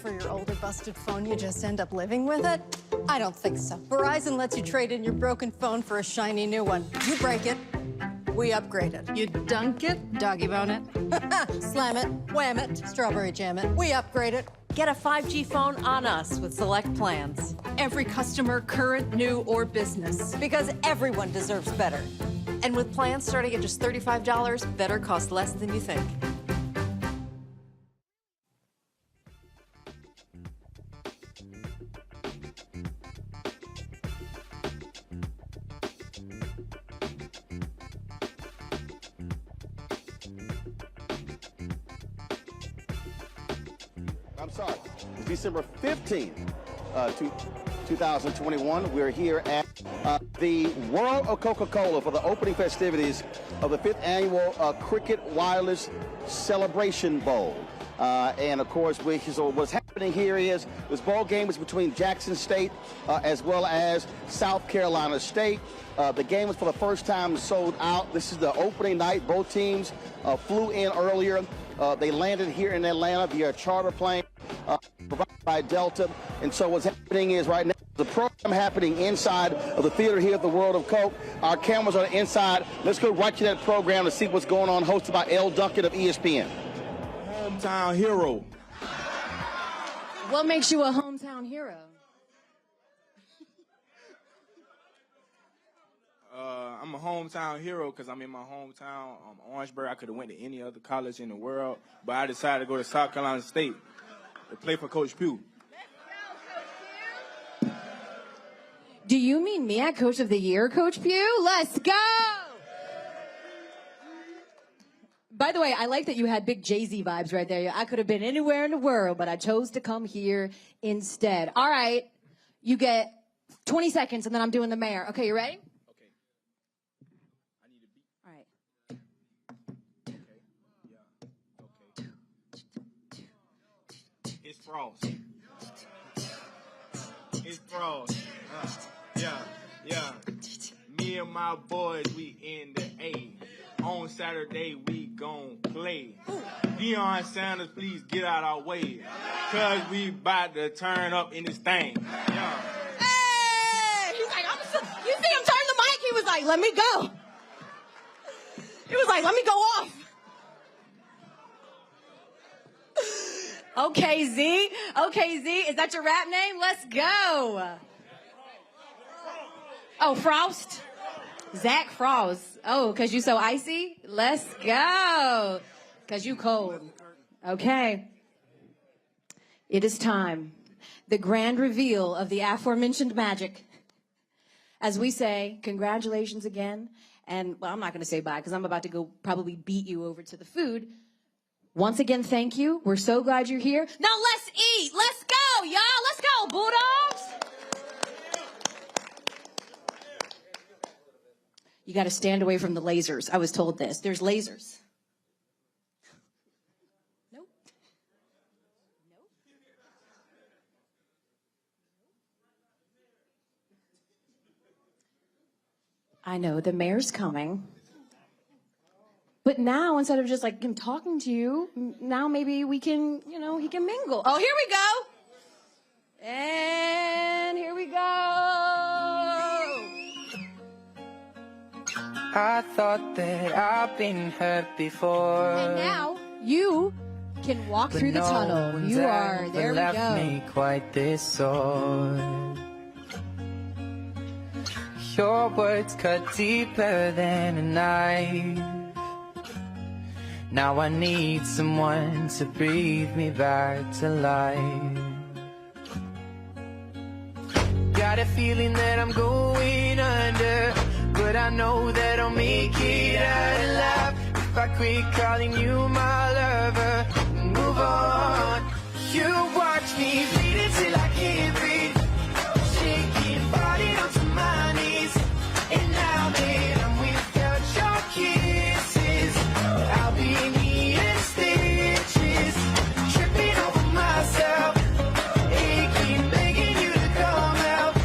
For your older busted phone, you just end up living with it? I don't think so. Verizon lets you trade in your broken phone for a shiny new one. You break it, we upgrade it. You dunk it, doggy bone it. Slam it, wham it, strawberry jam it. We upgrade it. Get a 5G phone on us with select plans. Every customer, current, new, or business. Because everyone deserves better. And with plans starting at just $35, better costs less than you think. I'm sorry, it's December 15th, 2021. We're here at the World of Coca-Cola for the opening festivities of the 5th annual Cricket Wireless Celebration Bowl. And of course, so what's happening here is this bowl game is between Jackson State as well as South Carolina State. The game was for the first time sold out. This is the opening night. Both teams flew in earlier. They landed here in Atlanta via a charter plane provided by Delta. And so what's happening is right now, the program happening inside of the theater here at the World of Coke. Our cameras are inside. Let's go right to that program to see what's going on, hosted by L. Duncan of ESPN. Hometown hero. What makes you a hometown hero? I'm a hometown hero because I'm in my hometown, Orangeburg. I could have went to any other college in the world, but I decided to go to South Carolina State to play for Coach Pugh. Do you mean me at Coach of the Year, Coach Pugh? Let's go! By the way, I like that you had big Jay-Z vibes right there. I could have been anywhere in the world, but I chose to come here instead. All right, you get 20 seconds, and then I'm doing the mayor. Okay, you ready? It's Frost. It's Frost. Yeah. Me and my boys, we in the A. On Saturday, we gon' play. Deion Sanders, please get out our way. Cause we about to turn up in this thing. Yeah. Hey! He's like, you see him turn the mic? He was like, let me go. He was like, let me go off. Okay, Z. Is that your rap name? Let's go. Oh, Frost? Zach Frost. Oh, because you so icy? Let's go. Because you cold. Okay. It is time. The grand reveal of the aforementioned magic. As we say, congratulations again. And, well, I'm not going to say bye because I'm about to go probably beat you over to the food. Once again, thank you. We're so glad you're here. Now let's eat. Let's go, y'all. Let's go, Bulldogs. You got to stand away from the lasers. I was told this. There's lasers. Nope. Nope. I know the mayor's coming. But now, instead of just like him talking to you, now maybe we can, he can mingle. Oh, here we go. And here we go. I thought that I've been hurt before. And now you can walk through the tunnel. You are. There we left go. Me quite this sore. Your words cut deeper than a knife. Now I need someone to breathe me back to life. Got a feeling that I'm going under, but I know that I'll make it out alive if I quit calling you my lover. Move on. You watch me bleed until I can't breathe, shaking, body onto my knees. And now that I'm without your kisses, I'll be me in stitches, tripping over myself, aching, begging you to come out.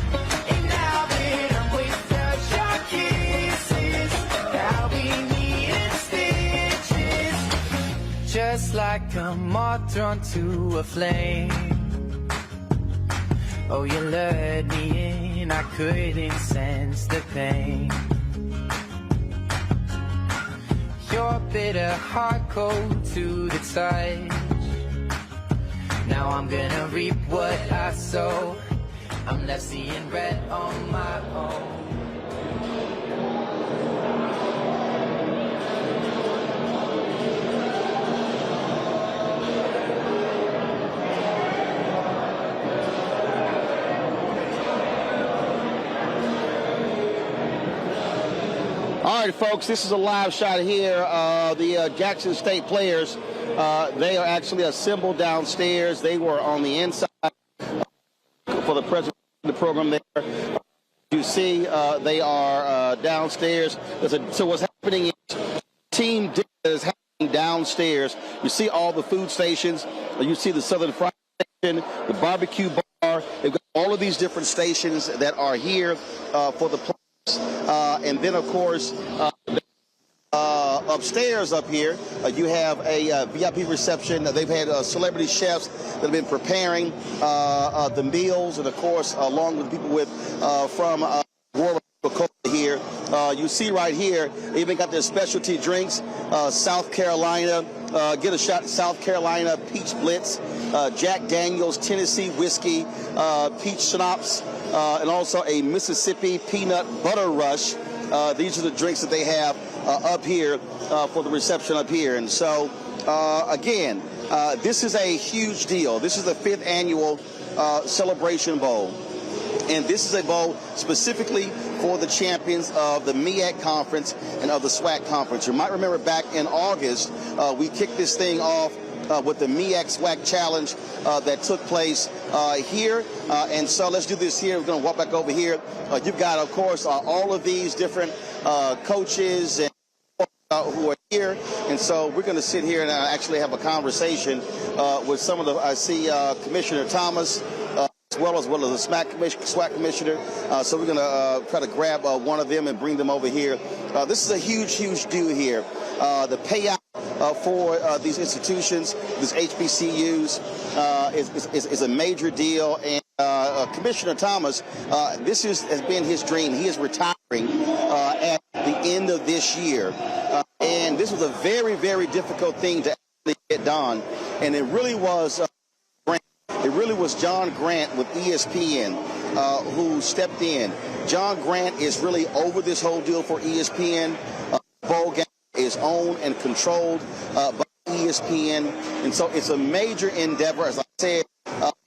And now that I'm without your kisses, I'll be me in stitches, just like a moth drawn to a flame. Oh, you lured me in, I couldn't sense the pain. Your bitter heart cold to the touch. Now I'm gonna reap what I sow. I'm left seeing red on my own. All right, folks, this is a live shot here. The Jackson State players, they are actually assembled downstairs. They were on the inside for the president of the program there. You see, they are downstairs. So what's happening is Team Dickens is happening downstairs. You see all the food stations. You see the Southern Fried Station, the barbecue bar. They've got all of these different stations that are here for the players. And then, of course, upstairs up here, you have a VIP reception. They've had celebrity chefs that have been preparing the meals, and, of course, along with people from Roland here. You see right here, they even got their specialty drinks, South Carolina. Get a shot, South Carolina Peach Blitz, Jack Daniels Tennessee Whiskey, Peach Schnapps, and also a Mississippi Peanut Butter Rush. These are the drinks that they have up here for the reception up here. And so, again, this is a huge deal. This is the 5th annual Celebration Bowl. And this is a bowl specifically for the champions of the MEAC Conference and of the SWAC Conference. You might remember back in August, we kicked this thing off with the MEAC SWAC Challenge that took place here. And so let's do this here. We're going to walk back over here. You've got, of course, all of these different coaches and who are here. And so we're going to sit here and actually have a conversation with some of the, I see Commissioner Thomas, as well as the SWAC commissioner. So we're going to try to grab one of them and bring them over here. This is a huge, huge deal here. The payout for these institutions, these HBCUs, is a major deal. And Commissioner Thomas, this has been his dream. He is retiring at the end of this year. And this was a very, very difficult thing to actually get done. And it really was John Grant with ESPN who stepped in. John Grant is really over this whole deal for ESPN. Bowl game is owned and controlled by ESPN. And so it's a major endeavor. As I said,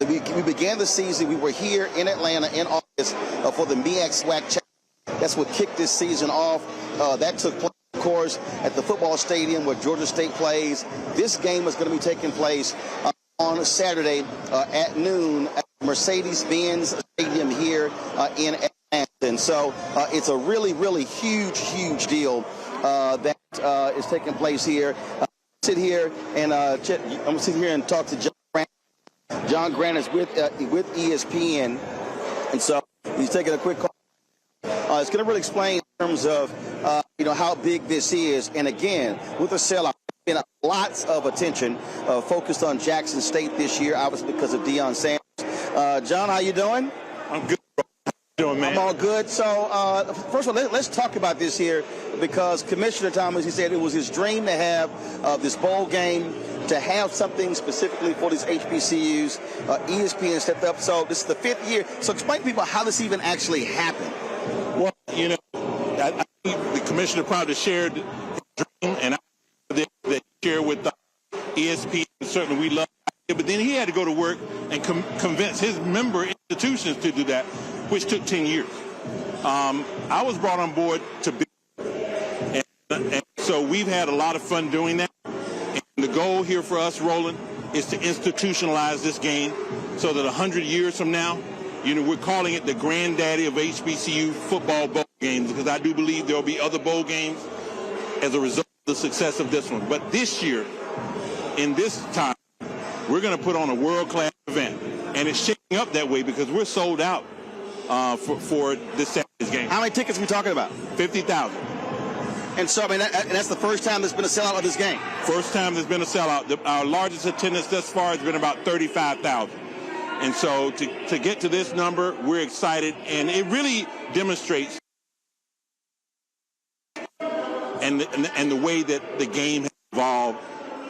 we began the season. We were here in Atlanta in August for the MEAC SWAC Challenge. That's what kicked this season off. That took place, of course, at the football stadium where Georgia State plays. This game is going to be taking place on Saturday at noon at Mercedes-Benz Stadium here in Atlanta. And so it's a really, really huge deal that is taking place here. Sit here and I'm gonna sit here and talk to John Grant. John Grant is with ESPN, and so he's taking a quick call. It's going to really explain in terms of how big this is, and again with the sellout, been lots of attention focused on Jackson State this year, obviously because of Deion Sanders. John, how you doing? I'm good. Doing, man? I'm all good. So, first of all, let's talk about this here, because Commissioner Thomas, he said it was his dream to have this bowl game, to have something specifically for these HBCUs. ESPN stepped up. So this is the 5th year. So explain to people how this even actually happened. Well, I think the commissioner probably shared his dream, and I that share with ESPN. Certainly, we love it. But then he had to go to work and convince his member institutions to do that, which took 10 years. I was brought on board to build, and so we've had a lot of fun doing that. And the goal here for us, Roland, is to institutionalize this game so that 100 years from now, we're calling it the granddaddy of HBCU football bowl games, because I do believe there will be other bowl games as a result of the success of this one. But this year, in this time, we're going to put on a world-class event, and it's shaking up that way because we're sold out for this Saturday's game. How many tickets are we talking about? 50,000. And so, and that's the first time there's been a sellout of this game? First time there's been a sellout. Our largest attendance thus far has been about 35,000. And so to get to this number, we're excited, and it really demonstrates and the way that the game has evolved,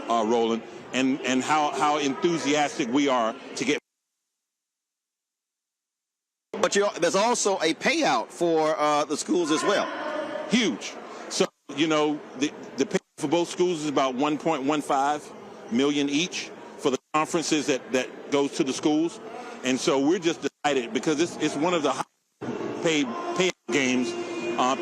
Roland, and how enthusiastic we are to get. But there's also a payout for the schools as well. Huge. So, the payout for both schools is about $1.15 million each for the conferences that goes to the schools. And so we're just delighted because it's one of the highest paid payout games,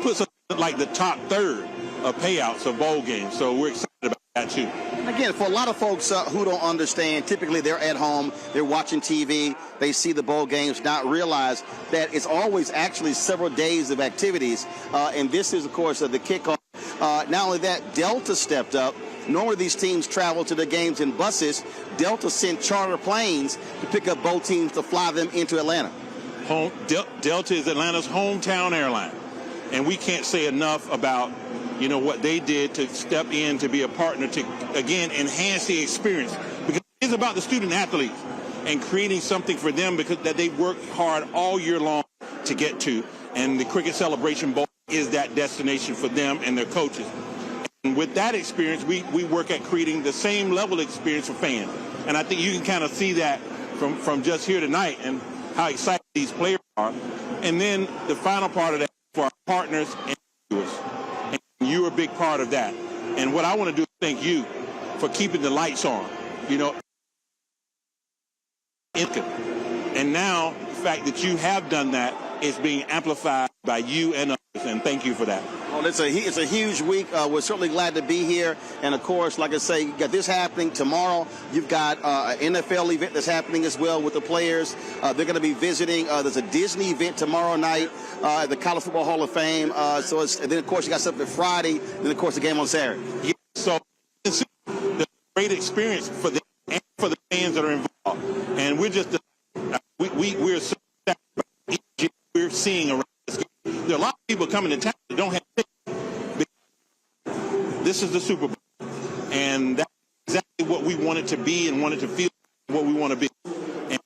puts us like the top third of payouts of bowl games. So we're excited about that too. Again, for a lot of folks who don't understand, typically they're at home, they're watching TV, they see the bowl games, not realize that it's always actually several days of activities. And this is, of course, the kickoff. Not only that, Delta stepped up. Normally these teams travel to the games in buses. Delta sent charter planes to pick up both teams to fly them into Atlanta. Delta is Atlanta's hometown airline. And we can't say enough about what they did to step in to be a partner to, again, enhance the experience. Because it's about the student athletes and creating something for them because that they worked hard all year long to get to. And the Cricket Celebration Bowl is that destination for them and their coaches. And with that experience, we work at creating the same level of experience for fans. And I think you can kind of see that from just here tonight and how excited these players are. And then the final part of that for our partners and viewers. And you're a big part of that. And what I want to do is thank you for keeping the lights on, And now the fact that you have done that is being amplified by you and others. And thank you for that. Well, it's a huge week. We're certainly glad to be here. And, of course, like I say, you got this happening tomorrow. You've got an NFL event that's happening as well with the players. They're going to be visiting. There's a Disney event tomorrow night at the College Football Hall of Fame. And then, of course, you got something Friday. Then, of course, the game on Saturday. Yeah, so it's a great experience for them and for the fans that are involved. And we're just we're so we're seeing around this game. There are a lot of people coming to town that don't have tickets. This is the Super Bowl, and that's exactly what we want it to be and want it to feel what we want to be. And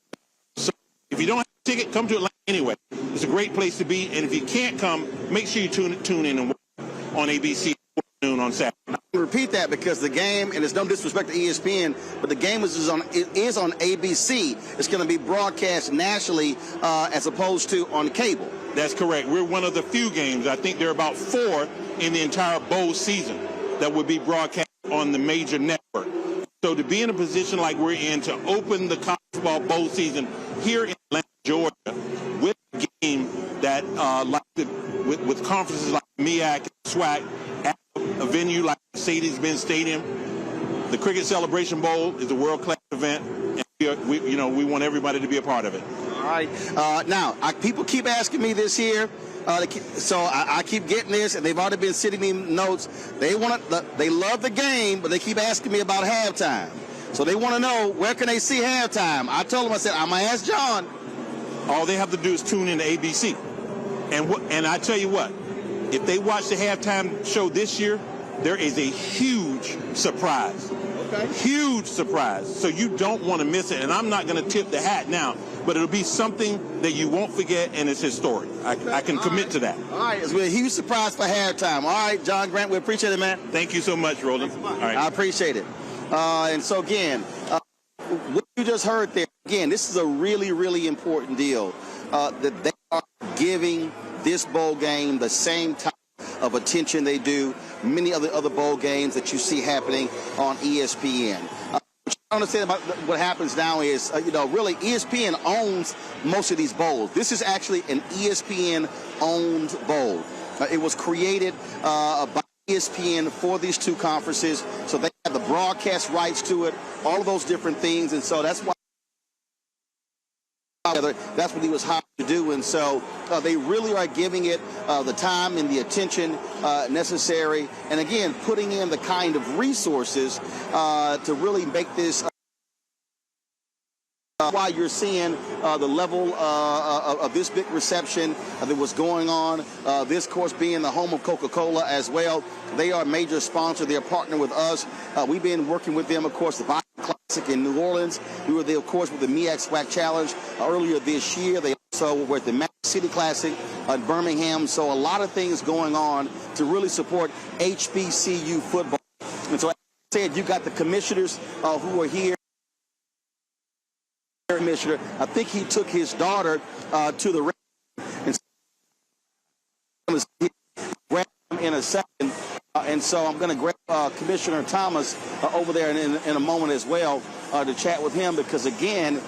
so if you don't have a ticket, come to Atlanta anyway. It's a great place to be, and if you can't come, make sure you tune in and watch on ABC noon on Saturday. Repeat that because the game, and it's no disrespect to ESPN, but the game is on ABC. It's going to be broadcast nationally as opposed to on cable. That's correct. We're one of the few games. I think there are about 4 in the entire bowl season that would be broadcast on the major network. So to be in a position like we're in to open the college football bowl season here in Atlanta, Georgia, with a game that with conferences like MEAC and SWAC, a venue like Mercedes-Benz Stadium. The Cricket Celebration Bowl is a world-class event, and we want everybody to be a part of it. All right. Now, people keep asking me this here, so I keep getting this, and they've already been sending me notes. They love the game, but they keep asking me about halftime. So they want to know, where can they see halftime? I told them, I said, I'm going to ask John. All they have to do is tune in to ABC. And I tell you what, if they watch the halftime show this year, there is a huge surprise. Okay. Huge surprise. So you don't want to miss it. And I'm not going to tip the hat now, but it'll be something that you won't forget, and it's historic. I can commit to that. All right. It's a huge surprise for halftime. All right, John Grant, we appreciate it, man. Thank you so much, Roland. All right. I appreciate it. And so, again, what you just heard there, again, this is a really, really important deal, that they are giving this bowl game the same type of attention they do many other bowl games that you see happening on ESPN. What you understand about what happens now is, really ESPN owns most of these bowls. This is actually an ESPN-owned bowl. It was created by ESPN for these two conferences, so they have the broadcast rights to it, all of those different things, and so that's why that's what he was hired to do. And so they really are giving it the time and the attention necessary, and again, putting in the kind of resources to really make this why you're seeing the level of this big reception that was going on. This course being the home of Coca-Cola as well. They are a major sponsor. They're a partner with us. We've been working with them, of course, the Verizon Classic in New Orleans. We were there, of course, with the MEAC SWAC Challenge earlier this year. They also were at the Magic City Classic in Birmingham. So a lot of things going on to really support HBCU football. And so, as I said, you got the commissioners who are here. Commissioner, I think he took his daughter to the and grab him in a second, and so I'm going to grab Commissioner Thomas over there in a moment as well to chat with him, because again,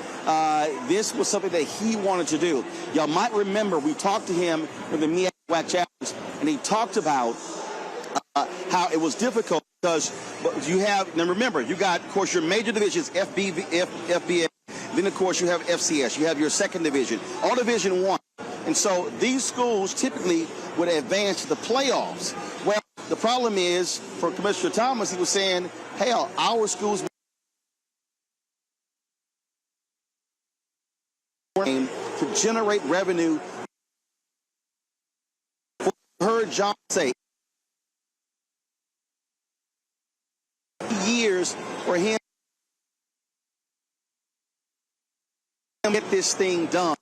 this was something that he wanted to do. Y'all might remember we talked to him in the MEAC SWAC Challenge, and he talked about how it was difficult because you have, now remember, you got, of course, your major divisions, FBA. Then, of course, you have FCS. You have your second division, all Division I. And so these schools typically would advance to the playoffs. Well, the problem is, for Commissioner Thomas, he was saying, hell, our schools to generate revenue. I heard John say years for him get this thing done.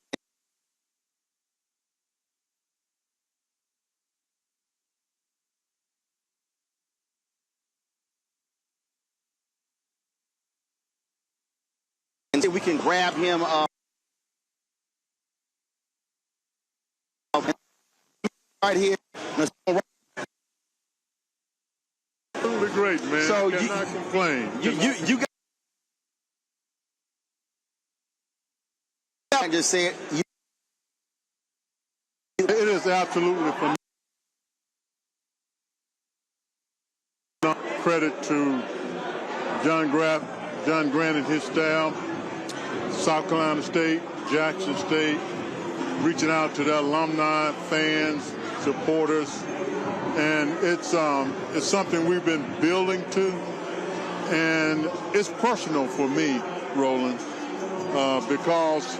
And we can grab him right here. Absolutely great, man. So you cannot complain. You got I just say it. It is absolutely phenomenal. Credit to John Grant and his staff, South Carolina State, Jackson State, reaching out to their alumni, fans, supporters, and it's something we've been building to, and it's personal for me, Roland, because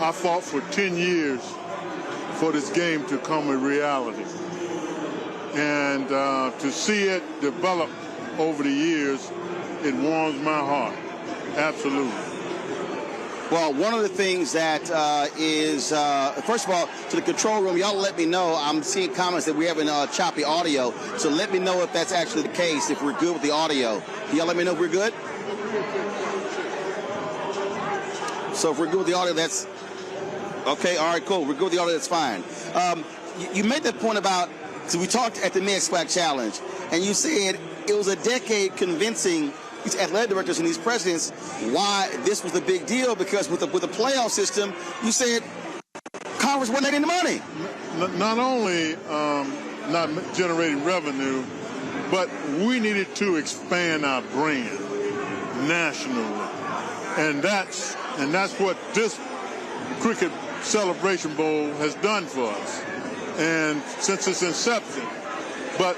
I fought for 10 years for this game to come a reality. And to see it develop over the years, it warms my heart. Absolutely. Well, one of the things that is, first of all, to the control room, y'all let me know. I'm seeing comments that we're having choppy audio. So let me know if that's actually the case, if we're good with the audio. Can y'all let me know if we're good? So if we're good with the audio, that's okay. All right, cool. We're good with the audio. That's fine. You made that point about, so we talked at the MEAC SWAC Challenge, and you said it was a decade convincing these athletic directors and these presidents why this was a big deal, because with the playoff system, you said Congress wasn't getting the money. Not only not generating revenue, but we needed to expand our brand nationally. And that's what this Cricket Celebration Bowl has done for us, and since its inception. But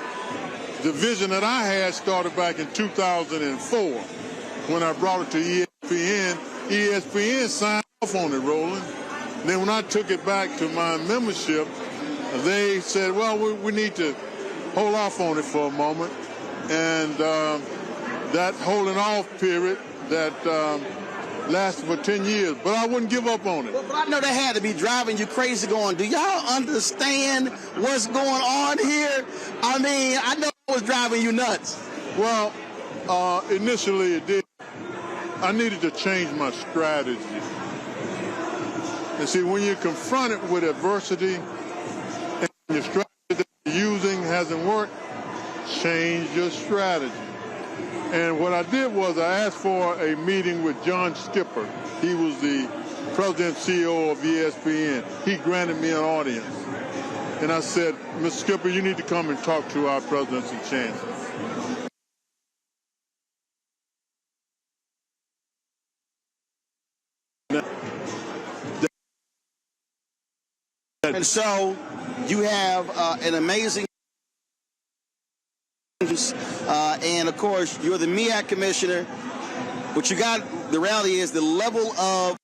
the vision that I had started back in 2004 when I brought it to ESPN. ESPN signed off on it, Roland. And then when I took it back to my membership, they said, well, we need to hold off on it for a moment. And that holding off period that lasted for 10 years, but I wouldn't give up on it. But I know that had to be driving you crazy going, do y'all understand what's going on here? I mean, I know it was driving you nuts. Well, initially it did. I needed to change my strategy. And see, when you're confronted with adversity and your strategy that you're using hasn't worked, change your strategy. And what I did was I asked for a meeting with John Skipper. He was the president and CEO of ESPN. He granted me an audience. And I said, Mr. Skipper, you need to come and talk to our presidents and chancellors. And so you have an amazing and of course you're the MEAC commissioner. What you got, the reality is the level of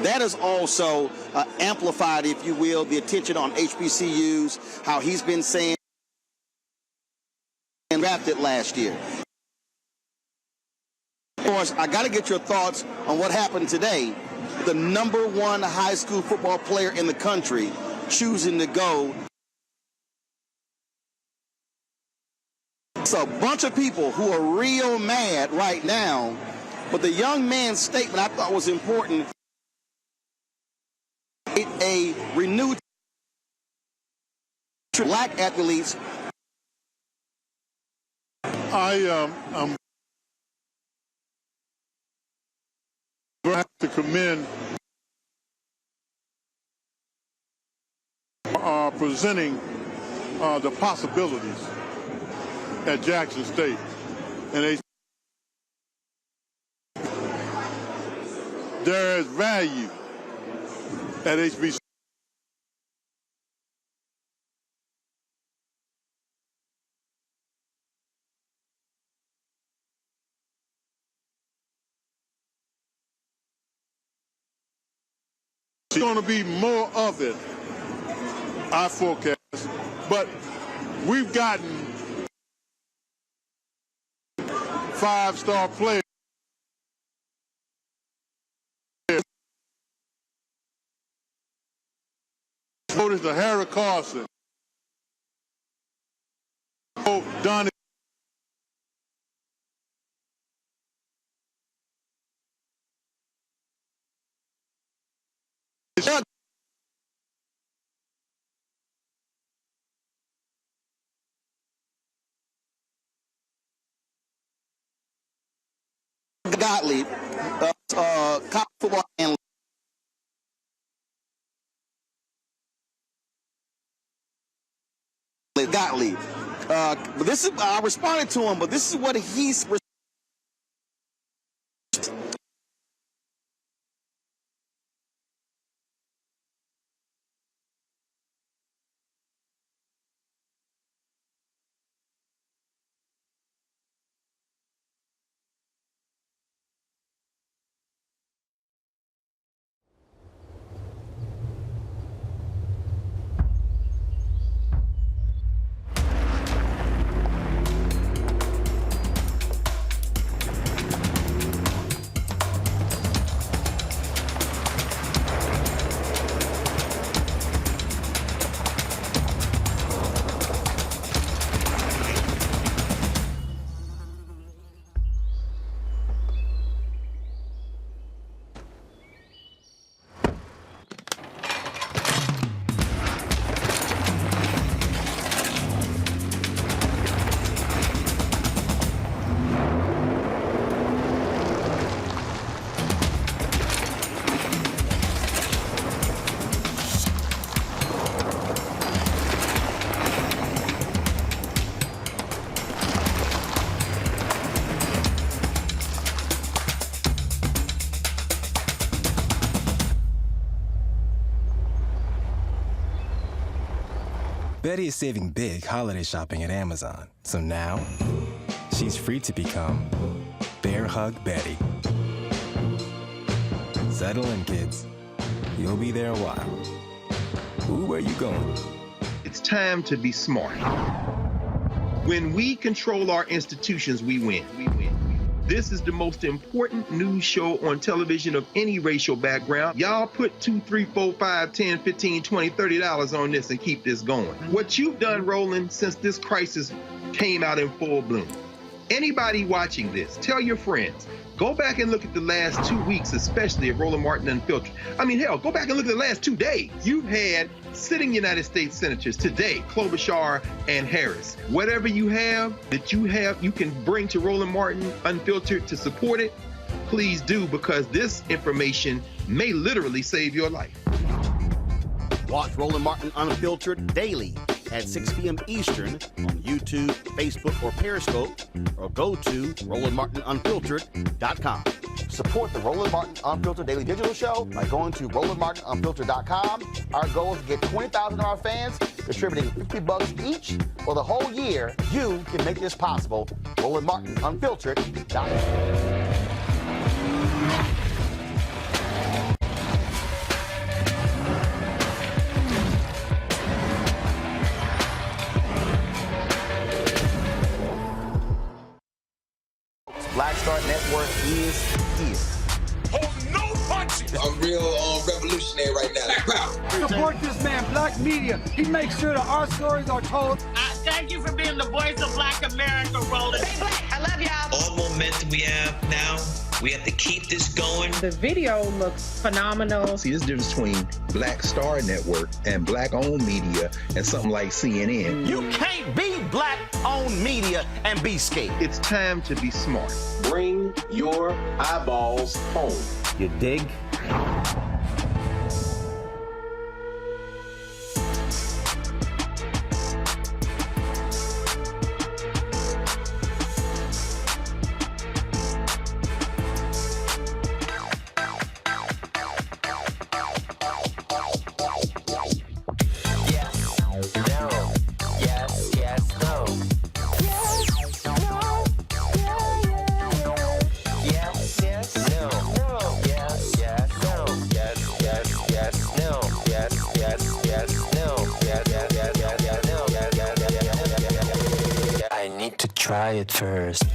that is also amplified, if you will, the attention on HBCUs, how he's been saying and drafted last year. Of course, I got to get your thoughts on what happened today. The #1 high school football player in the country choosing to go. It's a bunch of people who are real mad right now, but the young man's statement I thought was important. A renewed black athletes. I'm glad to commend presenting the possibilities at Jackson State, and there is value at HBCU. There's going to be more of it, I forecast, but we've gotten 5-star players. Notice the Harry Carson, Donnie. Gottlieb, college football analyst. Gottlieb. But this is, I responded to him, but this is what he's. Betty is saving big holiday shopping at Amazon. So now, she's free to become Bear Hug Betty. Settle in, kids. You'll be there a while. Ooh, where you going? It's time to be smart. When we control our institutions, we win. This is the most important news show on television of any racial background. Y'all put $2, $3, $4, $5, $10, $15, $20, $30 on this and keep this going. What you've done, Roland, since this crisis came out in full bloom. Anybody watching this, tell your friends. Go back and look at the last 2 weeks, especially of Roland Martin Unfiltered. I mean, hell, go back and look at the last 2 days. You've had sitting United States senators today, Klobuchar and Harris. Whatever you have that you can bring to Roland Martin Unfiltered to support it, please do, because this information may literally save your life. Watch Roland Martin Unfiltered daily at 6 p.m. Eastern on YouTube, Facebook, or Periscope, or go to RolandMartinUnfiltered.com. Support the Roland Martin Unfiltered Daily Digital Show by going to RolandMartinUnfiltered.com. Our goal is to get 20,000 of our fans contributing $50 each for the whole year. You can make this possible. RolandMartinUnfiltered.com. Black Star Network is here. Oh, no punches! I'm real revolutionary right now. Support this man, Black Media. He makes sure that our stories are told. Thank you for being the voice of Black America, Roland. Stay black. I love y'all. All momentum we have now, we have to keep this going. The video looks phenomenal. See, this difference between Black Star Network and Black-owned media and something like CNN. You can't be Black-owned media and be scared. It's time to be smart. Bring your eyeballs home. You dig? Try it first.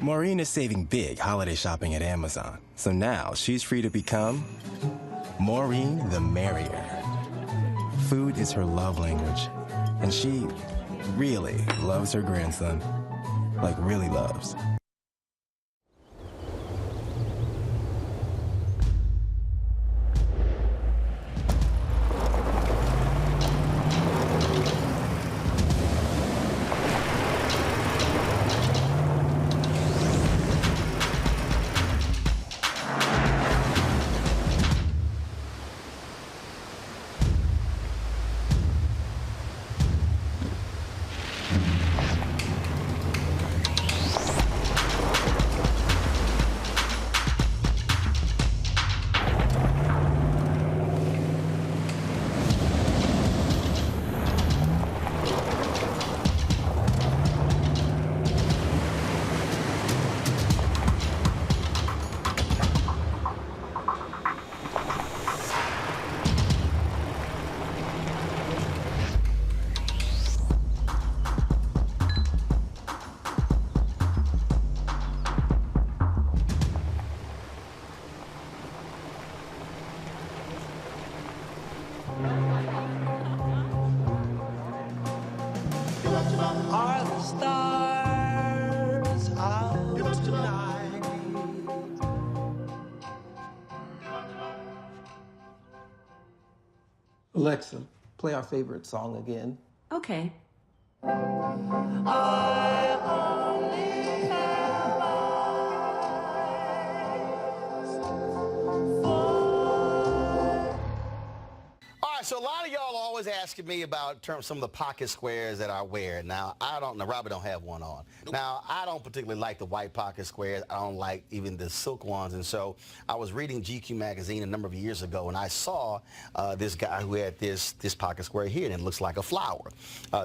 Maureen is saving big holiday shopping at Amazon. So now she's free to become Maureen the Merrier. Food is her love language, and she really loves her grandson. like really loves. Are the stars out tonight? Alexa, play our favorite song again. Okay. All right, so a lot of y'all are always asking me about some of the pocket squares that I wear. Now, Robert don't have one on. Now, I don't particularly like the white pocket squares. I don't like even the silk ones. And so I was reading GQ magazine a number of years ago, and I saw this guy who had this pocket square here, and it looks like a flower.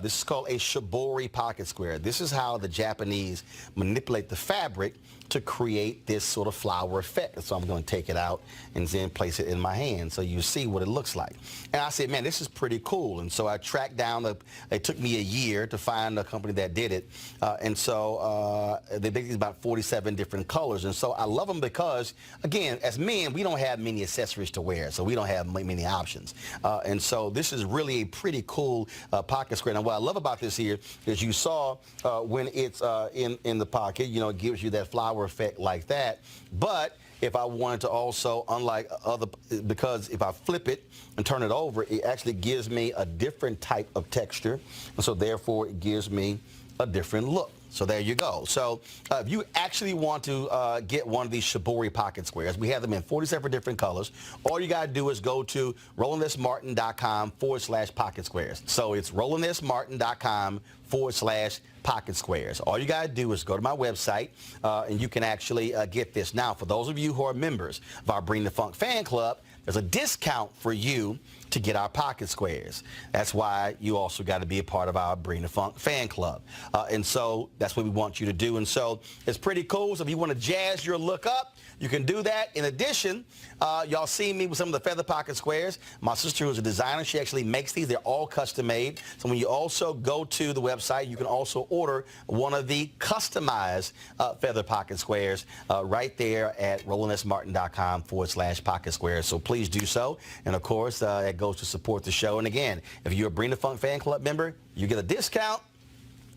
This is called a shibori pocket square. This is how the Japanese manipulate the fabric to create this sort of flower effect. So I'm going to take it out and then place it in my hand so you see what it looks like. And I said, man, this is pretty cool. And so I tracked down, it took me a year to find a company that did it. And so they make these about 47 different colors. And so I love them because, again, as men, we don't have many accessories to wear, so we don't have many options. And so this is really a pretty cool pocket square. Now, what I love about this here is you saw when it's in the pocket, you know, it gives you that flower effect like that. But if I wanted to also, unlike other, because if I flip it and turn it over, it actually gives me a different type of texture. And so therefore it gives me a different look. So there you go. So if you actually want to get one of these shibori pocket squares, we have them in 47 different colors. All you got to do is go to RolandSMartin.com/pocket squares. So it's RolandSMartin.com/pocket squares. All you got to do is go to my website and you can actually get this. Now, for those of you who are members of our Bring the Funk fan club, there's a discount for you to get our pocket squares. That's why you also got to be a part of our Bring the Funk fan club. And so that's what we want you to do. And so it's pretty cool. So if you want to jazz your look up, you can do that. In addition, y'all see me with some of the feather pocket squares. My sister, who's a designer, she actually makes these. They're all custom made. So when you also go to the website, you can also order one of the customized feather pocket squares right there at RolandSMartin.com/pocket squares. So please do so. And of course, it goes to support the show. And again, if you're a Bring the Funk fan club member, you get a discount.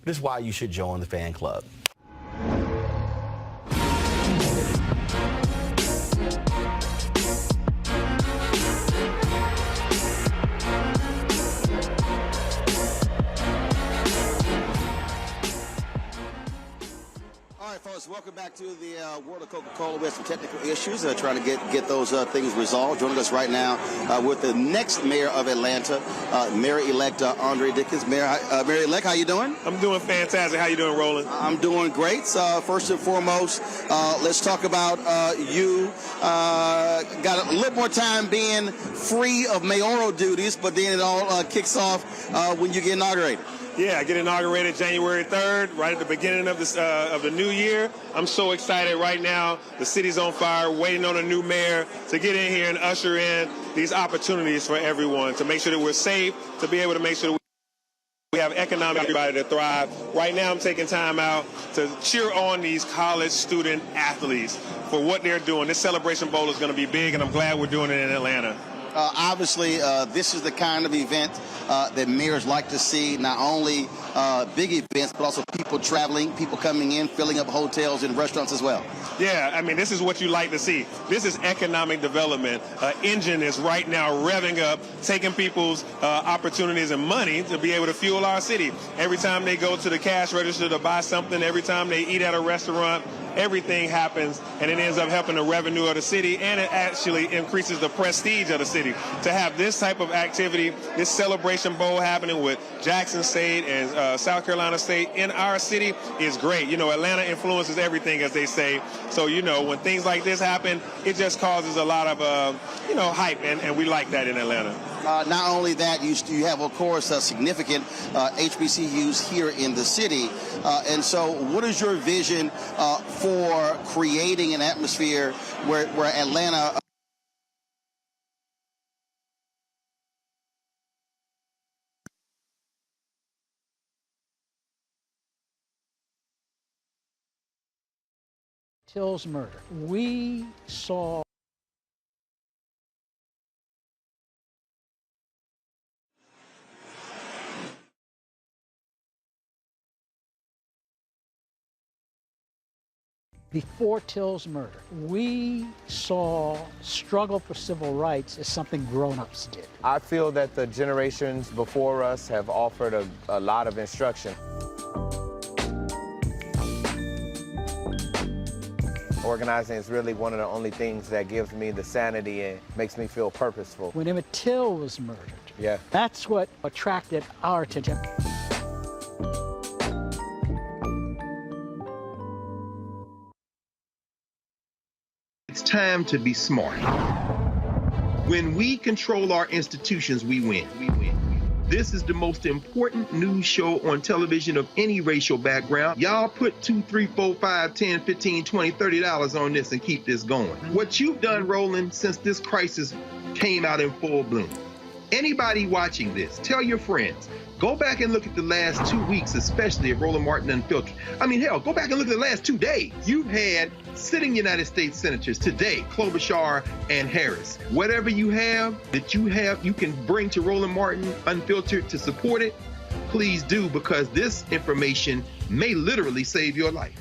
This is why you should join the fan club. All right, folks, welcome back to the world of Coca-Cola. We have some technical issues, trying to get those things resolved. Joining us right now with the next mayor of Atlanta, Mayor-elect Andre Dickens. Mayor-elect, how you doing? I'm doing fantastic. How you doing, Roland? I'm doing great. First and foremost, let's talk about you. Got a little more time being free of mayoral duties, but then it all kicks off when you get inaugurated. Yeah, I get inaugurated January 3rd, right at the beginning of the new year. I'm so excited right now. The city's on fire, waiting on a new mayor to get in here and usher in these opportunities for everyone, to make sure that we're safe, to be able to make sure that we have economic everybody to thrive. Right now I'm taking time out to cheer on these college student athletes for what they're doing. This Celebration Bowl is going to be big, and I'm glad we're doing it in Atlanta. Obviously, this is the kind of event that mayors like to see, not only big events, but also people traveling, people coming in, filling up hotels and restaurants as well. Yeah, I mean, this is what you like to see. This is economic development. Engine is right now revving up, taking people's opportunities and money to be able to fuel our city. Every time they go to the cash register to buy something, every time they eat at a restaurant, everything happens, and it ends up helping the revenue of the city, and it actually increases the prestige of the city. To have this type of activity, this celebration bowl happening with Jackson State and South Carolina State in our city is great. You know, Atlanta influences everything, as they say. So, you know, when things like this happen, it just causes a lot of, hype, and we like that in Atlanta. Not only that, you have, of course, significant HBCUs here in the city. And so what is your vision for creating an atmosphere where Atlanta... Till's murder. We saw before Till's murder, we saw struggle for civil rights as something grown-ups did. I feel that the generations before us have offered a lot of instruction. Organizing is really one of the only things that gives me the sanity and makes me feel purposeful. When Emmett Till was murdered, that's what attracted our attention. It's time to be smart. When we control our institutions, we win. This is the most important news show on television of any racial background. Y'all put $2, $3, $4, $5, $10, $15, $20, $30 on this and keep this going. What you've done, Roland, since this crisis came out in full bloom. Anybody watching this, tell your friends, go back and look at the last 2 weeks, especially of Roland Martin Unfiltered. I mean, hell, go back and look at the last 2 days. You've had sitting United States senators today, Klobuchar and Harris. Whatever you have that you can bring to Roland Martin Unfiltered to support it, please do, because this information may literally save your life.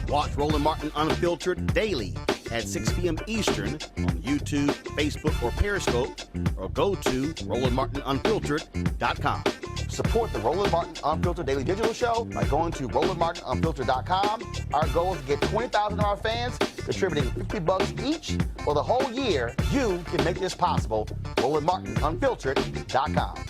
Watch Roland Martin Unfiltered daily at 6 p.m. Eastern on YouTube, Facebook, or Periscope, or go to RolandMartinUnfiltered.com. Support the Roland Martin Unfiltered Daily Digital Show by going to RolandMartinUnfiltered.com. Our goal is to get 20,000 of our fans contributing $50 each for the whole year. You can make this possible. RolandMartinUnfiltered.com.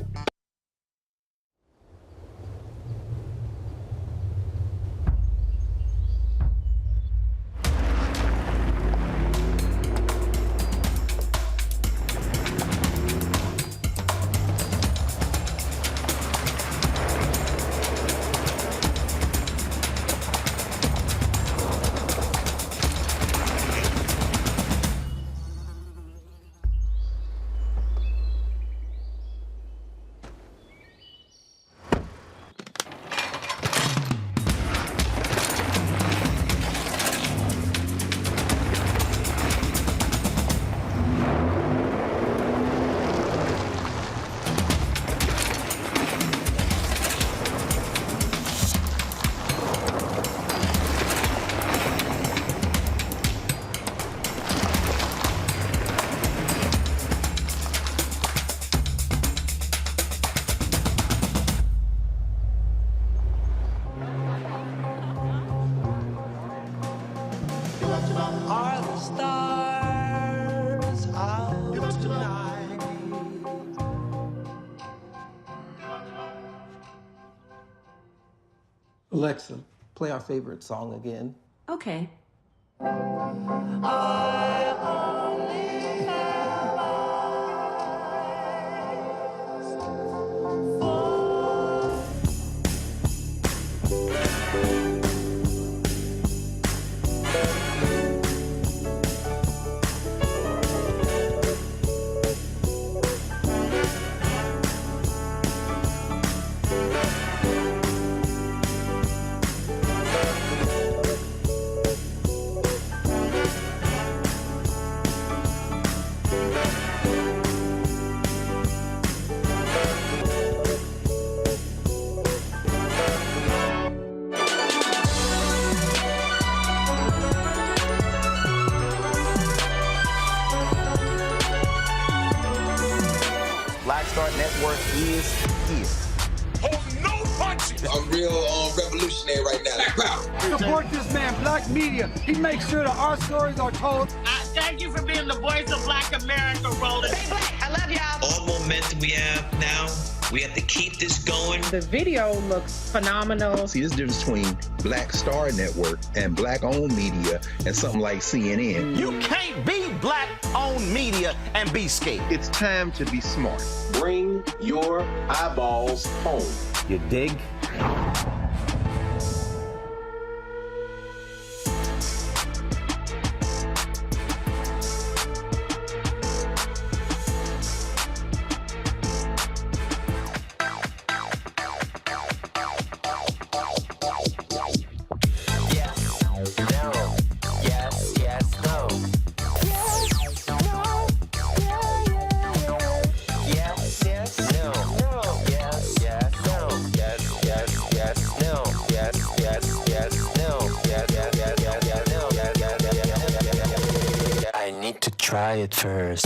Alexa, play our favorite song again. Okay. Network is here. Oh, no punches! I'm real revolutionary right now. Black power. Support this man, Black Media. He makes sure that our stories are told. Thank you for being the voice of Black America, Roland. Stay black. I love y'all. All momentum we have now, we have to keep this going. The video looks phenomenal. See, there's a difference between Black Star Network and Black-owned media and something like CNN. You can't be Black-owned media and be scared. It's time to be smart. Bring your eyeballs home. You dig? Try it first.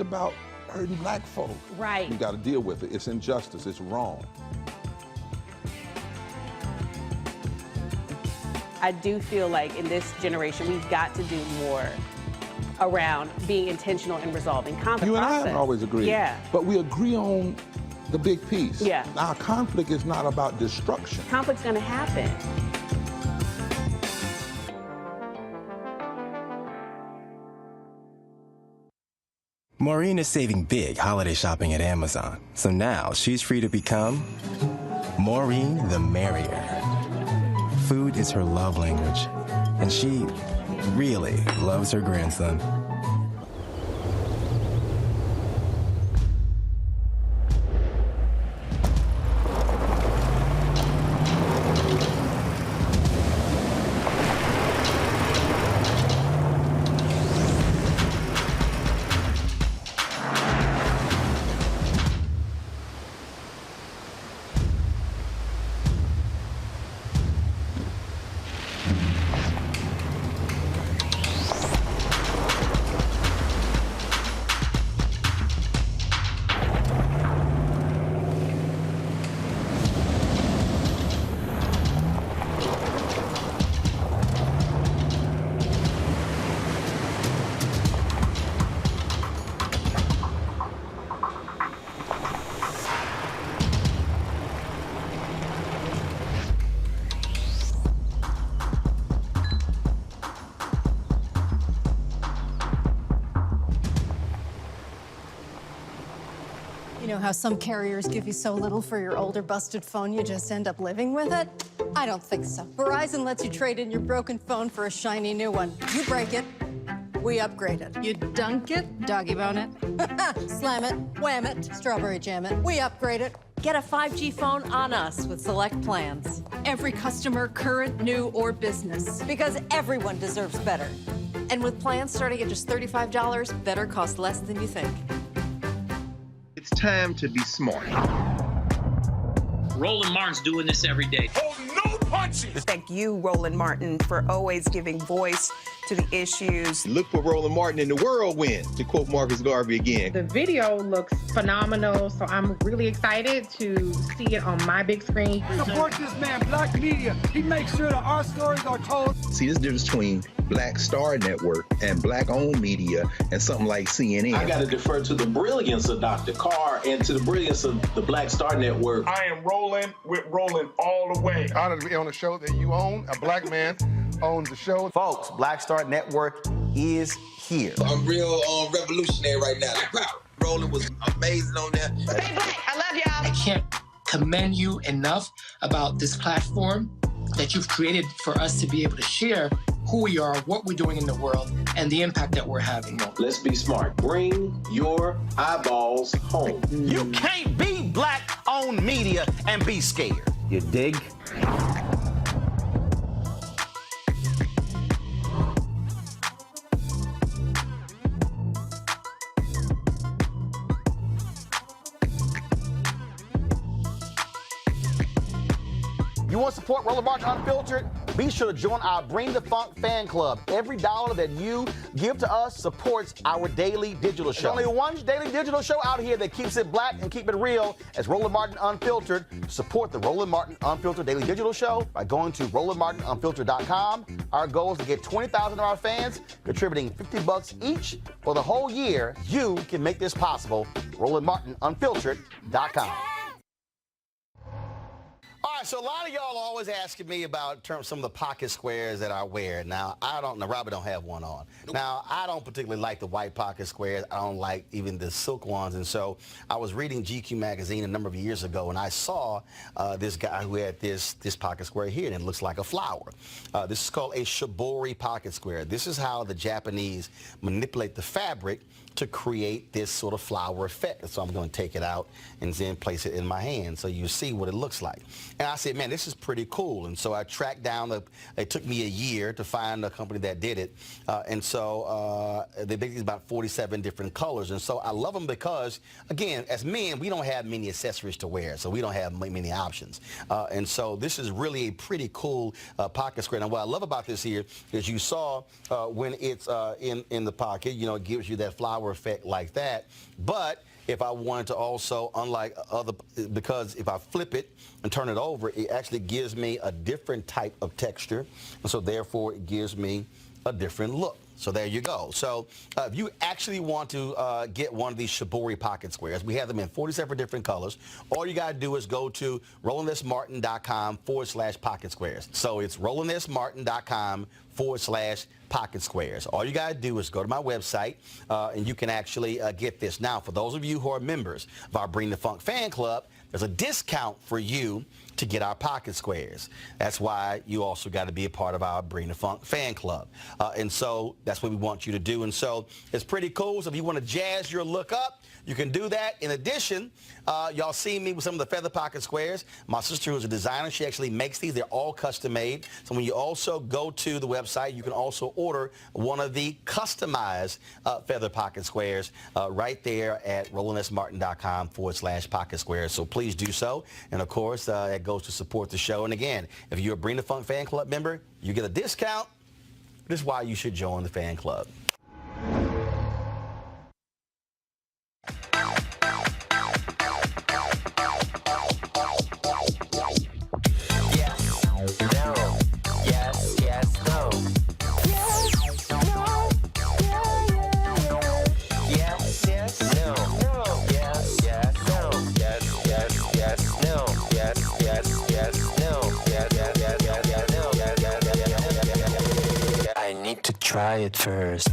About hurting black folk. Right. We got to deal with it. It's injustice. It's wrong. I do feel like in this generation, we've got to do more around being intentional in resolving conflict. You and I haven't always agreed. Yeah. But we agree on the big piece. Yeah. Our conflict is not about destruction. Conflict's going to happen. Maureen is saving big holiday shopping at Amazon, so now she's free to become Maureen the Merrier. Food is her love language, and she really loves her grandson. You know how some carriers give you so little for your older busted phone you just end up living with it? I don't think so. Verizon lets you trade in your broken phone for a shiny new one. You break it, we upgrade it. You dunk it, doggy bone it, slam it, wham it, strawberry jam it, we upgrade it. Get a 5G phone on us with select plans. Every customer, current, new, or business. Because everyone deserves better. And with plans starting at just $35, better costs less than you think. It's time to be smart. Roland Martin's doing this every day. Oh, no punches! Thank you, Roland Martin, for always giving voice to the issues. Look for Roland Martin in the whirlwind, to quote Marcus Garvey again. The video looks phenomenal, so I'm really excited to see it on my big screen. Support this man, Black media. He makes sure that our stories are told. See, this difference between Black Star Network and Black-owned media and something like CNN. I got to defer to the brilliance of Dr. Carr and to the brilliance of the Black Star Network. I am rolling with Roland all the way. Honored to be on a show that you own. A black man owns the show. Folks, Black Star Network is here. I'm real revolutionary right now. Roland was amazing on there. Stay black. I love y'all. I can't commend you enough about this platform that you've created for us to be able to share who we are, what we're doing in the world, and the impact that we're having. Let's be smart. Bring your eyeballs home. You can't be Black-owned media and be scared. You dig? You want to support Roland Martin Unfiltered? Be sure to join our Bring the Funk fan club. Every dollar that you give to us supports our daily digital show. There's only one daily digital show out here that keeps it black and keep it real as Roland Martin Unfiltered. Support the Roland Martin Unfiltered daily digital show by going to RolandMartinUnfiltered.com. Our goal is to get 20,000 of our fans contributing $50 each for the whole year. You can make this possible. RolandMartinUnfiltered.com. All right, so a lot of y'all are always asking me about some of the pocket squares that I wear. Now, Robert don't have one on. Nope. Now, I don't particularly like the white pocket squares. I don't like even the silk ones. And so I was reading GQ magazine a number of years ago, and I saw this guy who had this pocket square here, and it looks like a flower. This is called a shibori pocket square. This is how the Japanese manipulate the fabric to create this sort of flower effect. So I'm going to take it out and then place it in my hand so you see what it looks like. And I said, man, this is pretty cool. And so I tracked down, it took me a year to find a company that did it. And so they make these about 47 different colors. And so I love them because, again, as men, we don't have many accessories to wear, so we don't have many options. And so this is really a pretty cool pocket square. Now, what I love about this here is you saw when it's in the pocket, you know, it gives you that flower effect like that. But if I wanted to also, unlike other, because if I flip it and turn it over, it actually gives me a different type of texture. And so therefore it gives me a different look. So there you go. So if you actually want to get one of these shibori pocket squares, we have them in 47 different colors. All you got to do is go to RolandSMartin.com/pocket squares. So it's RolandSMartin.com/pocket squares. All you got to do is go to my website and you can actually get this. Now, for those of you who are members of our Bring the Funk fan club, there's a discount for you to get our pocket squares. That's why you also got to be a part of our Bring the Funk fan club. And so that's what we want you to do. And so it's pretty cool. So if you want to jazz your look up, you can do that. In addition, y'all see me with some of the feather pocket squares. My sister, who's a designer, she actually makes these. They're all custom made. So when you also go to the website, you can also order one of the customized feather pocket squares right there at RolandSMartin.com/pocket squares. So please do so. And of course, it goes to support the show. And again, if you're a Bring the Funk fan club member, you get a discount. This is why you should join the fan club. Try it first.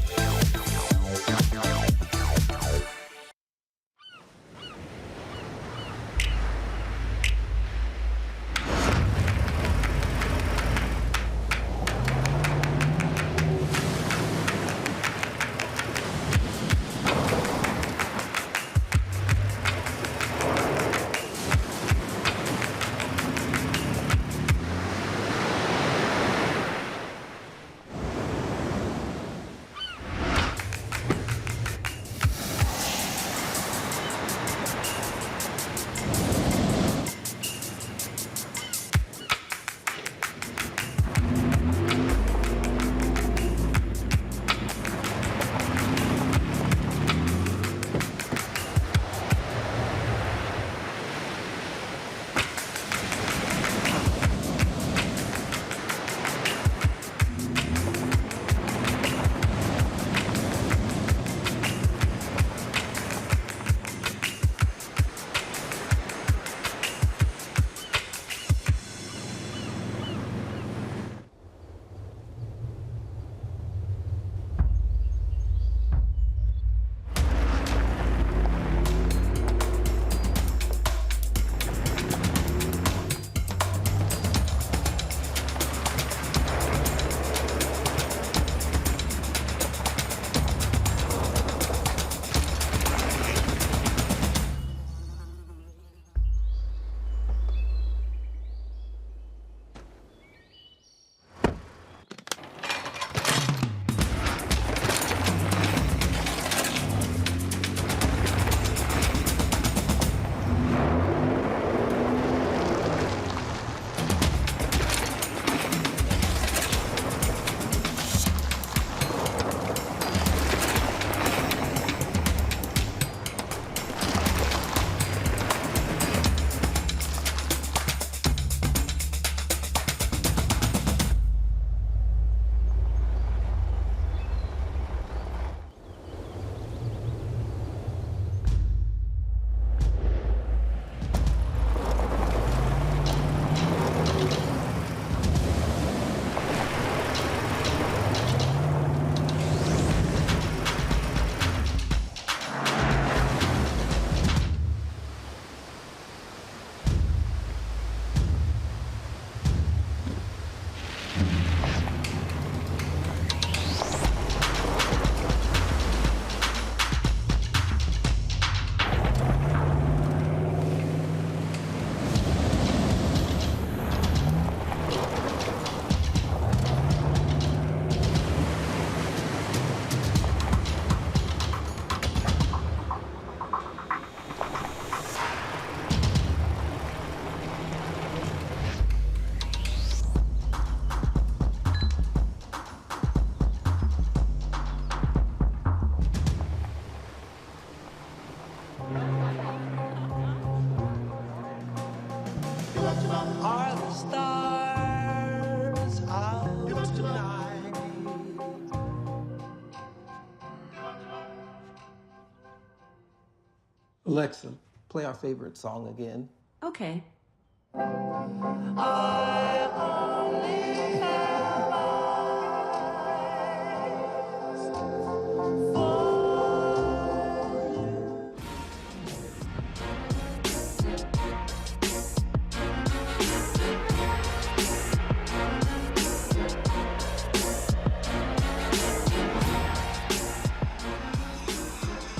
Alexa, play our favorite song again. Okay.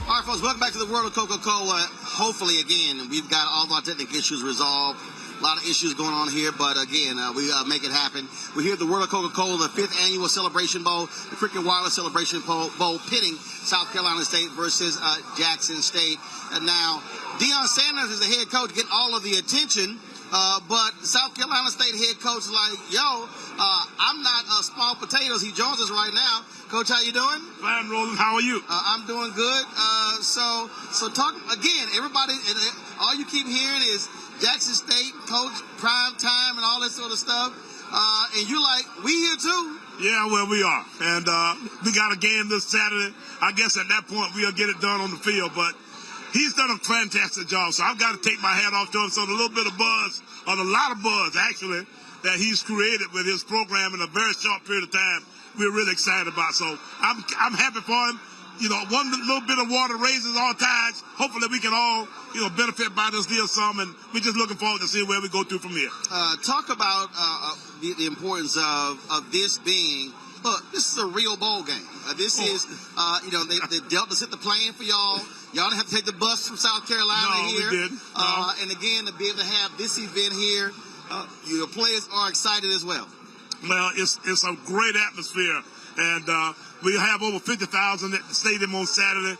All right, folks, welcome back to the world of Coca-Cola. Hopefully, again, we've got all of our technical issues resolved. A lot of issues going on here, but again, we make it happen. We're here at the World of Coca-Cola, the 5th annual Celebration Bowl, the Cricket Wireless Celebration Bowl, pitting South Carolina State versus Jackson State. And now, Deion Sanders is the head coach, getting all of the attention. But South Carolina State head coach is like, yo, I'm not small potatoes. He joins us right now. Coach, how you doing? Fine, Roland. How are you? I'm doing good. So talk again. Everybody, all you keep hearing is Jackson State coach, prime time, and all that sort of stuff. And you're like, we here too. Yeah, well, we are. And we got a game this Saturday. I guess at that point we'll get it done on the field. But he's done a fantastic job, so I've got to take my hat off to him. So the little bit of buzz, or a lot of buzz, actually, that he's created with his program in a very short period of time, we're really excited about. So I'm happy for him. You know, one little bit of water raises all tides. Hopefully we can all, benefit by this deal some, and we're just looking forward to see where we go through from here. Talk about the importance of this being, look, this is a real bowl game. This is, they dealt us at the plane for y'all. Y'all didn't have to take the bus from South Carolina here. No, we didn't. No. And again, to be able to have this event here, your players are excited as well. Well, it's a great atmosphere, and we have over 50,000 at the stadium on Saturday.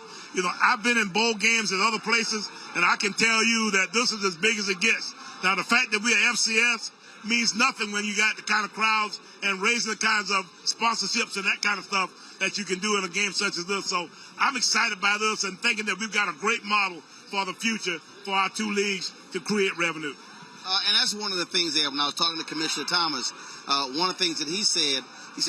I've been in bowl games in other places, and I can tell you that this is as big as it gets. Now, the fact that we're FCS means nothing when you got the kind of crowds and raising the kinds of sponsorships and that kind of stuff that you can do in a game such as this. So I'm excited by this and thinking that we've got a great model for the future for our two leagues to create revenue. And that's one of the things there. When I was talking to Commissioner Thomas, one of the things that he said,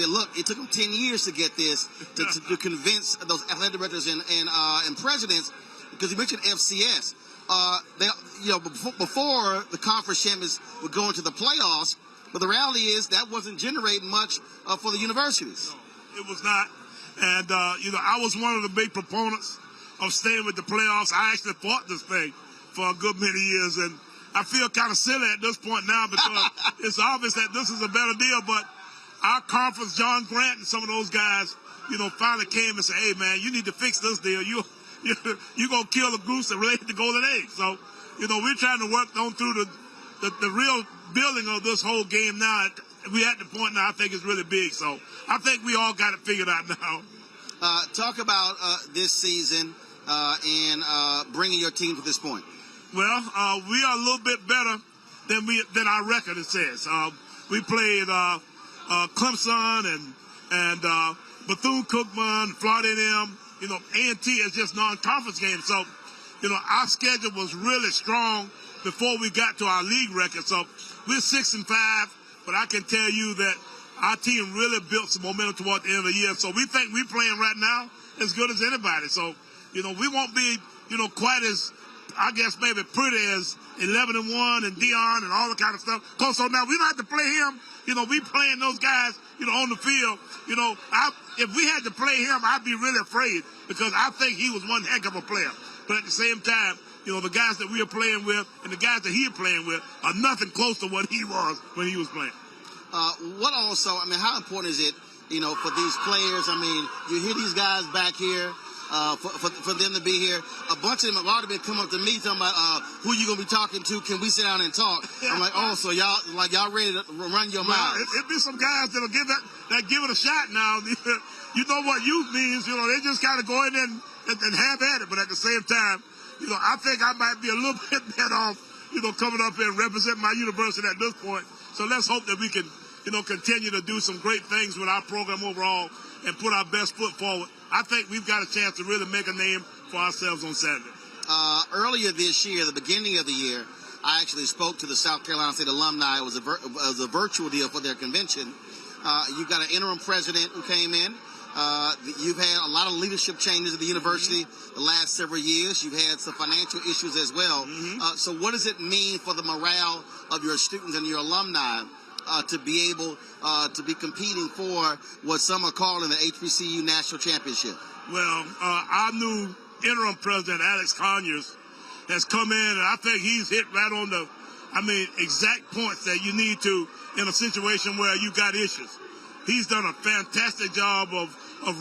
look, it took him 10 years to get this, to convince those athletic directors and presidents, because he mentioned FCS. Before the conference champions would go into the playoffs, but the reality is that wasn't generating much for the universities. No, it was not. And, I was one of the big proponents of staying with the playoffs. I actually fought this thing for a good many years, and I feel kind of silly at this point now because it's obvious that this is a better deal, but our conference, John Grant and some of those guys, finally came and said, hey, man, you need to fix this deal. You're going to kill the goose and lay the golden egg. So, we're trying to work on through the real building of this whole game now. We're at the point now I think it's really big. So I think we all got it figured out now. Talk about this season and bringing your team to this point. Well, we are a little bit better than our record, it says. We played Clemson and Bethune-Cookman, Florida A&M. A&T is just non-conference games. So, our schedule was really strong before we got to our league record. So we're 6-5, but I can tell you that our team really built some momentum toward the end of the year. So we think we're playing right now as good as anybody. So, we won't be, quite as, I guess, maybe pretty as 11-1 and Dion and all the kind of stuff. So now we don't have to play him. We playing those guys, on the field. If we had to play him, I'd be really afraid because I think he was one heck of a player. But at the same time, the guys that we are playing with and the guys that he is playing with are nothing close to what he was when he was playing. How important is it, for these players? You hear these guys back here. For them to be here, a bunch of them have already been coming up to me talking about who you gonna be talking to. Can we sit down and talk? I'm like, so y'all ready to run your mouth? It'll be some guys that'll give it a shot now. You know what youth means? They just kind of go in there and have at it. But at the same time, I think I might be a little bit better off, coming up here and representing my university at this point. So let's hope that we can, continue to do some great things with our program overall and put our best foot forward. I think we've got a chance to really make a name for ourselves on Saturday. Earlier this year, the beginning of the year, I actually spoke to the South Carolina State alumni. It was a virtual deal for their convention. You've got an interim president who came in. You've had a lot of leadership changes at the university the last several years. You've had some financial issues as well. So what does it mean for the morale of your students and your alumni to be able to be competing for what some are calling the HBCU National Championship? Well, our new interim president, Alex Conyers, has come in, and I think he's hit right on the, exact points that you need to in a situation where you got issues. He's done a fantastic job of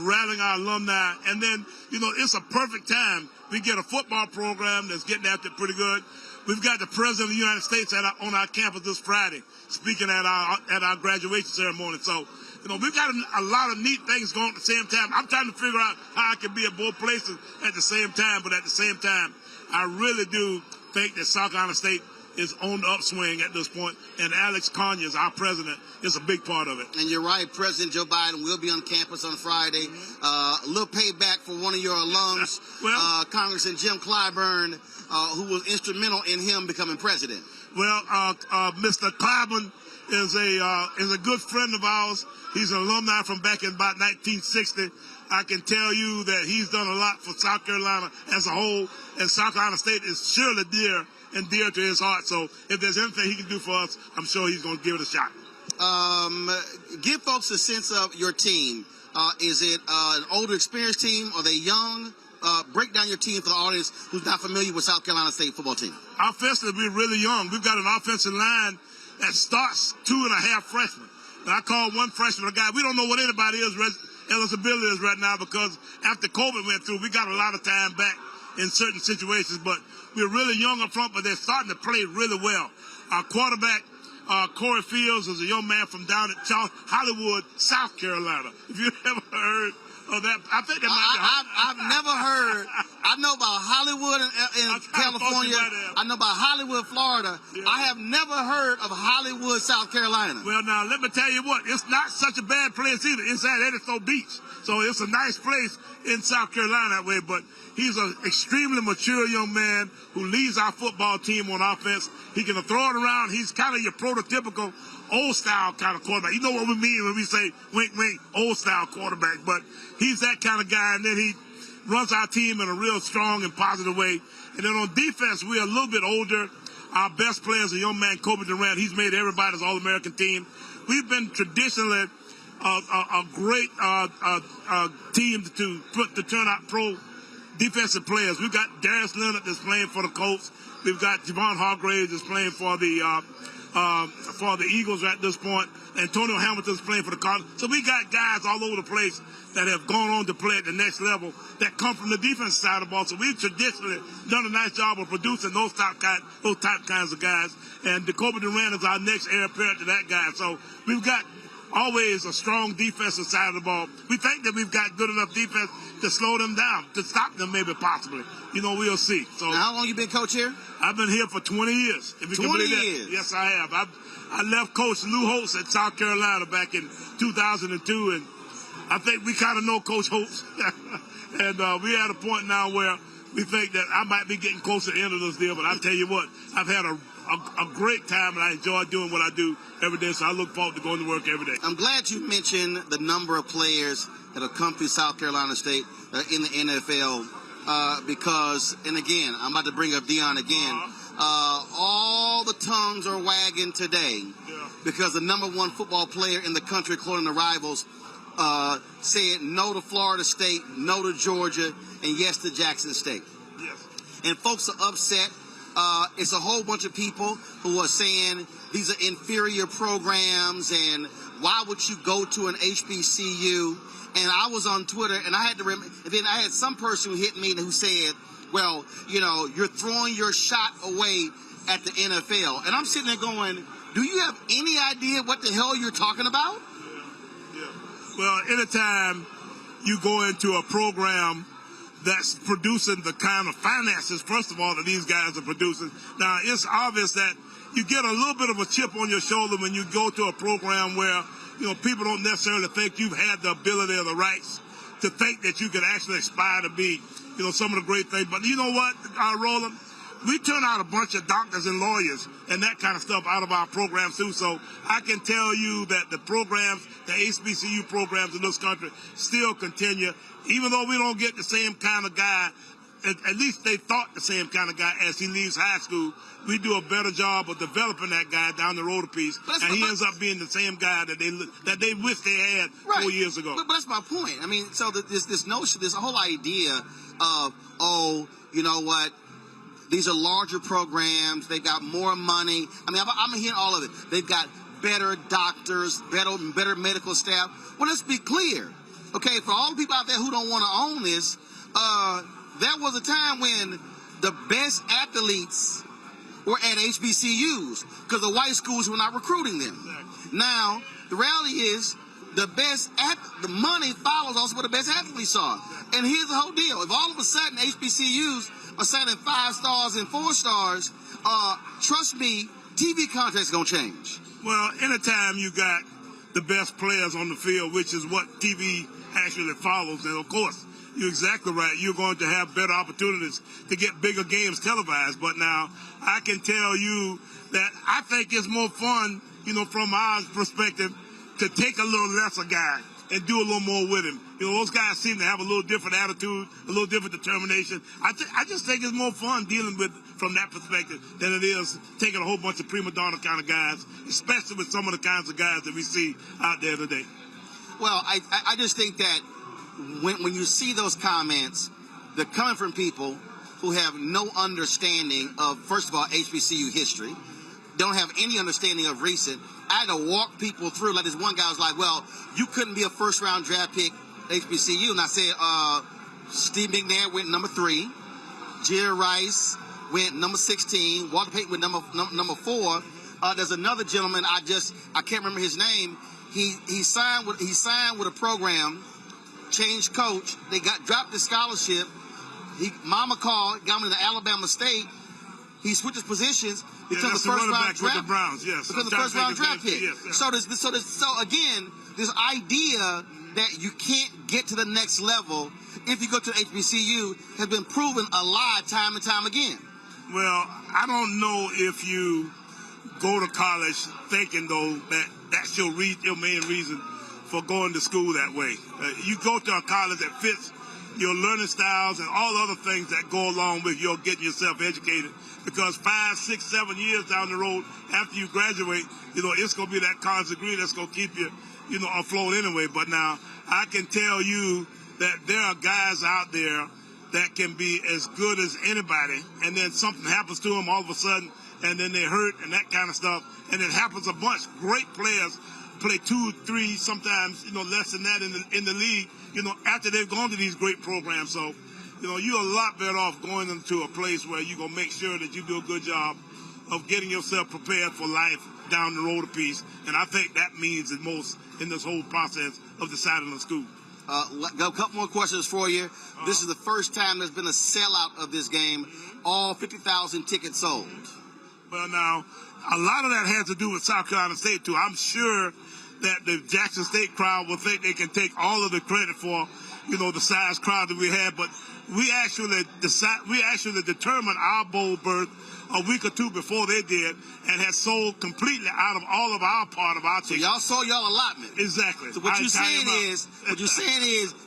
rallying our alumni. And then, it's a perfect time. We get a football program that's getting after it pretty good. We've got the President of the United States on our campus this Friday, speaking at our graduation ceremony. So, we've got a lot of neat things going at the same time. I'm trying to figure out how I can be at both places at the same time. But at the same time, I really do think that South Carolina State is on the upswing at this point, and Alex Conyers, our president, is a big part of it. And you're right, President Joe Biden will be on campus on Friday. A little payback for one of your alums, Congressman Jim Clyburn, who was instrumental in him becoming president. Well, Mr. Clyburn is a good friend of ours. He's an alumni from back in about 1960. I can tell you that he's done a lot for South Carolina as a whole, and South Carolina State is surely dear to his heart. So if there's anything he can do for us, I'm sure he's going to give it a shot. Give folks a sense of your team. Is it an older, experienced team? Are they young? Break down your team for the audience who's not familiar with South Carolina State football team. Offensively, we're really young. We've got an offensive line that starts 2.5 freshmen. Now, I call one freshman a guy. We don't know what anybody eligibility is right now because after COVID went through, we got a lot of time back in certain situations, but we're really young up front, but they're starting to play really well. Our quarterback, Corey Fields, is a young man from down at Hollywood, South Carolina. If you've ever heard of that, I think that might be. I've never heard. I know about Hollywood in California. I know about Hollywood, Florida. Yeah. I have never heard of Hollywood, South Carolina. Well, now, let me tell you what. It's not such a bad place either. It's at Edisto Beach. So it's a nice place in South Carolina that way, but he's an extremely mature young man who leads our football team on offense. He can throw it around. He's kind of your prototypical old-style kind of quarterback. You know what we mean when we say wink, wink, old-style quarterback, but he's that kind of guy, and then he runs our team in a real strong and positive way. And then on defense, we're a little bit older. Our best player is a young man, Kobe Durant. He's made everybody's All-American team. We've been traditionally a great team to turn out pro defensive players. We've got Darius Leonard that's playing for the Colts. We've got Javon Hargrave that's playing for the Eagles at this point. Antonio Hamilton's playing for the Cardinals. So we got guys all over the place that have gone on to play at the next level that come from the defensive side of the ball. So we've traditionally done a nice job of producing those type kinds of guys. And Kobe Durant is our next heir apparent to that guy. So we've got always a strong defensive side of the ball. We think that we've got good enough defense to slow them down, to stop them maybe possibly. We'll see. So now, how long you been coach here? I've been here for 20 years. If you 20 can believe years? That. Yes, I have. I left Coach Lou Holtz at South Carolina back in 2002, and I think we kind of know Coach Holtz. And we're at a point now where we think that I might be getting close to the end of this deal, but I'll tell you what, I've had a great time, and I enjoy doing what I do every day, so I look forward to going to work every day. I'm glad you mentioned the number of players that have come through South Carolina State in the NFL because, and again, I'm about to bring up Deion again, all the tongues are wagging today because the number one football player in the country, according to Rivals, said no to Florida State, no to Georgia, and yes to Jackson State. Yes. And folks are upset. It's a whole bunch of people who are saying these are inferior programs and why would you go to an HBCU? And I was on Twitter and I had to and then I had some person who hit me who said, well, you're throwing your shot away at the NFL. And I'm sitting there going, do you have any idea what the hell you're talking about? Yeah. Well, anytime you go into a program that's producing the kind of finances, first of all, that these guys are producing. Now, it's obvious that you get a little bit of a chip on your shoulder when you go to a program where, people don't necessarily think you've had the ability or the rights to think that you can actually aspire to be, some of the great things. But you know what, Roland? we turn out a bunch of doctors and lawyers and that kind of stuff out of our programs too. So I can tell you that the programs, the HBCU programs in this country still continue, even though we don't get the same kind of guy. At least they thought the same kind of guy as he leaves high school. We do a better job of developing that guy down the road a piece, and he ends up being the same guy that they wish they had 4 years ago. But that's my point. I mean, so this notion, this whole idea of, oh, you know what, these are larger programs, they got more money. I mean, I'm hearing all of it. They've got better doctors, better medical staff. Well, let's be clear, okay? For all the people out there who don't want to own this, there was a time when the best athletes were at HBCUs because the white schools were not recruiting them. Exactly. Now, the reality is the money follows also what the best athletes are. And here's the whole deal. If all of a sudden HBCUs are signing 5 stars and 4 stars, trust me, TV contracts are going to change. Well, anytime you got the best players on the field, which is what TV actually follows, and of course, you're exactly right. You're going to have better opportunities to get bigger games televised. But now I can tell you that I think it's more fun, you know, from our perspective, to take a little lesser guy and do a little more with him. You know, those guys seem to have a little different attitude, a little different determination. I just think it's more fun dealing with from that perspective than it is taking a whole bunch of prima donna kind of guys, especially with some of the kinds of guys that we see out there today. Well, I just think that when you see those comments, they're coming from people who have no understanding of, first of all, HBCU history, don't have any understanding of recent. I had to walk people through, like this one guy was like, well, you couldn't be a first-round draft pick HBCU. And I said, Steve McNair went number 3, Jerry Rice went number 16, Walter Payton went number 4. There's another gentleman, I can't remember his name. He signed with a program, changed coach. They dropped his scholarship. Mama called, got him to Alabama State. He switches positions because the first round draft. With the Browns, yes. Because the first round draft pick. Yes, yes. So again, this idea that you can't get to the next level if you go to HBCU has been proven a lie time and time again. Well, I don't know if you go to college thinking though that's your main reason for going to school that way. You go to a college that fits your learning styles and all other things that go along with your getting yourself educated. Because 5, 6, 7 years down the road after you graduate, you know, it's going to be that college degree that's going to keep you, you know, afloat anyway. But now I can tell you that there are guys out there that can be as good as anybody, and then something happens to them all of a sudden, and then they hurt and that kind of stuff, and it happens a bunch. Great players play 2, 3, sometimes, you know, less than that in the league, you know, after they've gone to these great programs. So, you know, you're a lot better off going into a place where you're going to make sure that you do a good job of getting yourself prepared for life down the road a piece. And I think that means the most in this whole process of deciding on school. Got a couple more questions for you. This is the first time there's been a sellout of this game. All 50,000 tickets sold. Well, now, a lot of that has to do with South Carolina State, too. I'm sure that the Jackson State crowd will think they can take all of the credit for, you know, the size crowd that we had. But we actually determined our bowl berth a week or 2 before they did, and had sold completely out of all of our part of our tickets. So y'all sold y'all allotment. Exactly. So what you're saying is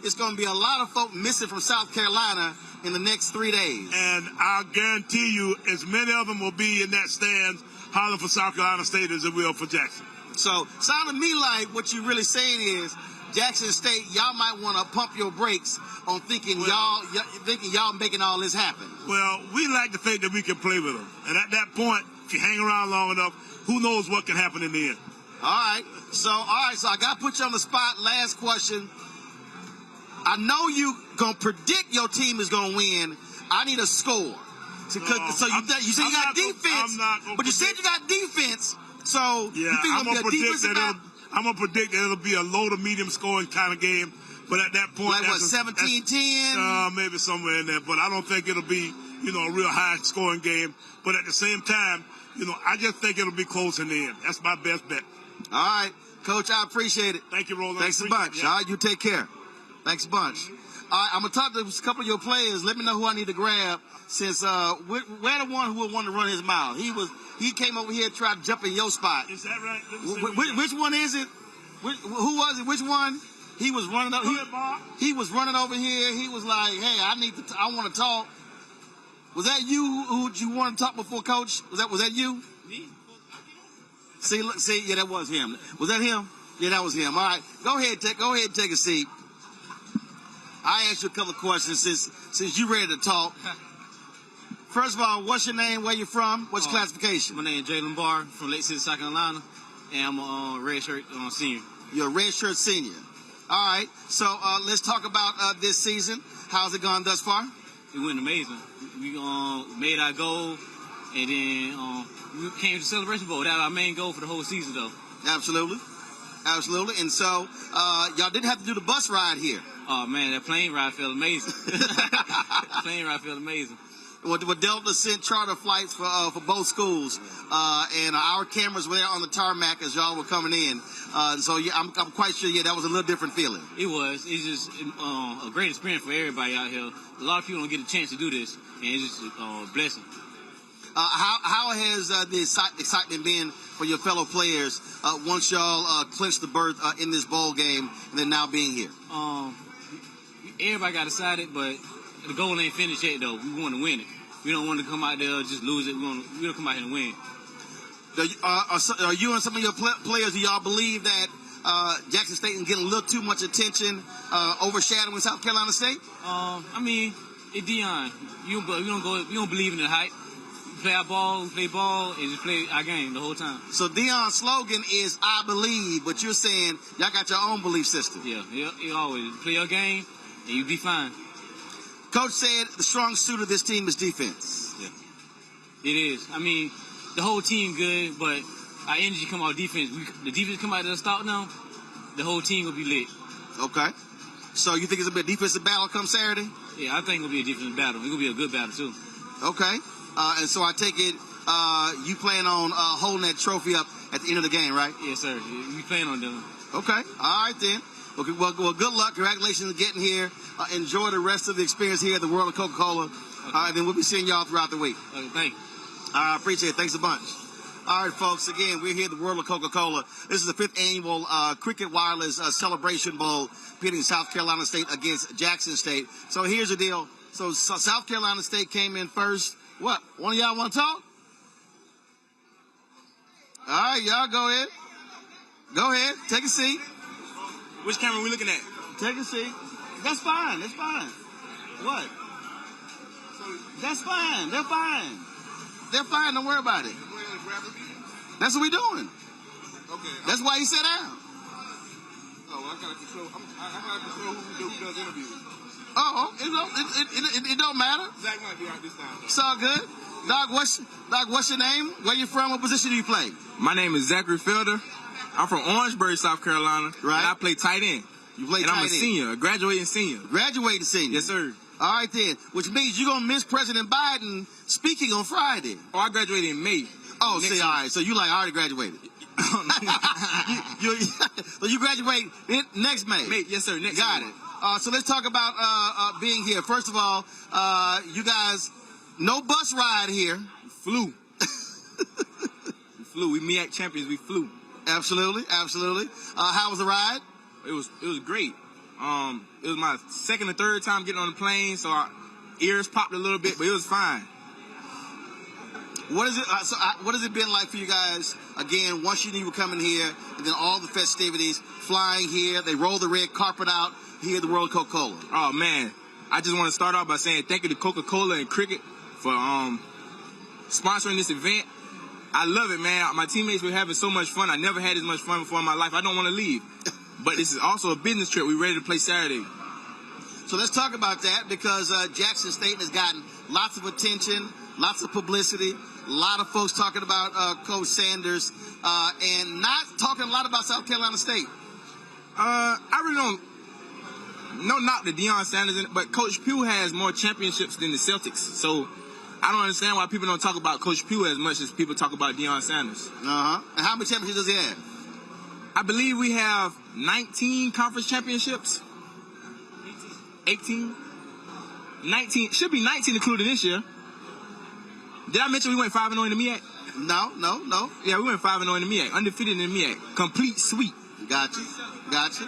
it's going to be a lot of folk missing from South Carolina in the next 3 days. And I'll guarantee you, as many of them will be in that stand hollering for South Carolina State as it will for Jackson. So sound to me like what you're really saying is Jackson State, y'all might want to pump your brakes on thinking y'all making all this happen. Well, we like to think that we can play with them. And at that point, if you hang around long enough, who knows what can happen in the end. All right, so I got to put you on the spot. Last question. I know you going to predict your team is going to win. I need a score. So you said you got defense, but you said you got defense. So yeah, you think I'm going to be a defensive battle? I'm going to predict that it'll be a low to medium scoring kind of game. But at that point, like what, 17-10? Maybe somewhere in there. But I don't think it'll be, you know, a real high scoring game. But at the same time, you know, I just think it'll be close in the end. That's my best bet. All right, Coach, I appreciate it. Thank you, Roland. Thanks a bunch. All right, you take care. Thanks a bunch. All right, I'm going to talk to a couple of your players. Let me know who I need to grab since we're the one who would want to run his mouth. He came over here and tried to jump in your spot. Is that right? Which one is it? Who was it? Which one? He was running up. He was running over here. He was like, "Hey, I want to talk." Was that you who you wanted to talk before, Coach? Was that you? Me? See, yeah, that was him. Was that him? Yeah, that was him. All right, go ahead, take a seat. I asked you a couple of questions since you ready to talk. First of all, what's your name? Where you from? What's your classification? My name is Jalen Barr from Lake City, South Carolina, and I'm a redshirt senior. You're a redshirt senior. All right, so let's talk about this season. How's it gone thus far? It went amazing. We made our goal, and then we came to the Celebration Bowl. That was our main goal for the whole season, though. Absolutely. And so y'all didn't have to do the bus ride here. Oh, man, that plane ride felt amazing. Well, Delta sent charter flights for both schools, and our cameras were there on the tarmac as y'all were coming in. So yeah, I'm quite sure, that was a little different feeling. It was. It's just a great experience for everybody out here. A lot of people don't get a chance to do this, and it's just a blessing. How has the excitement been for your fellow players once y'all clinched the berth in this bowl game and then now being here? Everybody got excited, but the goal ain't finished yet, though. We want to win it. We don't want to come out there just lose it. We want to come out here and win. Are you and some of your players, do y'all believe that Jackson State is getting a little too much attention, overshadowing South Carolina State? I mean, it's Deion. We don't believe in the hype. We play our ball, and just play our game the whole time. So Deion's slogan is "I believe," but you're saying y'all got your own belief system. Yeah, you always play your game, and you be fine. Coach said the strong suit of this team is defense. Yeah, it is. I mean, the whole team good, but our energy come out defense. The defense come out of the start now, the whole team will be lit. Okay. So you think it's going to be a defensive battle come Saturday? Yeah, I think it'll be a defensive battle. It's going to be a good battle, too. Okay. And so I take it you plan on holding that trophy up at the end of the game, right? Yes, sir. We plan on doing it. Okay. All right, then. Okay, well, good luck. Congratulations on getting here. Enjoy the rest of the experience here at the World of Coca-Cola. Okay. Then we'll be seeing y'all throughout the week. Okay, thank you. I appreciate it. Thanks a bunch. All right, folks. Again, we're here at the World of Coca-Cola. This is the 5th annual Cricket Wireless Celebration Bowl, pitting South Carolina State against Jackson State. So here's the deal. So South Carolina State came in first. What? One of y'all want to talk? All right, y'all go ahead. Go ahead. Take a seat. Which camera are we looking at? Take a seat. That's fine. That's fine. What? That's fine. They're fine. They're fine. Don't worry about it. That's what we're doing. Okay. That's why he sat down. Oh, I gotta control who does interviews. Oh, it don't matter. Zach might be out this time. It's all good. Dog, what's your name? Where you from? What position do you play? My name is Zachary Felder. I'm from Orangeburg, South Carolina. Right. And I play tight end. You play and tight end. I'm a senior, a graduating senior. Graduating senior. Yes, sir. All right, then. Which means you're going to miss President Biden speaking on Friday. Oh, I graduated in May. Oh, see, all right. So you I already graduated. So you graduate next May. Yes, sir. Next Got May. it. So let's talk about being here. First of all, you guys, no bus ride here. We flew. We flew. We MEAC champions. We flew. Absolutely. How was the ride? It was great. It was my second or third time getting on the plane, so our ears popped a little bit, but it was fine. What is it? What has it been like for you guys? Again, once you knew you were coming here, and then all the festivities, flying here, they roll the red carpet out here at the World of Coca-Cola. Oh man, I just want to start off by saying thank you to Coca-Cola and Cricket for sponsoring this event. I love it, man. My teammates were having so much fun. I never had as much fun before in my life. I don't want to leave. But this is also a business trip. We're ready to play Saturday. So let's talk about that because Jackson State has gotten lots of attention, lots of publicity, a lot of folks talking about Coach Sanders and not talking a lot about South Carolina State. I really don't. No knock to Deion Sanders, but Coach Pugh has more championships than the Celtics. So I don't understand why people don't talk about Coach Pugh as much as people talk about Deion Sanders. Uh-huh. And how many championships does he have? I believe we have 19 conference championships. 18, 19, should be 19 included this year. Did I mention we went 5-0 in the MEAC? No. Yeah, we went 5-0 in the MEAC, undefeated in the MEAC. Complete sweep. Gotcha.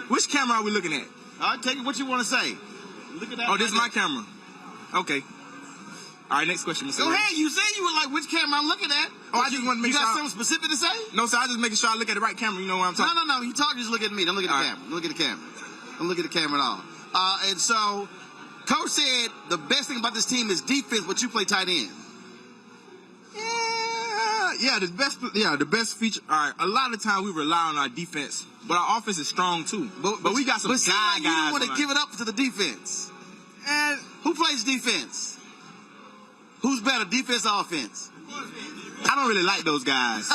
Which camera are we looking at? All right, take it what you want to say. Look at that. Oh, this is my camera. Okay. All right, next question, Mr. Go ahead. You said you were like, which camera I'm looking at? Oh, I just want to make sure. You got something specific to say? No, sir. I just making sure I look at the right camera. You know what I'm talking? No. You talk, just look at me. Don't look at the camera. Don't look at the camera. Don't look at the camera at all. And so, Coach said the best thing about this team is defense, but you play tight end. Yeah, the best feature. All right, a lot of times we rely on our defense, but our offense is strong too. But we got some guys. You don't want to give it up to the defense. And who plays defense? Who's better, defense or offense? I don't really like those guys.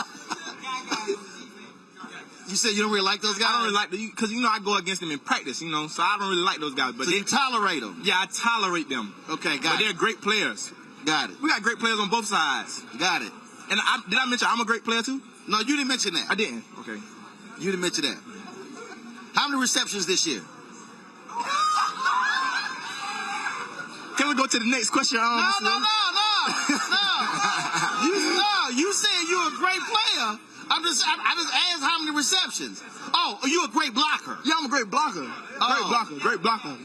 You said you don't really like those guys? I don't really like them because I go against them in practice, so I don't really like those guys. But so you tolerate them? Yeah, I tolerate them. Okay, But they're great players. Got it. We got great players on both sides. Got it. And did I mention I'm a great player too? No, you didn't mention that. I didn't. Okay. You didn't mention that. How many receptions this year? Can we go to the next question? No. You said you're a great player. I just asked how many receptions. Oh, are you a great blocker? Yeah, I'm a great blocker. Great blocker.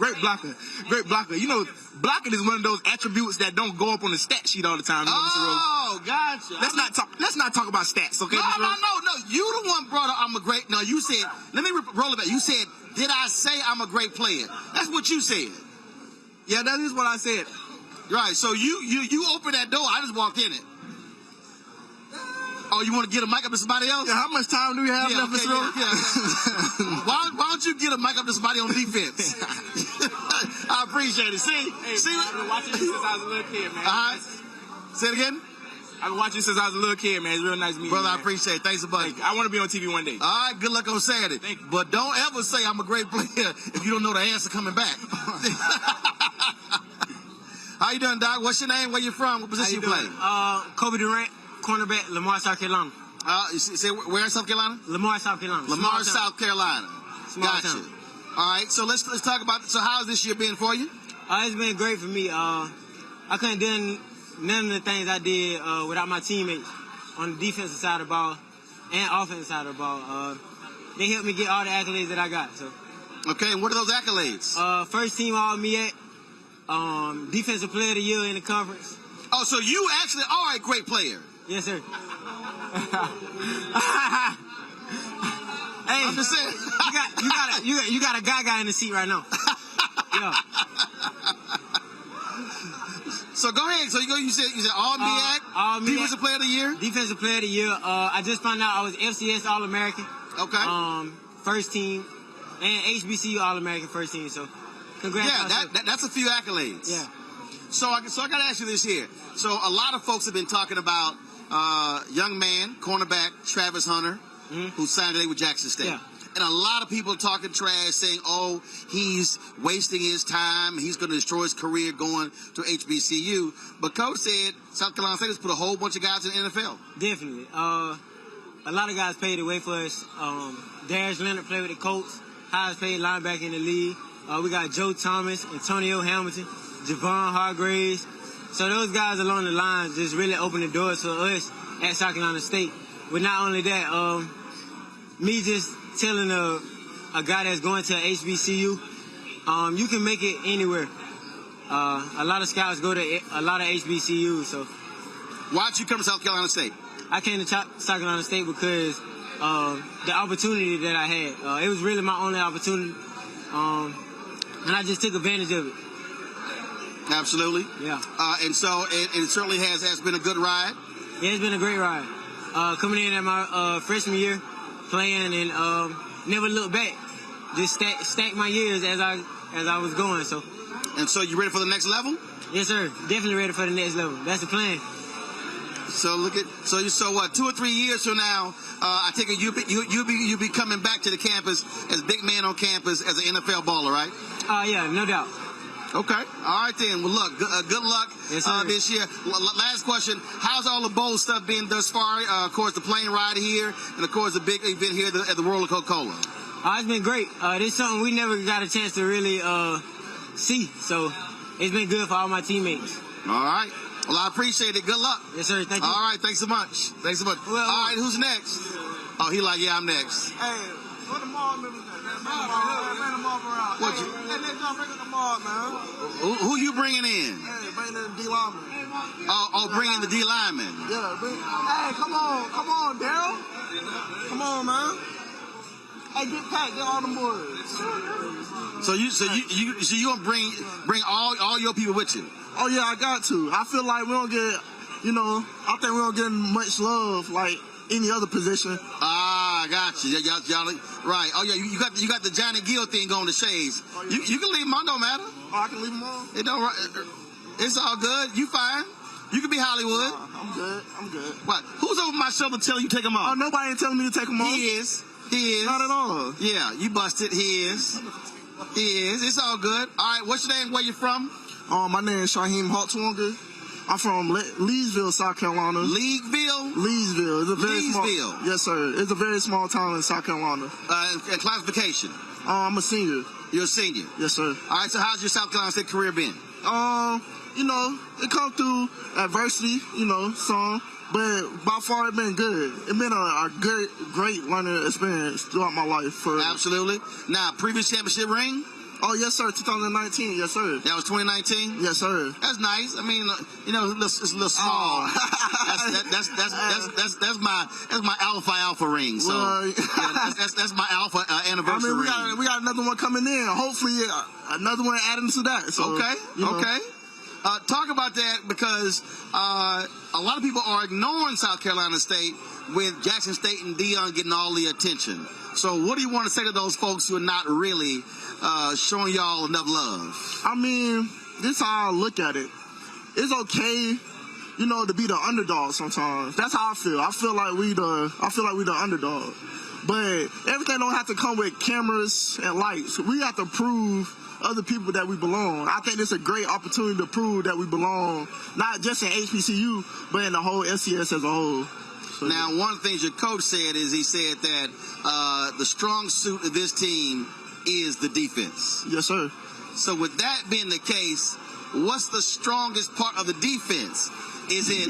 Blocking is one of those attributes that don't go up on the stat sheet all the time. Oh, gotcha. Let's not talk about stats, okay? No. You the one brought up I'm a great. No, you said. Let me roll it back. You said, did I say I'm a great player? That's what you said. Yeah, that is what I said. Right. So you opened that door. I just walked in it. Oh, you want to get a mic up to somebody else? Yeah, how much time do we have left, Mr. Roland? Yeah. Why don't you get a mic up to somebody on defense? I appreciate it. See, I've been watching you since I was a little kid, man. Say it again. I've been watching you since I was a little kid, man. It's real nice meeting you, brother. man. I appreciate it. Thanks a bunch. I want to be on TV one day. All right, good luck on saying it. Thank you. But don't ever say I'm a great player if you don't know the answer coming back. How you doing, Doc? What's your name? Where you from? What position you play? Kobe Durant, cornerback, Lamar, South Carolina. You say where in South Carolina? Lamar, South Carolina. Lamar, South Carolina. Gotcha. All right, so let's talk about. So how's this year been for you? It's been great for me. I couldn't do none of the things I did without my teammates on the defensive side of the ball and offensive side of the ball. They helped me get all the accolades that I got. So. Okay, and what are those accolades? First team All MEAC, Defensive Player of the Year in the conference. Oh, so you actually are a great player. Yes, sir. Hey, I'm just saying. you got a guy in the seat right now. Yeah. So go ahead. So you said All MEAC, Defensive Player of the Year. Defensive Player of the Year. I just found out I was FCS All-American. Okay. First team, and HBCU All-American first team. So, congrats. Yeah, that's a few accolades. Yeah. So I got to ask you this here. So a lot of folks have been talking about young man, cornerback Travis Hunter, who signed today with Jackson State. Yeah. And a lot of people talking trash, saying, oh, he's wasting his time. He's going to destroy his career going to HBCU. But Coach said South Carolina State has put a whole bunch of guys in the NFL. Definitely. A lot of guys paid the way for us. Darius Leonard played with the Colts, highest paid linebacker in the league. We got Joe Thomas, Antonio Hamilton, Javon Hargraves. So those guys along the line just really opened the doors for us at South Carolina State. But not only that, me just telling a guy that's going to HBCU, you can make it anywhere. A lot of scouts go to a lot of HBCUs. So, why'd you come to South Carolina State? I came to South Carolina State because the opportunity that I had. It was really my only opportunity, and I just took advantage of it. Absolutely. Yeah. And so it certainly has been a good ride. Yeah, it's been a great ride. Coming in at my freshman year, playing and never looked back. Just stacked my years as I was going. So. And so you ready for the next level? Yes, sir. Definitely ready for the next level. That's the plan. So so what? 2 or 3 years from now, I take it you'll be coming back to the campus as big man on campus as an NFL baller, right? Yeah, no doubt. Okay. All right, then. Well, look, good luck this year. Last question. How's all the bowl stuff been thus far? Of course, the plane ride here, and, of course, the big event here at the World of Coca-Cola. It's been great. This is something we never got a chance to really C. So it's been good for all my teammates. All right. Well, I appreciate it. Good luck. Yes, sir. Thank you. All right. Thanks so much. Thanks so much. All right. Who's next? Oh, he like, yeah, I'm next. Hey, what the mall members at? Bring them off around. What you? Hey, let's go bring the mall, man. Who you bringing in? Hey, bring the D lineman. Oh, bringing the D lineman. Yeah, hey, come on, Daryl. Come on, man. Hey, get Pat, get all the boys. So you gonna bring all your people with you? Oh yeah, I got to. I feel like we don't get, I think we don't get much love like any other position. Ah, I got you. Y'all, right. Oh yeah, you got the Johnny Gill thing on the shades. Oh, yeah. You can leave them on, don't matter. Oh, I can leave them on? It don't. It's all good. You fine. You can be Hollywood. I'm good. What? Who's over my shoulder telling you to take them off? Oh, nobody ain't telling me to take them off. He is. Not at all. Yeah, you busted. He is. It's all good. All right, what's your name? Where you from? My name is Shaheem Hartwanger. I'm from Leesville, South Carolina. Leesville? Leesville. It's a very Leesville. small. Yes, sir. It's a very small town in South Carolina. And classification? I'm a senior. You're a senior? Yes, sir. All right, so how's your South Carolina State career been? It come through adversity, some. But by far, it's been good. It's been a great learning experience throughout my life. Absolutely. Now, previous championship ring? Oh, yes, sir. 2019. Yes, sir. That was 2019? Yes, sir. That's nice. I mean, it's a little small. That's my alpha ring. So that's my alpha anniversary ring. We got another one coming in. Hopefully, another one adding to that. So, okay. Talk about that because a lot of people are ignoring South Carolina State with Jackson State and Deion getting all the attention. So what do you want to say to those folks who are not really showing y'all enough love? I mean, this is how I look at it. It's okay, to be the underdog sometimes. That's how I feel. I feel like we the underdog. But everything don't have to come with cameras and lights. We have to prove other people that we belong. I think it's a great opportunity to prove that we belong, not just in HBCU, but in the whole SCS as a whole. So, now, one of the things your coach said is he said that the strong suit of this team is the defense. Yes, sir. So with that being the case, what's the strongest part of the defense? Is it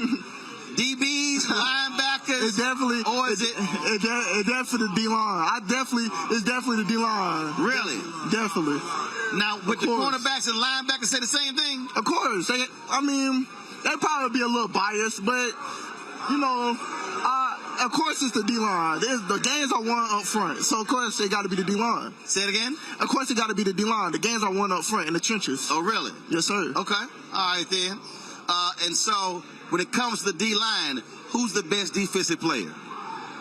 DBs, linebackers? It's definitely, or is it? It's definitely the D-line. It's definitely the D-line. Really? Definitely. Now, with the cornerbacks and linebackers say the same thing? Of course. They probably be a little biased, but, of course it's the D-line. The games are won up front, so of course they got to be the D-line. Say it again? Of course it got to be the D-line. The games are won up front in the trenches. Oh, really? Yes, sir. Okay. All right, then. And so, when it comes to the D-line, who's the best defensive player?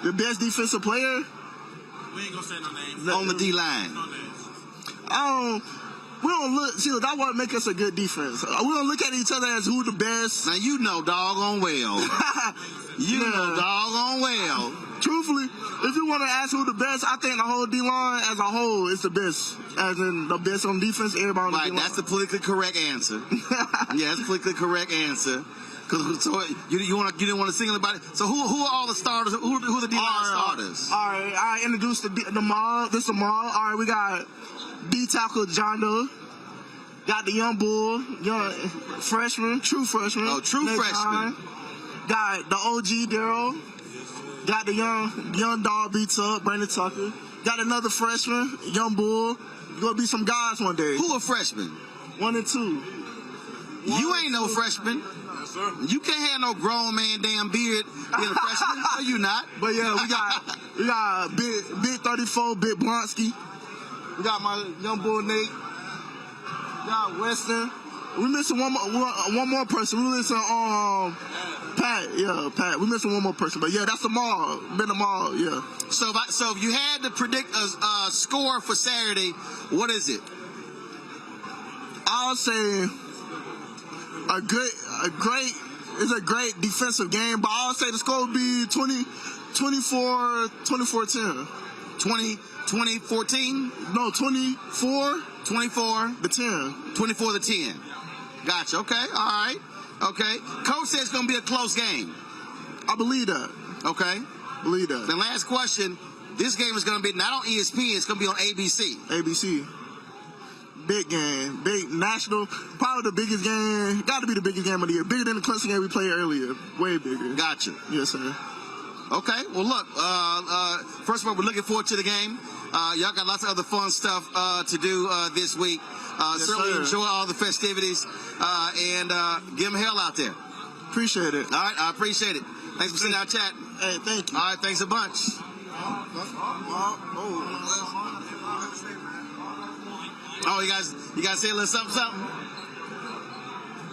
The best defensive player? We ain't gonna say no names. On the D-line. No names. We don't look. See, that won't make us a good defense. We don't look at each other as who the best. Now you know doggone well. know doggone well. Truthfully, if you want to ask who the best, I think the whole D-line as a whole is the best. As in the best on defense, everybody on the D-line. That's the politically correct answer. Yeah, that's the politically correct answer. So you didn't want to single about it. So who are all the starters? Who are the D-line starters? All right, I introduced the Maul. This is the Maul. All right, we got D tackle John Doe. Got the young bull, freshman, true freshman. Oh, true freshman. Got the OG Daryl. Got the young dog beats up, Brandon Tucker. Got another freshman, young bull. Gonna be some guys one day. Who are freshmen? 1 and 2. You ain't no freshman. Yes, sir. You can't have no grown man damn beard being a freshman. No, you not. But yeah, we got big 34, Big Blonsky. We got my young bull Nate. We got Weston. We missing one more person. We missing Pat. Yeah, Pat. We missing one more person. But yeah, that's the Maul. Been the Maul. Yeah. So if you had to predict a score for Saturday, what is it? I'll say a great defensive game, but I'll say the score would be 24-10. 20-14? No, 24-10. 24-10. Gotcha. Okay. All right. Okay. Coach says it's going to be a close game. I believe that. Okay. Believe that. The last question. This game is going to be not on ESPN. It's going to be on ABC. ABC. big game, big national, probably the biggest game. Got to be the biggest game of the year. Bigger than the Clemson game we played earlier. Way bigger. Gotcha. Yes, sir. Okay. Well, look. First of all, we're looking forward to the game. Y'all got lots of other fun stuff to do this week. Yes, certainly sir. enjoy all the festivities and give them hell out there. Appreciate it. All right. I appreciate it. Thanks for sitting out chat. Hey, thank you. All right. Thanks a bunch. Oh, you guys say a little something?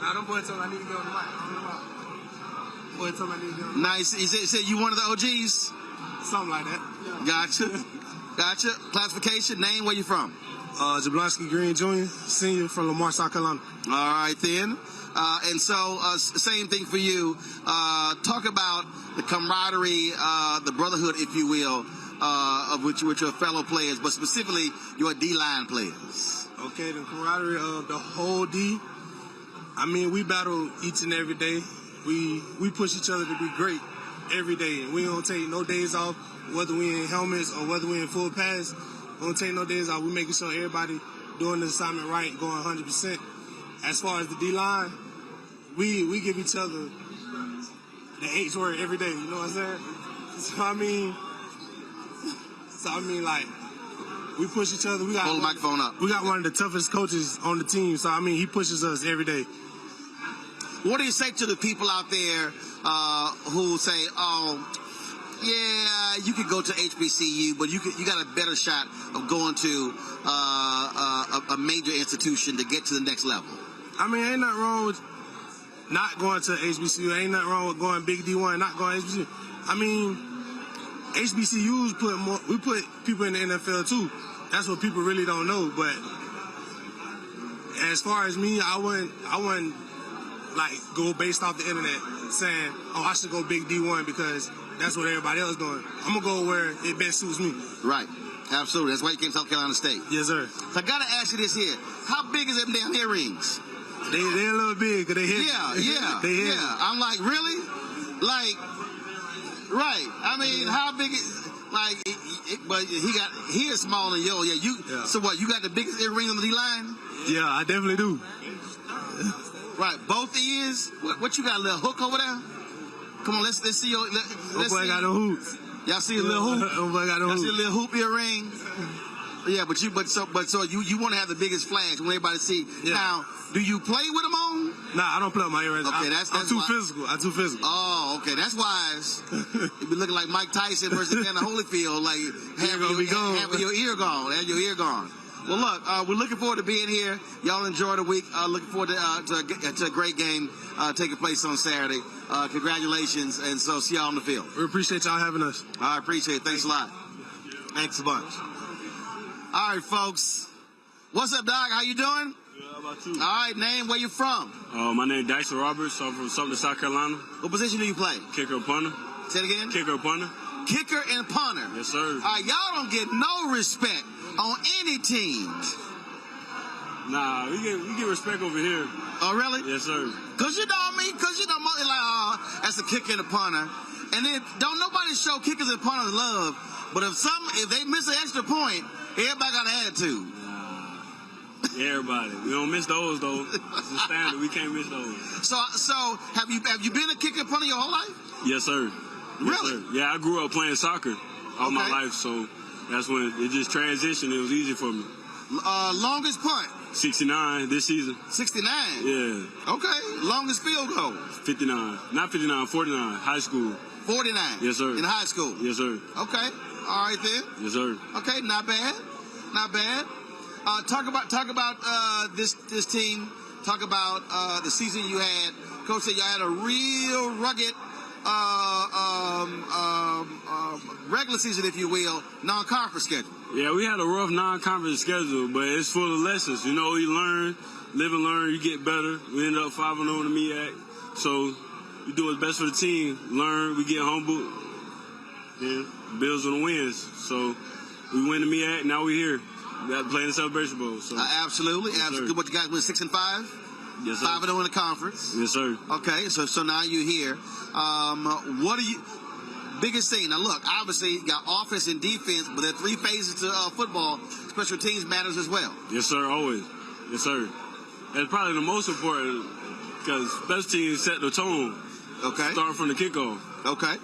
Nah, don't boy told me I need to get on the mic. Boy told me I need to get on the mic. Nice. He said you one of the OGs? Something like that. Gotcha. Gotcha. Classification, name, where you from? Jablonski Green Jr., senior from Lamar, South Carolina. All right, then. And so, same thing for you. Talk about the camaraderie, the brotherhood, if you will, of which your fellow players, but specifically your D-line players. Okay, the camaraderie of the whole D. I mean, we battle each and every day. We push each other to be great every day. And we don't take no days off, whether we in helmets or whether we in full pass. We don't take no days off. We making sure everybody doing the assignment right, going 100%. As far as the D-line, we give each other the H word every day, you know what I'm saying? So I mean, like, we push each other. Hold the microphone up. We got one of the toughest coaches on the team, so I mean, he pushes us every day. What do you say to the people out there who say, "Oh, yeah, you could go to HBCU, but you got a better shot of going to a major institution to get to the next level"? I mean, ain't nothing wrong with not going to HBCU. Ain't nothing wrong with going big D1, not going to HBCU. I mean, HBCUs we put people in the NFL too. That's what people really don't know. But as far as me, I wouldn't like go based off the internet saying, "Oh, I should go big D1 because that's what everybody else doing." I'm gonna go where it best suits me. Right. Absolutely. That's why you came to South Carolina State. Yes, sir. So I gotta ask you this here: how big is them damn earrings? They a little big, cause they hit. Yeah. They hit. Yeah. I'm like, really? Like, right. I mean, how big is, like, but he is smaller than you. Yeah. So what, you got the biggest earring on the D-line? Yeah, I definitely do. Right. Both ears? What you got, a little hook over there? Come on, let's see your, let's boy see. got no hoops. Y'all see a little hoop? Oh boy got no Y'all hoops. see a little hoop earring? Yeah, but you want to have the biggest flash when everybody see. Yeah. Now, do you play with them on? Nah, I don't play with my earrings. Okay, I'm too physical. I'm too physical. Oh, okay, that's wise. You be looking like Mike Tyson versus Evander Holyfield, like having your ear gone. Have your ear gone. Well, look, we're looking forward to being here. Y'all enjoy the week. Looking forward to a great game taking place on Saturday. Congratulations, and so see y'all on the field. We appreciate y'all having us. I appreciate it. Thanks a lot. Thanks a bunch. All right, folks. What's up, Doc? How you doing? Good. How about you? All right, name, where you from? My name is Dyson Roberts. I'm from Sumter, South Carolina. What position do you play? Kicker and punter. Say it again? Kicker and punter. Kicker and punter. Yes, sir. All right, y'all don't get no respect on any team. Nah, we get respect over here. Oh, really? Yes, sir. Cause you know what I mean? Cause you know, like, that's a kicker and a punter. And then don't nobody show kickers and punters love. But if they miss an extra point, everybody got an attitude. Everybody. We don't miss those though. It's the standard. We can't miss those. So have you been a kicker and punter your whole life? Yes, sir. Yes, Really? sir. Yeah, I grew up playing soccer all my life, so that's when it just transitioned. It was easy for me. Longest punt? 69 this season. 69? Yeah. Okay. Longest field goal? 59. Not 59, 49. High school. 49? Yes, sir. In high school? Yes, sir. Okay. All right then. Yes, sir. Okay, not bad. Not bad. Talk about this team. Talk about the season you had. Coach said y'all had a real rugged regular season, if you will, non-conference schedule. Yeah, we had a rough non-conference schedule, but it's full of lessons. You know, you learn, live and learn, you get better. We ended up 5-0 in the MEAC. So we do what's best for the team. Learn, we get humbled, then builds on the wins. So we win the MEAC, now we're here. We got to play in the Celebration Bowl. So. Absolutely. Yes, absolutely. What, you guys went 6-5? Yes, sir. 5-0 in the conference. Yes, sir. Okay, so now you're here. What are you... Biggest thing. Now, look, obviously, you got offense and defense, but there are three phases to football. Special teams matters as well. Yes, sir, always. Yes, sir. That's probably the most important because special teams set the tone. Okay. Start from the kickoff. Okay.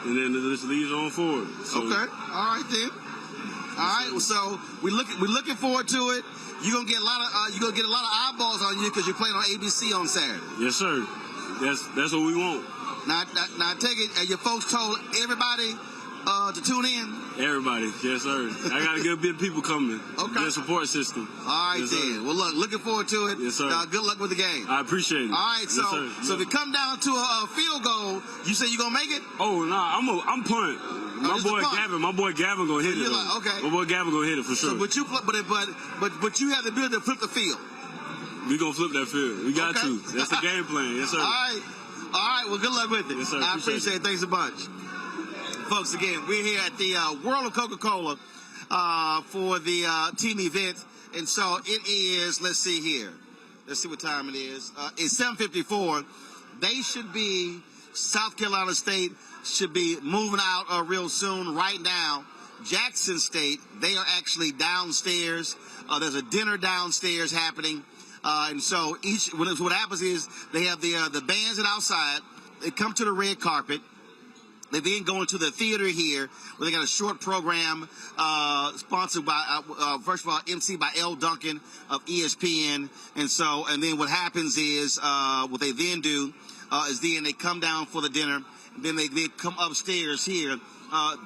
And then it just leads on forward. So. Okay. All right then. All right. Well, so we're looking forward to it. You're gonna get a lot of eyeballs on you because you're playing on ABC on Saturday. Yes, sir. That's what we want. Now I take it. Your folks told everybody to tune in. Everybody, yes, sir. I got a good bit of people coming. Okay. Good support system. All right, yes, then. Sir. Well, look, looking forward to it. Yes, sir. Good luck with the game. I appreciate it. All right, yes, so sir. so if it come down to a field goal, you say you gonna make it? Oh, nah, I'm punting. My boy Gavin gonna hit it. Like, okay. My boy Gavin gonna hit it for sure. So, but you have the ability to flip the field. We gonna flip that field. We got to. That's the game plan. Yes, sir. All right. Well, good luck with it. Yes, sir. I appreciate it. Thanks a bunch. Folks, again, we're here at the World of Coca-Cola for the team event. And so it is, let's see here. Let's see what time it is. It's 7:54. They should be, South Carolina State should be moving out real soon. Right now, Jackson State, they are actually downstairs. There's a dinner downstairs happening. And so what happens is they have the bands outside. They come to the red carpet. They then go into the theater here where they got a short program sponsored by, first of all, MC by L. Duncan of ESPN. And then what happens is what they then do is then they come down for the dinner. Then they come upstairs here.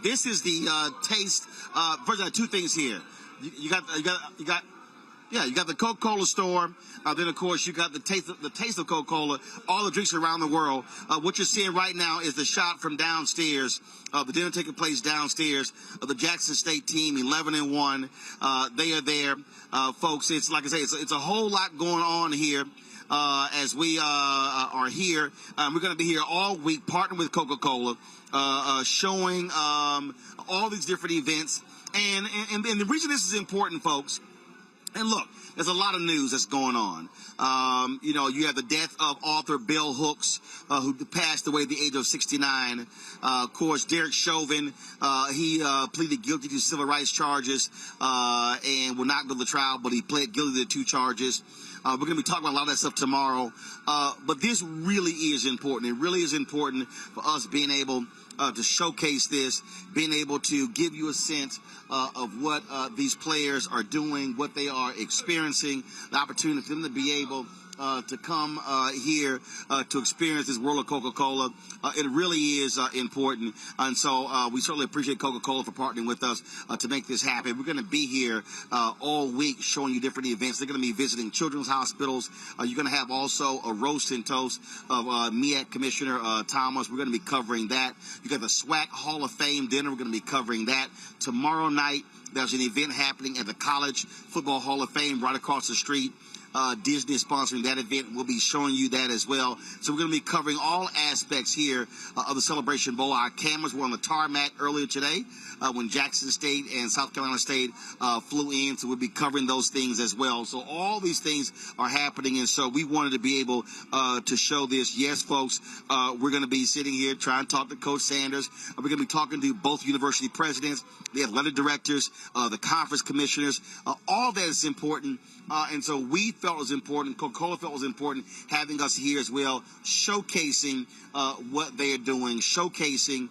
This is the taste. First, I got two things here. You got the Coca-Cola store. Then, of course, you got the taste of Coca-Cola, all the drinks around the world. What you're seeing right now is the shot from downstairs, the dinner taking place downstairs of the Jackson State team, 11-1. They are there, folks. It's like I say, it's a whole lot going on here. As we are here, we're going to be here all week, partnering with Coca-Cola, showing all these different events. And the reason this is important, folks, and look, there's a lot of news that's going on. You have the death of author Bell Hooks, who passed away at the age of 69. Of course, Derek Chauvin, he pleaded guilty to civil rights charges and will not go to trial, but he pled guilty to 2 charges. We're going to be talking about a lot of that stuff tomorrow. But this really is important. It really is important for us being able to showcase this, being able to give you a sense of what these players are doing, what they are experiencing, the opportunity for them to be able to come here to experience this world of Coca-Cola. It really is important. And so we certainly appreciate Coca-Cola for partnering with us to make this happen. We're going to be here all week showing you different events. They're going to be visiting children's hospitals. You're going to have also a roast and toast of MEAC Commissioner Thomas. We're going to be covering that. You got the SWAC Hall of Fame dinner. We're going to be covering that. Tomorrow night, there's an event happening at the College Football Hall of Fame right across the street. Disney is sponsoring that event. We'll be showing you that as well. So we're going to be covering all aspects here of the Celebration Bowl. Our cameras were on the tarmac earlier today when Jackson State and South Carolina State flew in. So we'll be covering those things as well. So all these things are happening. And so we wanted to be able to show this. Yes, folks, we're going to be sitting here trying to talk to Coach Sanders. We're going to be talking to both university presidents, the athletic directors, the conference commissioners. All that is important. And so we felt it was important, Coca-Cola felt it was important having us here as well, showcasing what they are doing, showcasing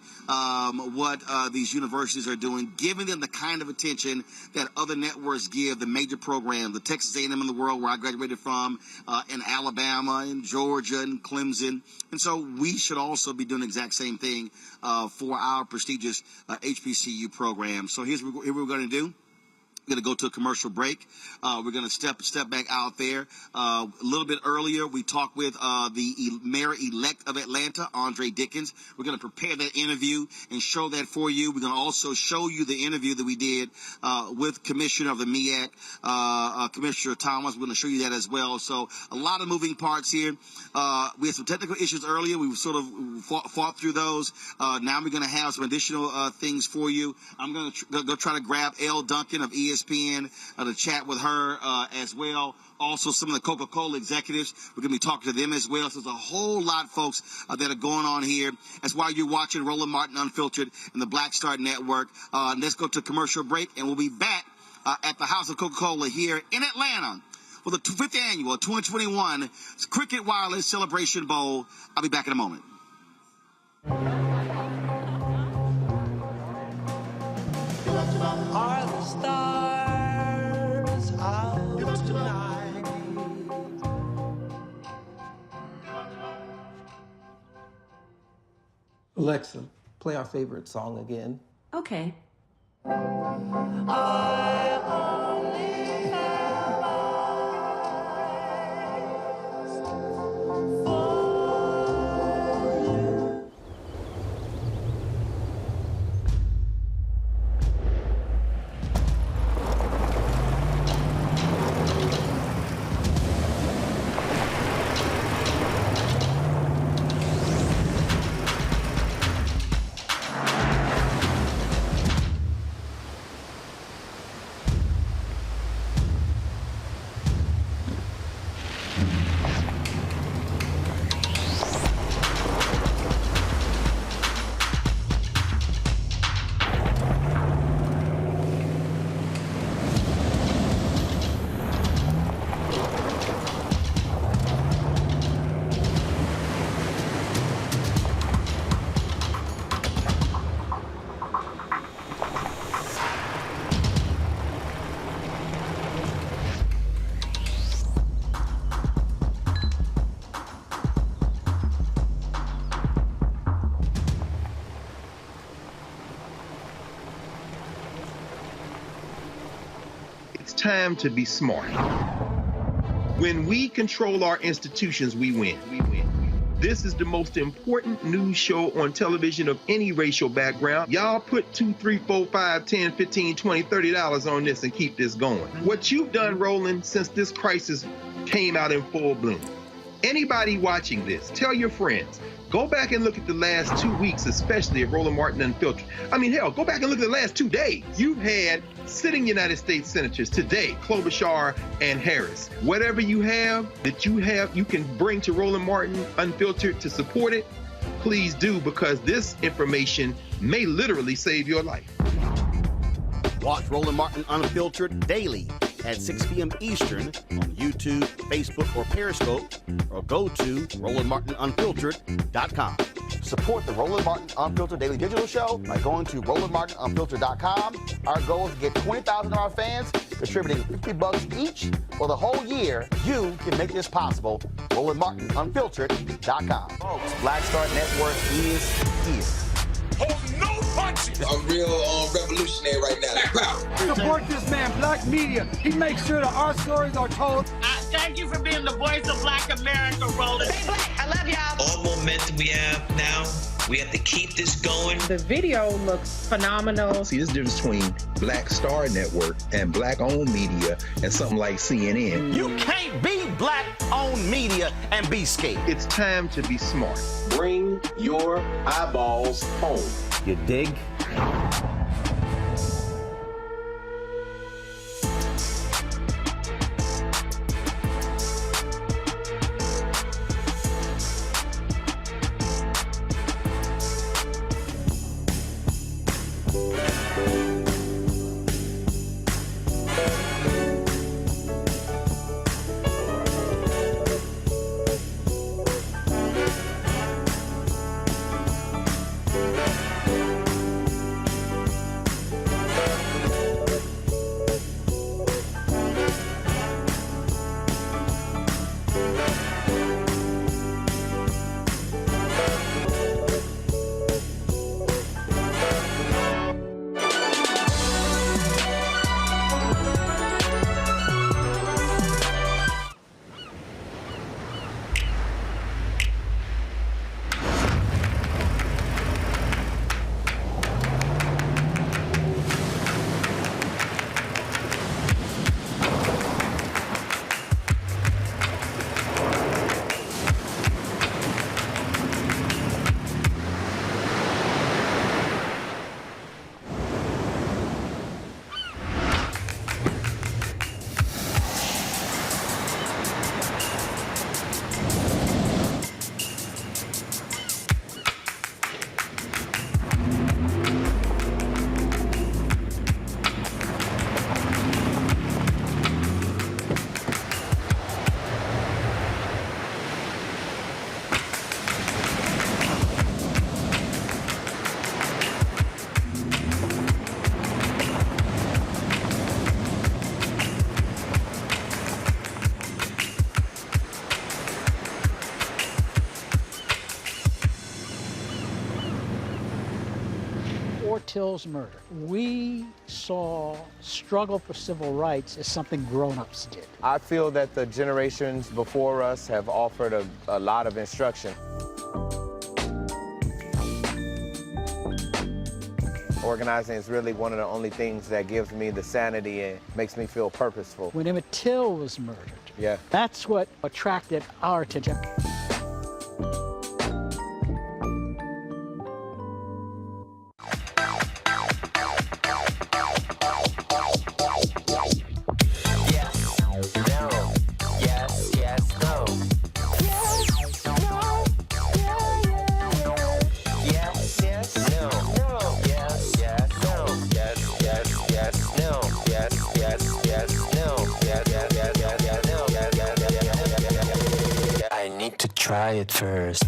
what these universities are doing, giving them the kind of attention that other networks give the major programs, the Texas A&M in the world where I graduated from, in Alabama, in Georgia, and Clemson. And so we should also be doing the exact same thing for our prestigious HBCU program. So here's what we're going to do. We're going to go to a commercial break. We're going to step back out there. A little bit earlier, we talked with the mayor-elect of Atlanta, Andre Dickens. We're going to prepare that interview and show that for you. We're going to also show you the interview that we did with Commissioner of the MEAC, Commissioner Thomas. We're going to show you that as well. So a lot of moving parts here. We had some technical issues earlier. We sort of fought through those. Now we're going to have some additional things for you. I'm going to go try to grab L. Duncan of ESPN to chat with her as well. Also, some of the Coca-Cola executives, we're going to be talking to them as well. So there's a whole lot, folks, that are going on here. That's why you're watching Roland Martin Unfiltered and the Black Star Network. Let's go to a commercial break, and we'll be back at the House of Coca-Cola here in Atlanta for the 5th annual 2021 Cricket Wireless Celebration Bowl. I'll be back in a moment. Are the stars out tonight? Alexa, play our favorite song again. Okay. It's time to be smart. When we control our institutions, we win. This is the most important news show on television of any racial background. Y'all put $2, $3, $4, $5, $10, $15, $20, $30 on this and keep this going. What you've done, Roland, since this crisis came out in full bloom. Anybody watching this, tell your friends. Go back and look at the last 2 weeks, especially of Roland Martin Unfiltered. I mean, hell, go back and look at the last 2 days. You've had sitting United States senators today, Klobuchar and Harris. Whatever you have that you can bring to Roland Martin Unfiltered to support it, please do, because this information may literally save your life. Watch Roland Martin Unfiltered daily at 6 p.m. Eastern on YouTube, Facebook, or Periscope, or go to RolandMartinUnfiltered.com. Support the Roland Martin Unfiltered Daily Digital Show by going to RolandMartinUnfiltered.com. Our goal is to get 20,000 of our fans contributing $50 each for the whole year. You can make this possible. RolandMartinUnfiltered.com. Folks, Black Star Network is here. Oh, no punches! I'm real revolutionary right now. Support this man, Black Media. He makes sure that our stories are told. Thank you for being the voice of Black America, Roland. Stay black. I love y'all. All momentum we have now, we have to keep this going. The video looks phenomenal. See, there's a difference between Black Star Network and Black-owned media and something like CNN. You can't be Black-owned media and be scared. It's time to be smart. Bring your eyeballs home. You dig? Fort Till's murder, we saw struggle for civil rights as something grown-ups did. I feel that the generations before us have offered a lot of instruction. Organizing is really one of the only things that gives me the sanity and makes me feel purposeful. When Emmett Till was murdered, yeah, that's what attracted our attention. Try it first.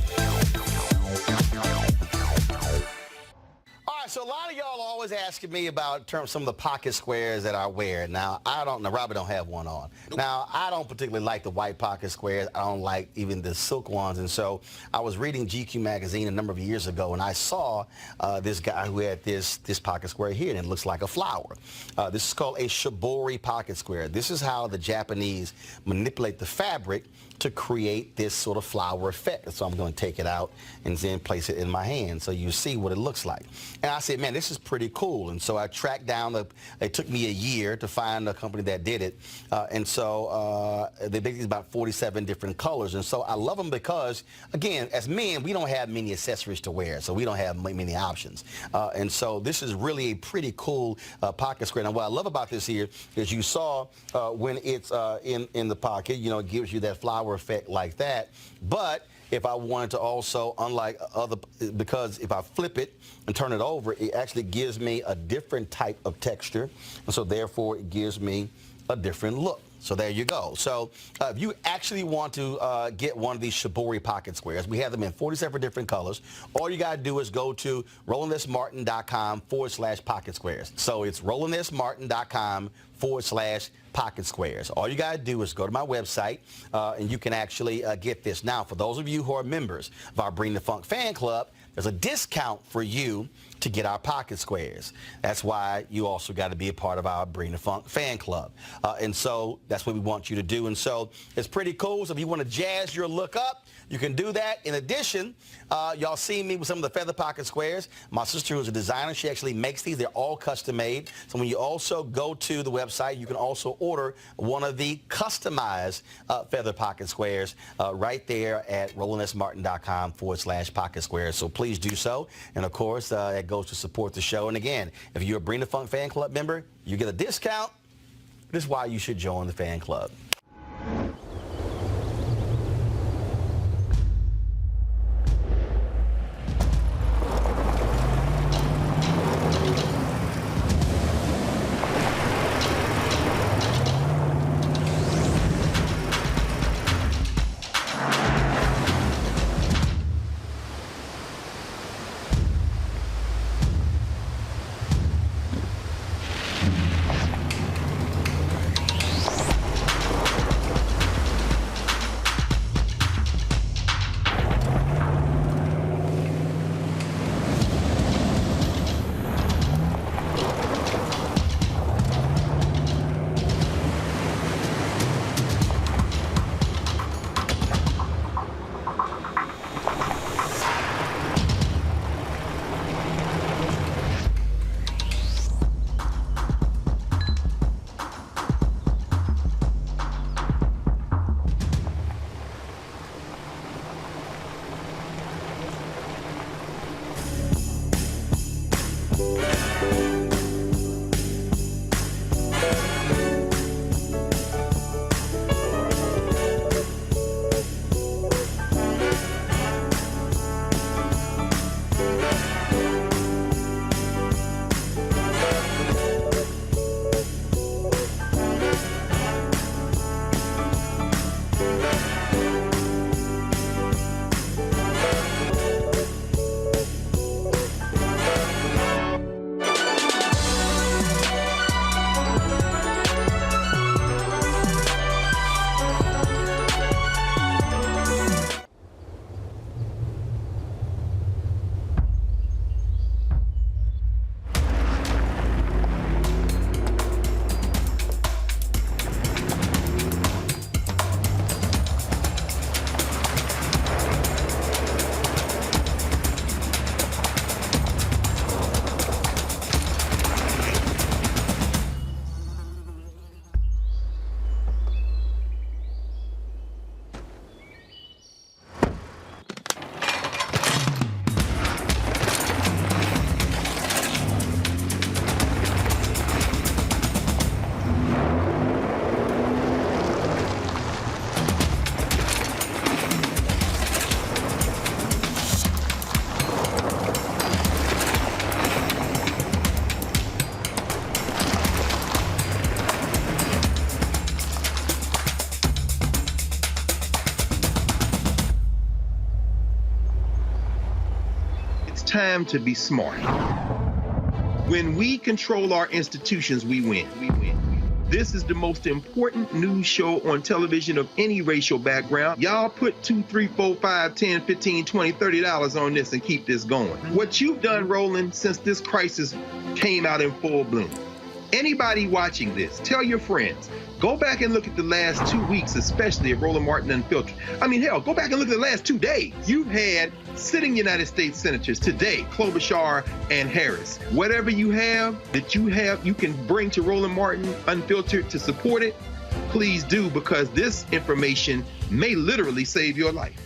All right, so a lot of y'all are always asking me about some of the pocket squares that I wear. Now, Robert don't have one on. Now, I don't particularly like the white pocket squares. I don't like even the silk ones. And so I was reading GQ magazine a number of years ago, and I saw this guy who had this pocket square here, and it looks like a flower. This is called a shibori pocket square. This is how the Japanese manipulate the fabric to create this sort of flower effect. So I'm going to take it out and then place it in my hand so you see what it looks like. And I said, man, this is pretty cool. And so I tracked down, it took me a year to find a company that did it. And so they make these about 47 different colors. And so I love them because, again, as men, we don't have many accessories to wear, so we don't have many options. And so this is really a pretty cool pocket square. Now, what I love about this here is you saw when it's in the pocket, you know, it gives you that flower effect like that. But if I wanted to also, unlike other, because if I flip it and turn it over, it actually gives me a different type of texture. And so therefore it gives me a different look. So there you go. So if you actually want to get one of these shibori pocket squares, we have them in 47 different colors. All you got to do is go to RolandSMartin.com/pocket squares. So it's RolandSMartin.com/pocket squares. All you got to do is go to my website and you can actually get this. Now, for those of you who are members of our Bring the Funk fan club, there's a discount for you to get our pocket squares. That's why you also got to be a part of our Bring the Funk fan club. And so that's what we want you to do. And so it's pretty cool. So if you want to jazz your look up, you can do that. In addition, y'all see me with some of the feather pocket squares. My sister, who's a designer, she actually makes these. They're all custom made. So when you also go to the website, you can also order one of the customized feather pocket squares right there at RolandSMartin.com/pocket squares. So please do so. And of course, that goes to support the show. And again, if you're a Bring the Funk fan club member, you get a discount. This is why you should join the fan club. time to be smart. When we control our institutions, we win. This is the most important news show on television of any racial background. Y'all put $2, $3, $4, $5, $10, $15, $20, $30 on this and keep this going. What you've done, Roland, since this crisis came out in full bloom. Anybody watching this, tell your friends, go back and look at the last 2 weeks, especially of Roland Martin Unfiltered. I mean, hell, go back and look at the last 2 days. You've had sitting United States senators today, Klobuchar and Harris. Whatever you have that you can bring to Roland Martin Unfiltered to support it, please do, because this information may literally save your life.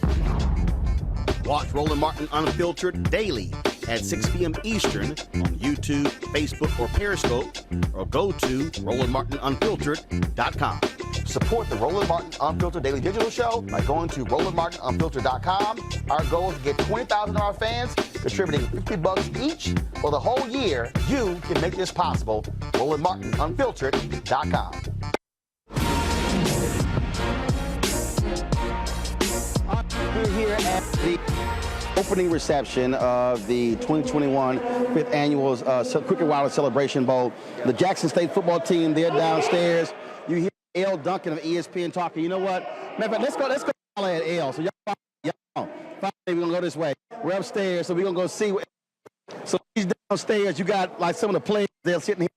Watch Roland Martin Unfiltered daily at 6 p.m. Eastern on YouTube, Facebook, or Periscope, or go to RolandMartinUnfiltered.com. Support the Roland Martin Unfiltered Daily Digital Show by going to RolandMartinUnfiltered.com. Our goal is to get 20,000 of our fans contributing $50 each for the whole year. You can make this possible. RolandMartinUnfiltered.com. We're here at the opening reception of the 2021 5th Annual Cricket Wireless Celebration Bowl. The Jackson State football team, they're downstairs. You hear L. Duncan of ESPN talking. You know what? Matter of fact, let's go at L. So y'all we're going to go this way. We're upstairs, so we're going to go see. So he's downstairs. You got like some of the players there sitting here.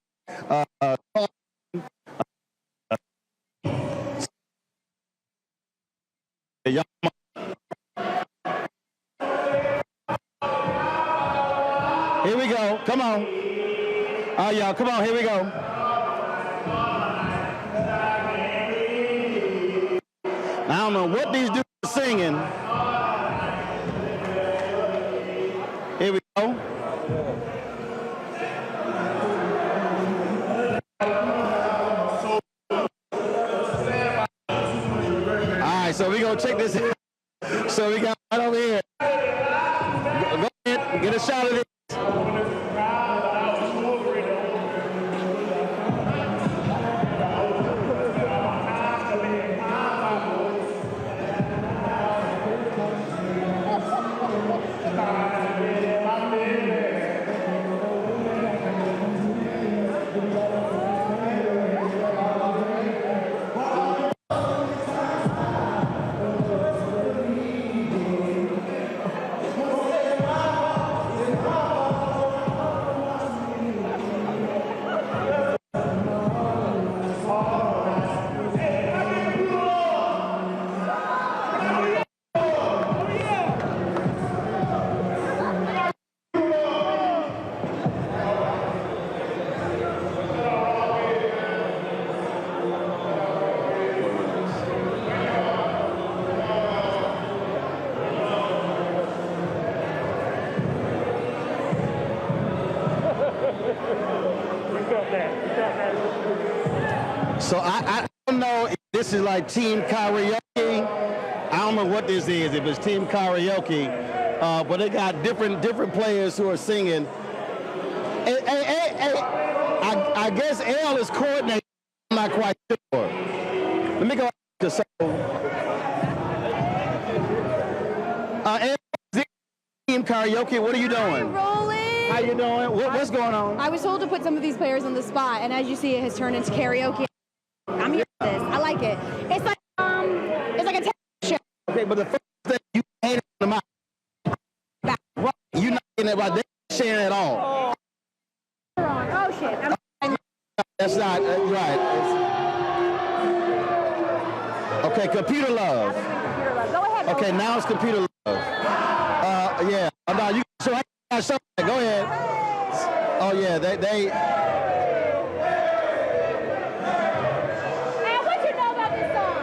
Here we go. Come on. Y'all, come on. Here we go. I don't know what these dudes are singing. Here we go. All right, so we're going to check this out. So we got right over here. Go ahead, get a shot of this. So I don't know if this is like team karaoke. I don't know what this is, if it's team karaoke, but they got different players who are singing. I guess L is coordinating. I'm not quite sure. Let me go to so. Team karaoke, what are you doing? Roland. How you doing? What's going on? I was told to put some of these players on the spot, and as you see, it has turned into karaoke. I'm here for this. I like it. It's like a television show. Okay, but the first thing you ain't in the mouth. You're not getting it right. They're not sharing at all. Oh shit. That's not right. Okay, computer love. Go ahead. Okay, now it's computer love. Yeah. No, you. So I got something. Go ahead. Oh yeah, they. Hey, what you know about this song?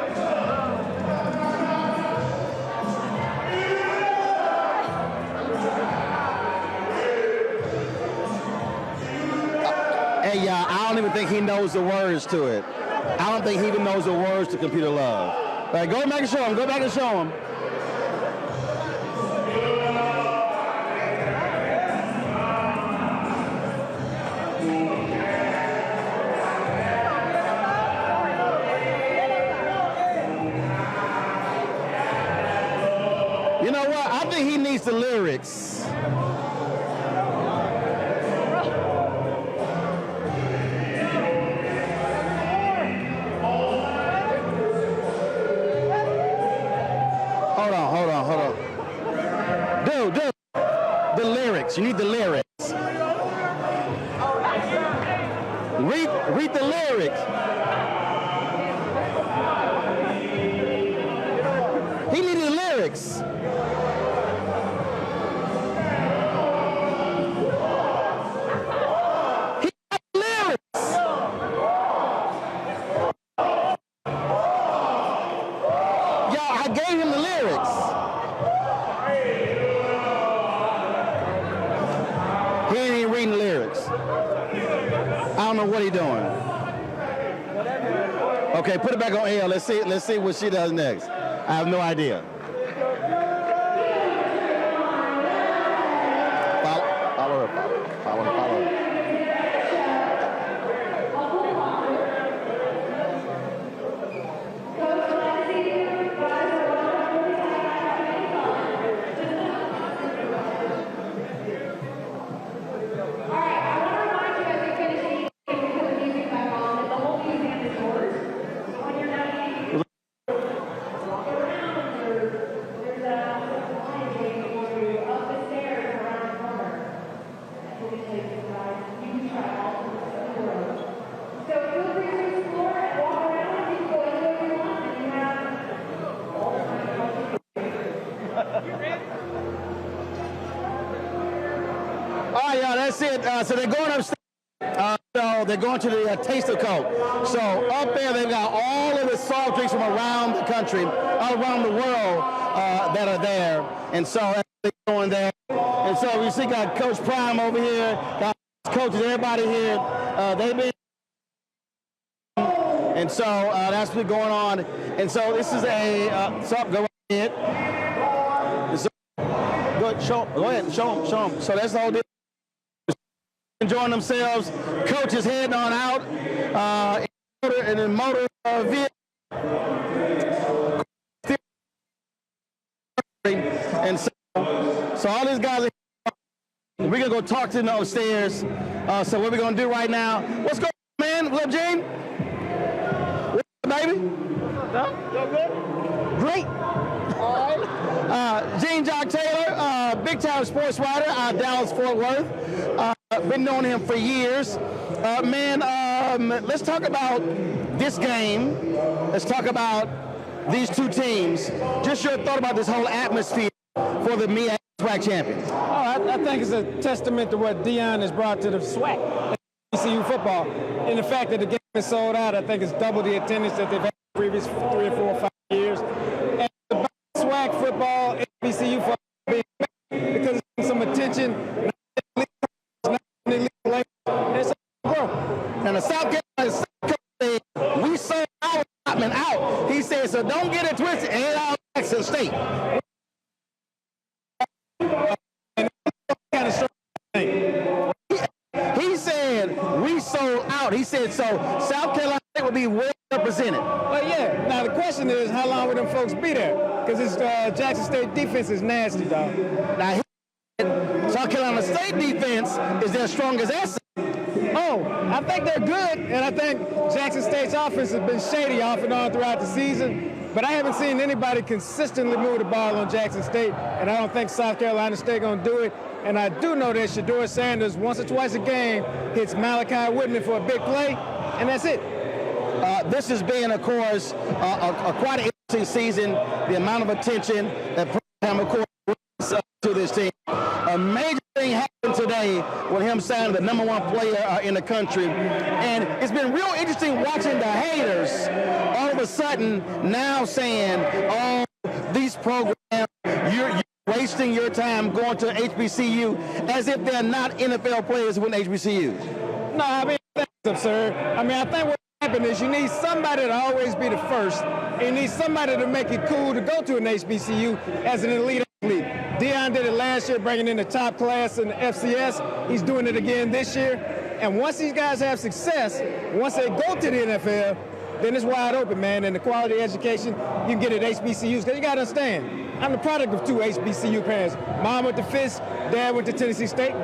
Hey, y'all, I don't even think he knows the words to it. I don't think he even knows the words to Computer Love. All right, go back and show him. Go back and show him. You know what? I think he needs the lyrics. on. Dude, the lyrics. You need the lyrics. Read the lyrics. He needed the lyrics. He got the lyrics. Y'all, I gave him the lyrics. He ain't even reading the lyrics. I don't know what he's doing. Okay, put it back on L. Let's see what she does next. I have no idea. Follow her. That's it. So they're going upstairs. So they're going to the Taste of Coke. So up there, they've got all of the soft drinks from around the country, all around the world that are there. And so they're going there. And so we see got Coach Prime over here, got coaches, everybody here. They've been. And so that's what's going on. And so this is a go ahead. Go ahead, show them. So that's the whole deal. Enjoying themselves. Coach is heading on out in a motor vehicle. And so all these guys are we're going to go talk to them upstairs. So what we're going to do right now. What's going on, man? What up, Gene? What's up, baby? You good? Great. All right. Gene Jock Taylor, big-time sports writer out of Dallas-Fort Worth. Been knowing him for years. Let's talk about this game. Let's talk about these two teams. Just your thought about this whole atmosphere for the SWAC champion. I think it's a testament to what Deion has brought to the SWAC, HBCU football. And the fact that the game is sold out, I think it's double the attendance that they've had in the previous 3 or 4 or 5 years. And the SWAC football, HBCU football, because there's some attention. And the South Carolina said, we sold our allotment out. He said, so don't get it twisted. And all Jackson State. He said, we sold out. He said, so South Carolina State will be well represented. Well, yeah. Now, the question is, how long will them folks be there? Because this Jackson State defense is nasty, dog. Now, South Carolina State defense is their strongest asset. Oh, I think they're good, and I think Jackson State's offense has been shady off and on throughout the season, but I haven't seen anybody consistently move the ball on Jackson State, and I don't think South Carolina State going to do it. And I do know that Shedeur Sanders, once or twice a game, hits Malachi Whitman for a big play, and that's it. This has been, of course, quite an interesting season. The amount of attention that program, of course, brings to this team. A major thing happened today with him signing the #1 player in the country. And it's been real interesting watching the haters all of a sudden now saying, oh, these programs, you're wasting your time going to HBCU as if they're not NFL players with HBCUs. No, I mean, that's absurd. I mean, I think what happened is you need somebody to always be the first. And you need somebody to make it cool to go to an HBCU as an elite athlete. Deion did it last year, bringing in the top class in the FCS. He's doing it again this year. And once these guys have success, once they go to the NFL, then it's wide open, man. And the quality education you can get at HBCUs. Because you got to understand, I'm the product of 2 HBCU parents. Mom went to Fisk, Dad went to Tennessee State.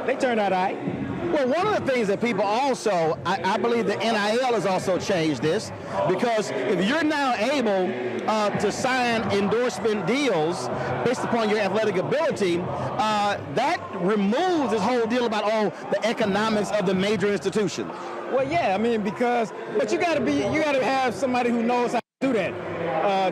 They turned out all right. Well, one of the things that people also, I believe the NIL has also changed this, because if you're now able to sign endorsement deals based upon your athletic ability, that removes this whole deal about, the economics of the major institutions. Well, yeah, I mean, but you got to have somebody who knows how to do that.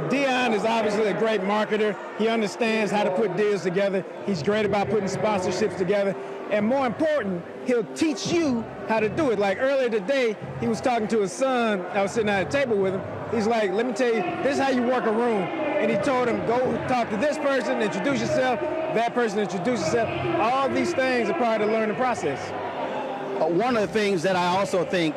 Deion is obviously a great marketer. He understands how to put deals together. He's great about putting sponsorships together. And more important, he'll teach you how to do it. Like earlier today, he was talking to his son. I was sitting at a table with him. He's like, let me tell you, this is how you work a room. And he told him, go talk to this person, introduce yourself, that person, introduce yourself. All these things are part of the learning process. One of the things that I also think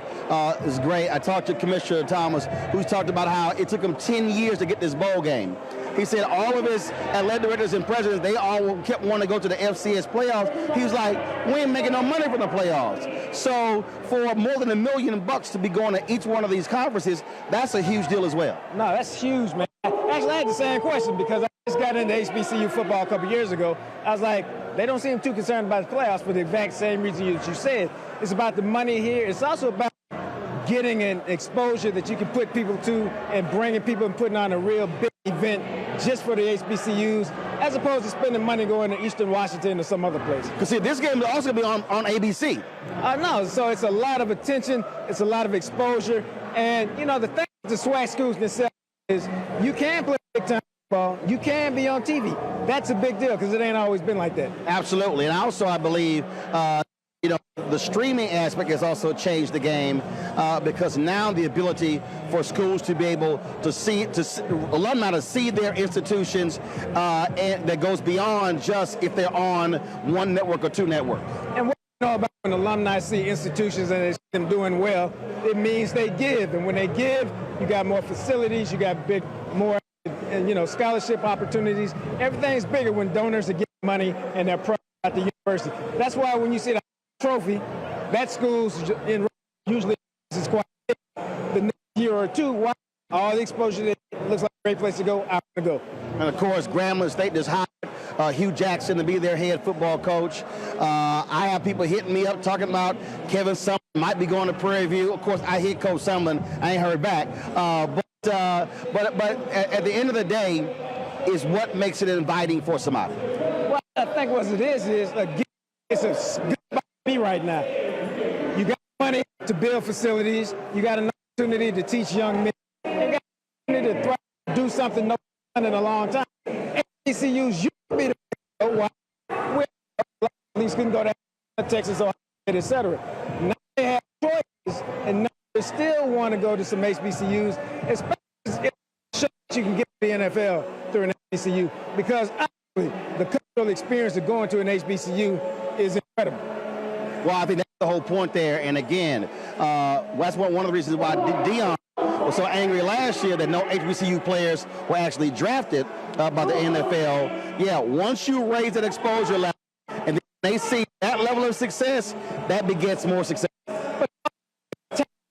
is great, I talked to Commissioner Thomas, who's talked about how it took him 10 years to get this bowl game. He said all of his athletic directors and presidents, they all kept wanting to go to the FCS playoffs. He was like, we ain't making no money from the playoffs. So for more than $1 million to be going to each one of these conferences, that's a huge deal as well. No, that's huge, man. Actually, I had the same question because I just got into HBCU football a couple years ago. I was like, they don't seem too concerned about the playoffs for the exact same reason that you said. It's about the money here. It's also about getting an exposure that you can put people to and bringing people and putting on a real big event just for the HBCUs, as opposed to spending money going to Eastern Washington or some other place. Because see, this game will also be on ABC. No, so it's a lot of attention, it's a lot of exposure, and the thing with the SWAC schools themselves is you can play big-time football, you can be on TV. That's a big deal because it ain't always been like that. Absolutely, and also I believe the streaming aspect has also changed the game because now the ability for schools to be able to alumni to see their institutions and that goes beyond just if they're on one network or two networks. And what you know about when alumni see institutions and they see them doing well, it means they give. And when they give, you got more facilities, you got more scholarship opportunities. Everything's bigger when donors are getting money and they're proud at the university. That's why when you see the trophy, that school's usually is quite big. The next year or two, all the exposure that looks like a great place to go, I want to go. And of course, Grambling State just hired Hugh Jackson to be their head football coach. I have people hitting me up talking about Kevin Sumlin might be going to Prairie View. Of course, I hit Coach Sumlin. I ain't heard back. But at the end of the day, is what makes it inviting for somebody. Well, I think what it is it's a good right now. You got money to build facilities. You got an opportunity to teach young men. You got an opportunity to thrive, do something nobody's done in a long time. HBCUs used to be the where at least couldn't go to Texas or etc. Now they have choices, and now they still want to go to some HBCUs, especially if you can get to the NFL through an HBCU, because actually the cultural experience of going to an HBCU is incredible. Well, I think that's the whole point there. And again, that's one of the reasons why Deion was so angry last year that no HBCU players were actually drafted by the NFL. Yeah, once you raise that exposure level and they see that level of success, that begets more success.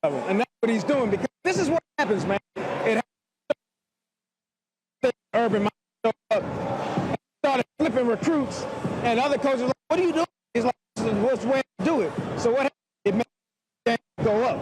And that's what he's doing, because this is what happens, man. It happens. Urban Meyer started flipping recruits, and other coaches are like, what are you doing? He's like, what's the way to do it? So what happens? It makes the game go up.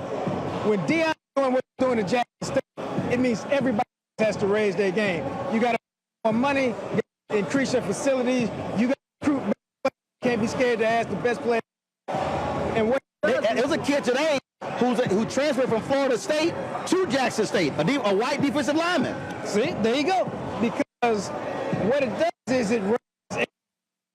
When Deion is doing what he's doing to Jackson State, it means everybody has to raise their game. You got to more money, you got to increase your facilities, you got to recruit. You can't be scared to ask the best player. And what there was a kid today who transferred from Florida State to Jackson State, a white defensive lineman. See, there you go. Because what it does is it runs.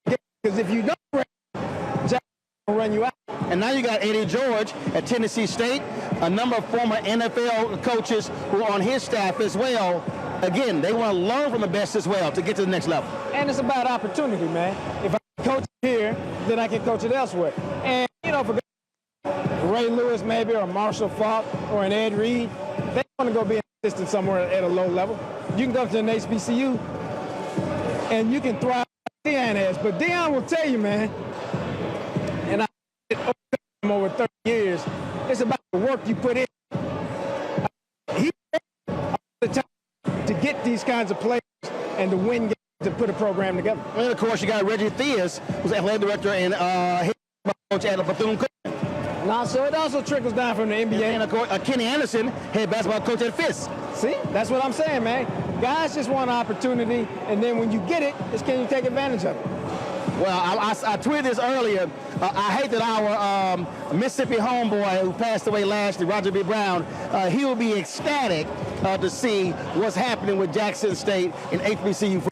Because if you don't run, Jackson will run you out. And now you got Eddie George at Tennessee State, a number of former NFL coaches who are on his staff as well. Again, they want to learn from the best as well to get to the next level. And it's about opportunity, man. If I can coach it here, then I can coach it elsewhere. And, for Ray Lewis maybe, or Marshall Falk, or an Ed Reed, they want to go be an assistant somewhere at a low level. You can go to an HBCU, and you can thrive like Deion has. But Deion will tell you, man, and I did over 30 years, it's about the work you put in. He all the time to get these kinds of players and to win games, to put a program together. And of course, you got Reggie Theus, who's athletic director and Coach Adler Bethune-Cookman. No, so it also trickles down from the NBA. And of course, Kenny Anderson, head basketball coach at Fisk. See, that's what I'm saying, man. Guys just want an opportunity, and then when you get it, it's can you take advantage of it? Well, I tweeted this earlier. I hate that our Mississippi homeboy who passed away last year, Roger B. Brown, he will be ecstatic to see what's happening with Jackson State in HBCU.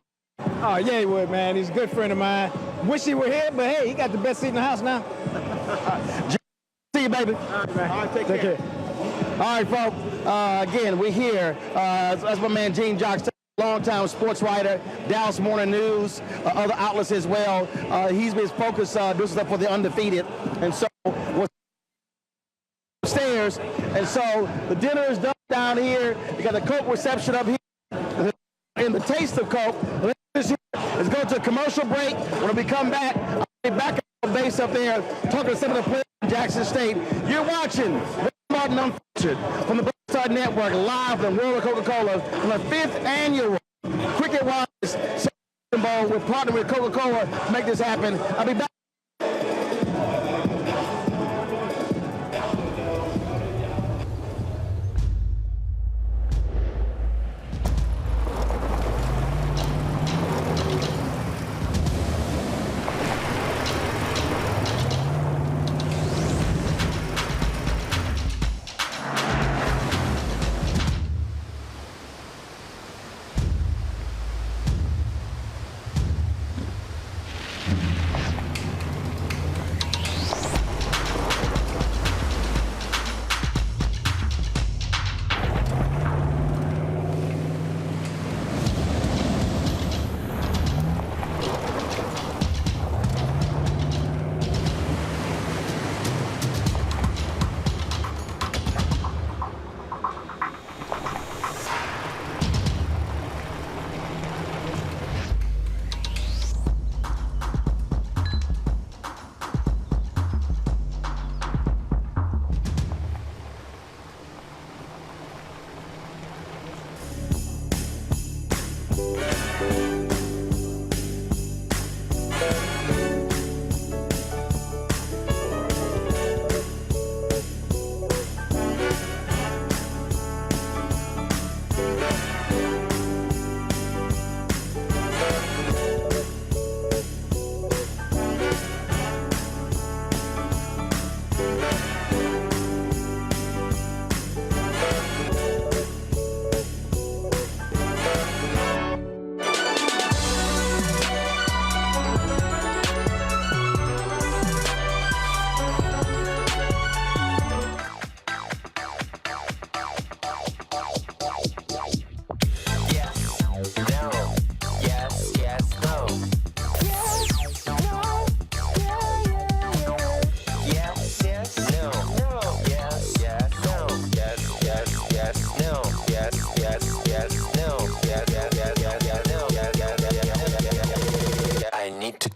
Oh, yeah, he would, man. He's a good friend of mine. Wish he were here, but hey, he got the best seat in the house now. See you, baby. All right, man. All right, take care. All right, folks. Again, we're here. That's my man, Gene Jocks, longtime sports writer, Dallas Morning News, other outlets as well. He's been focused doing stuff for the undefeated. And so, we're upstairs. And so, the dinner is done down here. We got the Coke reception up here. And the taste of Coke. Let's go to a commercial break. When we come back, I'll be back on the base up there talking to some of the players from Jackson State. You're watching Martin Unfeatured from the Black Star Network, live from the World of Coca-Cola from the 5th annual Cricket Wise Bowl. We're partnering with Coca-Cola to make this happen. I'll be back.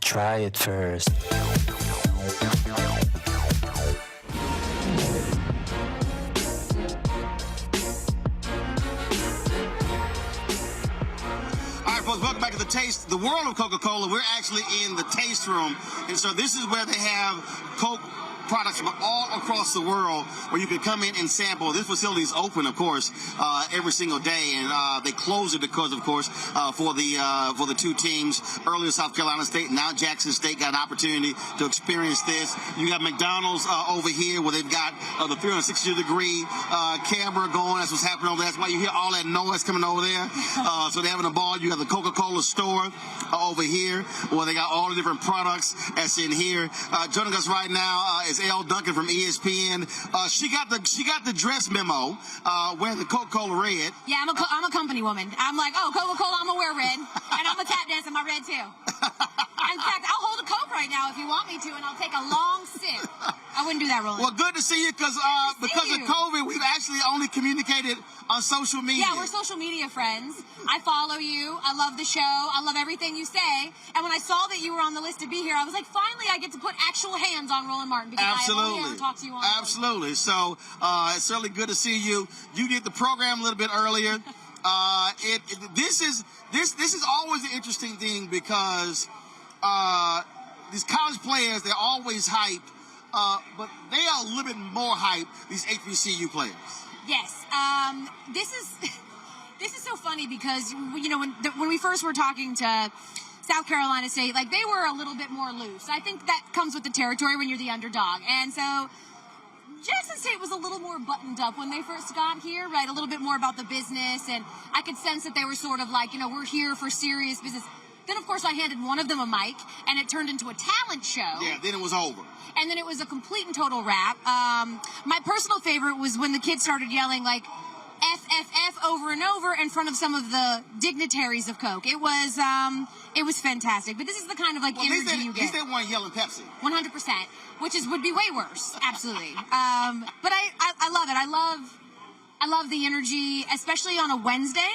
Try it first. Welcome back to the Taste, the world of Coca-Cola. We're actually in the taste room, and so this is where they have Coke products from all across the world where you can come in and sample. This facility is open, of course, every single day, and they close it because, of course, for the two teams. Earlier, South Carolina State, now Jackson State got an opportunity to experience this. You got McDonald's over here where they've got the 360-degree camera going. That's what's happening over there. That's why you hear all that noise coming over there. So they're having a ball. You have the Coca-Cola store over here where they got all the different products that's in here. Joining us right now is L. Duncan from ESPN. She got the dress memo wearing the Coca-Cola red. Yeah, I'm a company woman. I'm like, oh, Coca-Cola, I'm gonna wear red, and I'm gonna tap dance in my red too. In fact, I'll hold a Coke right now if you want me to, and I'll take a long sip. I wouldn't do that, Roland. Well, good to see you because of COVID, we've actually only communicated on social media. Yeah, we're social media friends. I follow you. I love the show. I love everything you say. And when I saw that you were on the list to be here, I was like, finally, I get to put actual hands on Roland Martin because I only ever talk to you on. Absolutely. So it's certainly good to see you. You did the program a little bit earlier. This is always an interesting thing because these college players, they're always hyped, but they are a little bit more hyped, these HBCU players. Yes. This is so funny because, you know, when we first were talking to South Carolina State, like, they were a little bit more loose. I think that comes with the territory when you're the underdog. And so Jackson State was a little more buttoned up when they first got here, right? A little bit more about the business, and I could sense that they were sort of like, you know, we're here for serious business. Then, of course, I handed one of them a mic, and it turned into a talent show. Yeah, then it was over. And then it was a complete and total rap. My personal favorite was when the kids started yelling, like, FFF over and over in front of some of the dignitaries of Coke. It was fantastic. But this is the kind of, like, energy you get. At least they weren't yelling Pepsi. 100%, which would be way worse. Absolutely. But I love it. I love the energy, especially on a Wednesday,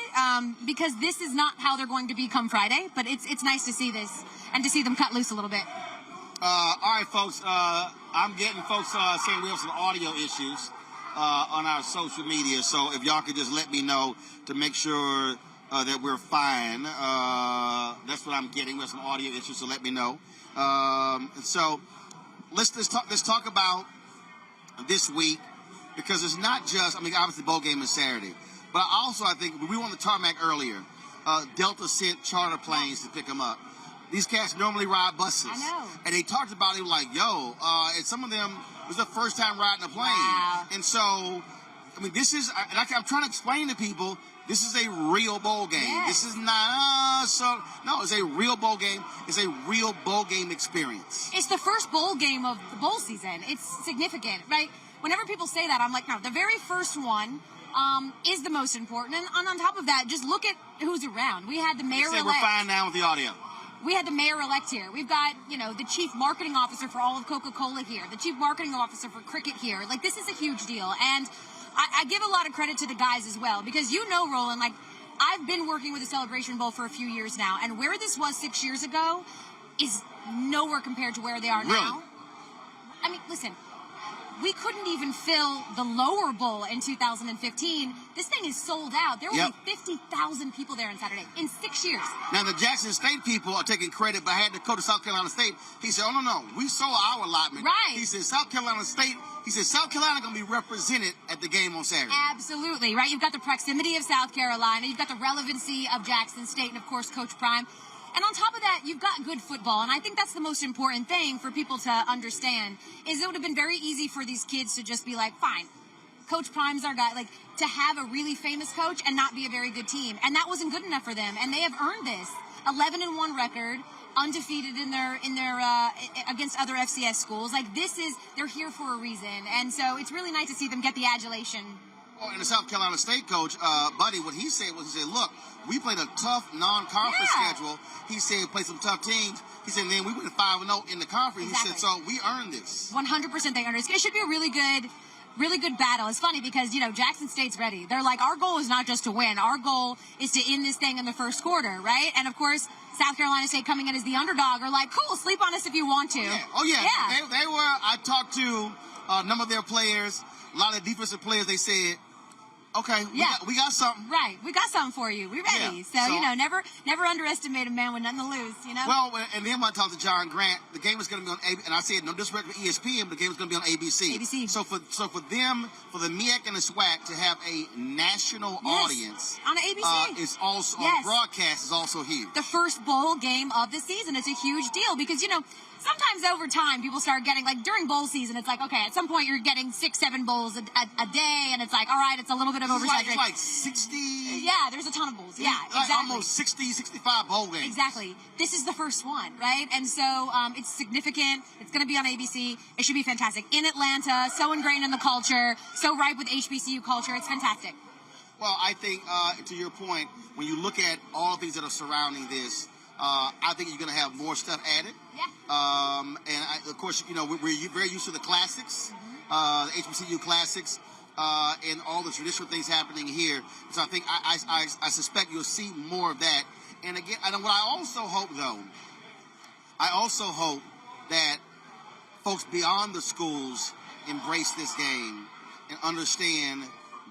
because this is not how they're going to be come Friday. But it's nice to see this and to see them cut loose a little bit. All right, folks. I'm getting folks saying we have some audio issues on our social media. So if y'all could just let me know to make sure that we're fine. That's what I'm getting. We have some audio issues, so let me know. So let's talk about this week, because it's not just, I mean, obviously bowl game is Saturday, but I think we were on the tarmac earlier. Delta sent charter planes to pick them up. These cats normally ride buses. I know. And they talked about it like, and some of them was the first time riding a plane. Wow. And so, I mean, this is, and I'm trying to explain to people, this is a real bowl game. Yes. This is not, no, it's a real bowl game. It's a real bowl game experience. It's the first bowl game of the bowl season. It's significant, right? Whenever people say that, I'm like, no, the very first one is the most important. And on top of that, just look at who's around. We had the mayor-elect. We're fine now with the audio. We had the mayor-elect here. We've got, you know, the chief marketing officer for all of Coca-Cola here, the chief marketing officer for cricket here. Like, this is a huge deal. And I give a lot of credit to the guys as well, because you know, Roland, like, I've been working with the Celebration Bowl for a few years now, and where this was 6 years ago is nowhere compared to where they are now. I mean, listen, we couldn't even fill the lower bowl in 2015. This thing is sold out. There will be 50,000 people there on Saturday in 6 years. Now, the Jackson State people are taking credit, but I had to go to South Carolina State. He said, oh, no, we sold our allotment. Right. He said, South Carolina State, South Carolina going to be represented at the game on Saturday. Absolutely, right? You've got the proximity of South Carolina. You've got the relevancy of Jackson State and, of course, Coach Prime. And on top of that, you've got good football. And I think that's the most important thing for people to understand, is it would have been very easy for these kids to just be like, fine, Coach Prime's our guy. Like, to have a really famous coach and not be a very good team. And that wasn't good enough for them. And they have earned this. 11-1 record, undefeated in their against other FCS schools. Like, they're here for a reason. And so it's really nice to see them get the adulation. Oh, and the South Carolina State coach, Buddy, what he said was, he said, look, we played a tough non-conference schedule. He said, play some tough teams. He said, then we went 5-0 in the conference. Exactly. He said, so we earned this. 100% they earned it. It should be a really good battle. It's funny because, you know, Jackson State's ready. They're like, our goal is not just to win. Our goal is to end this thing in the first quarter, right? And, of course, South Carolina State coming in as the underdog are like, cool, sleep on us if you want to. Yeah. Oh, yeah. They were, I talked to a number of their players, a lot of defensive players. They said, okay, we got something. Right, we got something for you. We're ready. So, you know, never underestimate a man with nothing to lose, you know? Well, and then when I talked to John Grant, the game is going to be on ABC, and I said, no disrespect for ESPN, but the game is going to be on ABC. ABC. So for them, for the MEAC and the SWAC to have a national audience on ABC, is also broadcast is also huge. The first bowl game of the season. It's a huge deal because, you know, sometimes over time people start getting, like, during bowl season, it's like, okay, at some point you're getting 6-7 bowls a day, and it's like, all right, it's a little bit of oversaturation. It's like 60. Yeah, there's a ton of bowls. Yeah, like exactly. Almost 60, 65 bowl games. Exactly. This is the first one, right? And so it's significant. It's going to be on ABC. It should be fantastic. In Atlanta, so ingrained in the culture, so ripe with HBCU culture. It's fantastic. Well, I think, to your point, when you look at all the things that are surrounding this, I think you're going to have more stuff added. Yeah. Of course, you know, we're very used to the classics, the HBCU classics, and all the traditional things happening here. So I think I suspect you'll see more of that. And again, what I also hope, though, that folks beyond the schools embrace this game and understand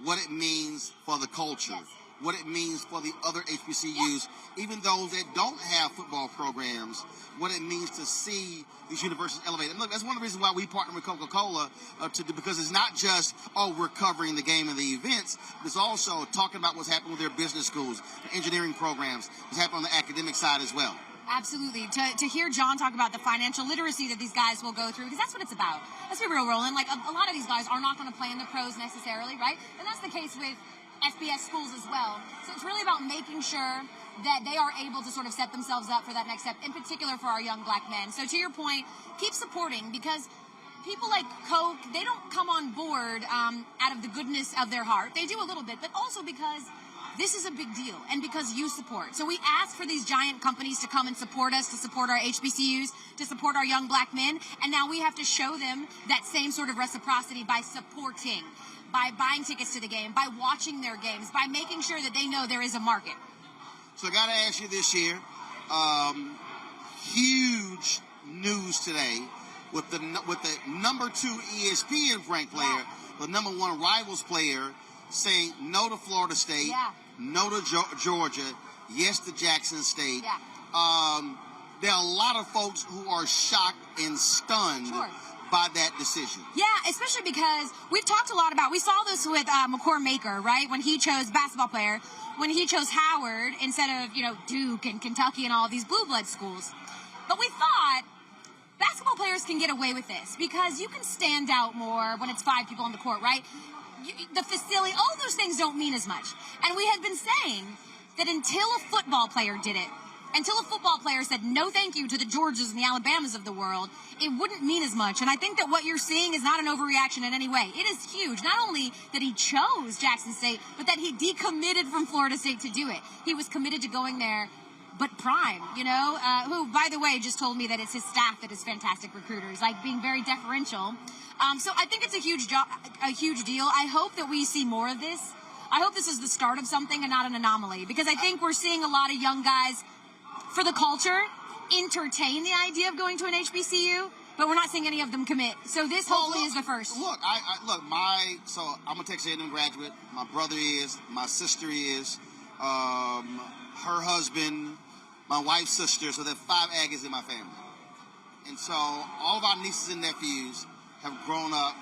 what it means for the culture. what it means for the other HBCUs, even those that don't have football programs, what it means to see these universities elevated. And look, that's one of the reasons why we partner with Coca-Cola, because it's not just, we're covering the game and the events, but it's also talking about what's happening with their business schools, their engineering programs, what's happening on the academic side as well. Absolutely. To hear John talk about the financial literacy that these guys will go through, because that's what it's about. Let's be real, Roland. Like, a lot of these guys are not going to play in the pros necessarily, right? And that's the case with FBS schools as well. So it's really about making sure that they are able to sort of set themselves up for that next step, in particular for our young black men. So to your point, keep supporting, because people like Coke, they don't come on board out of the goodness of their heart. They do a little bit, but also because this is a big deal and because you support. So we ask for these giant companies to come and support us, to support our HBCUs, to support our young black men, and now we have to show them that same sort of reciprocity by supporting, by buying tickets to the game, by watching their games, by making sure that they know there is a market. So I got to ask you this year, huge news today with the number 2 ESPN ranked player, the number 1 Rivals player, saying no to Florida State, no to Georgia, yes to Jackson State. There are a lot of folks who are shocked and stunned by that decision. Yeah, especially because we've talked a lot about, we saw this with McCord Maker, right? When he chose basketball player, when he chose Howard instead of, Duke and Kentucky and all these blue blood schools. But we thought basketball players can get away with this because you can stand out more when it's 5 people on the court, right? The facility, all those things don't mean as much. And we had been saying that until a football player did it, until a football player said no thank you to the Georgias and the Alabamas of the world, it wouldn't mean as much. And I think that what you're seeing is not an overreaction in any way. It is huge. Not only that he chose Jackson State, but that he decommitted from Florida State to do it. He was committed to going there. But Prime, who, by the way, just told me that it's his staff that is fantastic recruiters, like being very deferential. So I think it's a huge deal. I hope that we see more of this. I hope this is the start of something and not an anomaly, because I think we're seeing a lot of young guys, for the culture, entertain the idea of going to an HBCU, but we're not seeing any of them commit. So this hopefully is the first. Look, I'm a Texas A&M graduate. My brother is, my sister is, her husband, my wife's sister, so there are 5 Aggies in my family. And so all of our nieces and nephews have grown up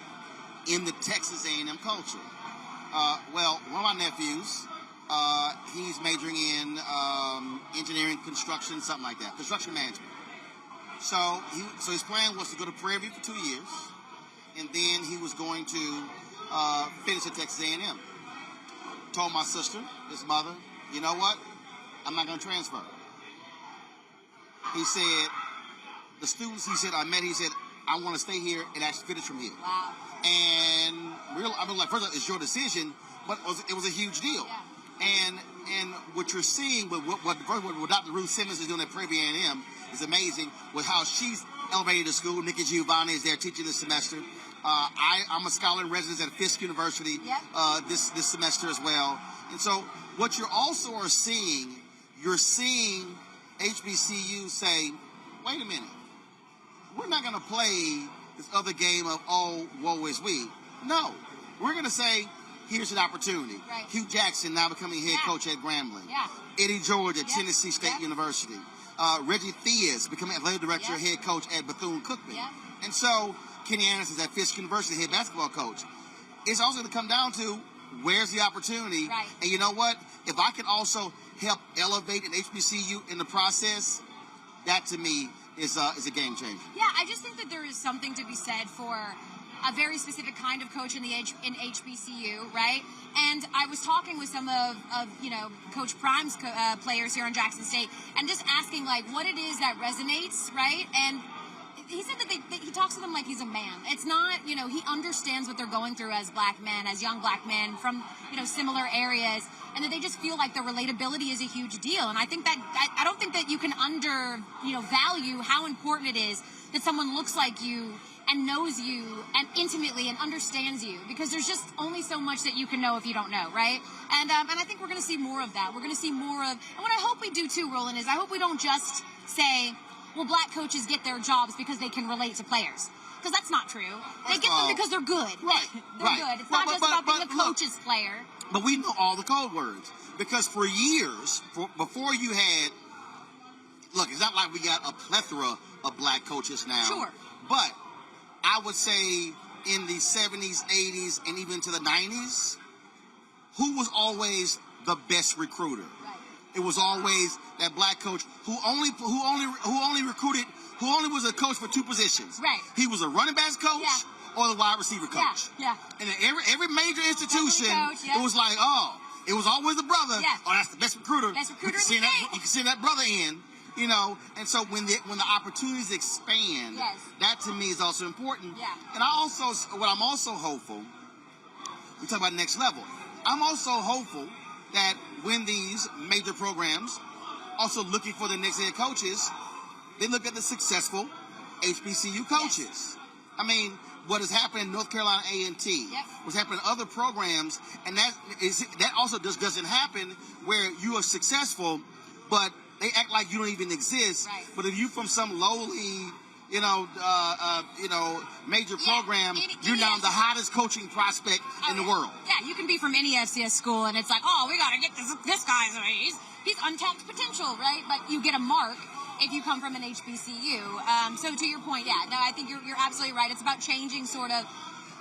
in the Texas A&M culture. One of my nephews, he's majoring in engineering, construction, something like that, construction management. So his plan was to go to Prairie View for 2 years, and then he was going to finish at Texas A&M. Told my sister, his mother, you know what? I'm not going to transfer. He said, the students I met, he said, I want to stay here and actually finish from here. Wow. And first of all, it's your decision, but it was a huge deal. Yeah. And what you're seeing with what Dr. Ruth Simmons is doing at Prairie View A&M is amazing, with how she's elevated the school. Nikki Giovanni is there teaching this semester. I'm a scholar in residence at Fisk University this semester as well. And so what you're also are seeing, you're seeing HBCU say, wait a minute, we're not going to play this other game of, woe is we. No, we're going to say, here's an opportunity. Right. Hugh Jackson now becoming head coach at Grambling. Yeah. Eddie George at Tennessee State University. Reggie Theus becoming athletic director, head coach at Bethune-Cookman. Yeah. And so Kenny Anderson's at Fisk University, head basketball coach. It's also going to come down to, where's the opportunity? Right. And you know what? If I can also help elevate an HBCU in the process, that to me is a game changer. Yeah, I just think that there is something to be said for a very specific kind of coach in HBCU, right? And I was talking with some of Coach Prime's players here on Jackson State, and just asking what it is that resonates, right? And he said that he talks to them like he's a man. It's not, he understands what they're going through as black men, as young black men from, similar areas, and that they just feel like the relatability is a huge deal. And I think that, I don't think that you can value how important it is that someone looks like you and knows you and intimately and understands you, because there's just only so much that you can know if you don't know, right? And I think we're going to see more of that. We're going to see more of, and what I hope we do too, Roland, is I hope we don't just say, well, black coaches get their jobs because they can relate to players. Because that's not true. They get them because they're good. Right. They're good. It's not just about being a coach's player. but we know all the code words because for years, before you had, look, it's not like we got a plethora of black coaches now. Sure. But I would say in the 70s, 80s, and even to the 90s, who was always the best recruiter? Right. It was always that black coach who only recruited, who only was a coach for two positions. Right. He was a running backs coach or the wide receiver coach. Yeah. And in every major institution, coach, it was like, oh, it was always the brother. Yeah. Oh, that's the best recruiter. Best recruiter You in the can send that brother in. You know, and so when the opportunities expand, that to me is also important. Yeah. And I'm also hopeful, we talk about next level. I'm also hopeful that when these major programs also looking for the next head coaches, they look at the successful HBCU coaches. Yes. I mean, what has happened in North Carolina A&T, what's happened in other programs, and that also just doesn't happen where you are successful, but they act like you don't even exist. Right. But if you from some lowly, major program, you're now the hottest coaching prospect in the world. Yeah, you can be from any FCS school, and it's like, oh, we got to get this guy. He's untapped potential, right? But you get a mark if you come from an HBCU. So to your point, I think you're absolutely right. It's about changing sort of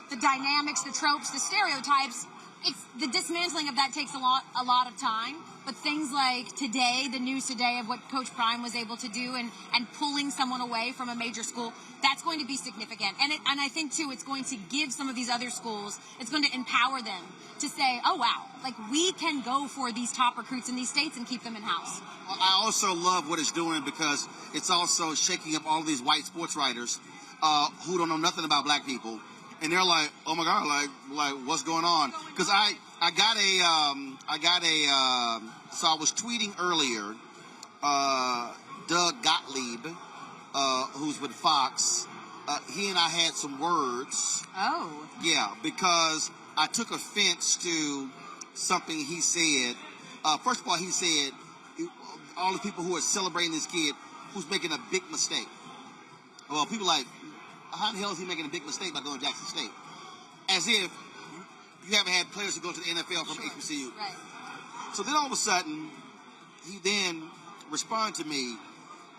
the dynamics, the tropes, the stereotypes. It's the dismantling of that takes a lot of time. But things like today, the news today of what Coach Prime was able to do and pulling someone away from a major school, that's going to be significant. And I think, too, it's going to give some of these other schools, it's going to empower them to say, oh, wow, like we can go for these top recruits in these states and keep them in-house. Well, I also love what it's doing because it's also shaking up all these white sports writers who don't know nothing about black people. And they're like, oh my God, like what's going on? Because I was tweeting earlier, Doug Gottlieb, who's with Fox, he and I had some words. Oh. Yeah, because I took offense to something he said. First of all, he said, all the people who are celebrating this kid who's making a big mistake. Well, people like, how the hell is he making a big mistake by going to Jackson State? As if you haven't had players who go to the NFL from HBCU. Right. So then all of a sudden, he then responded to me,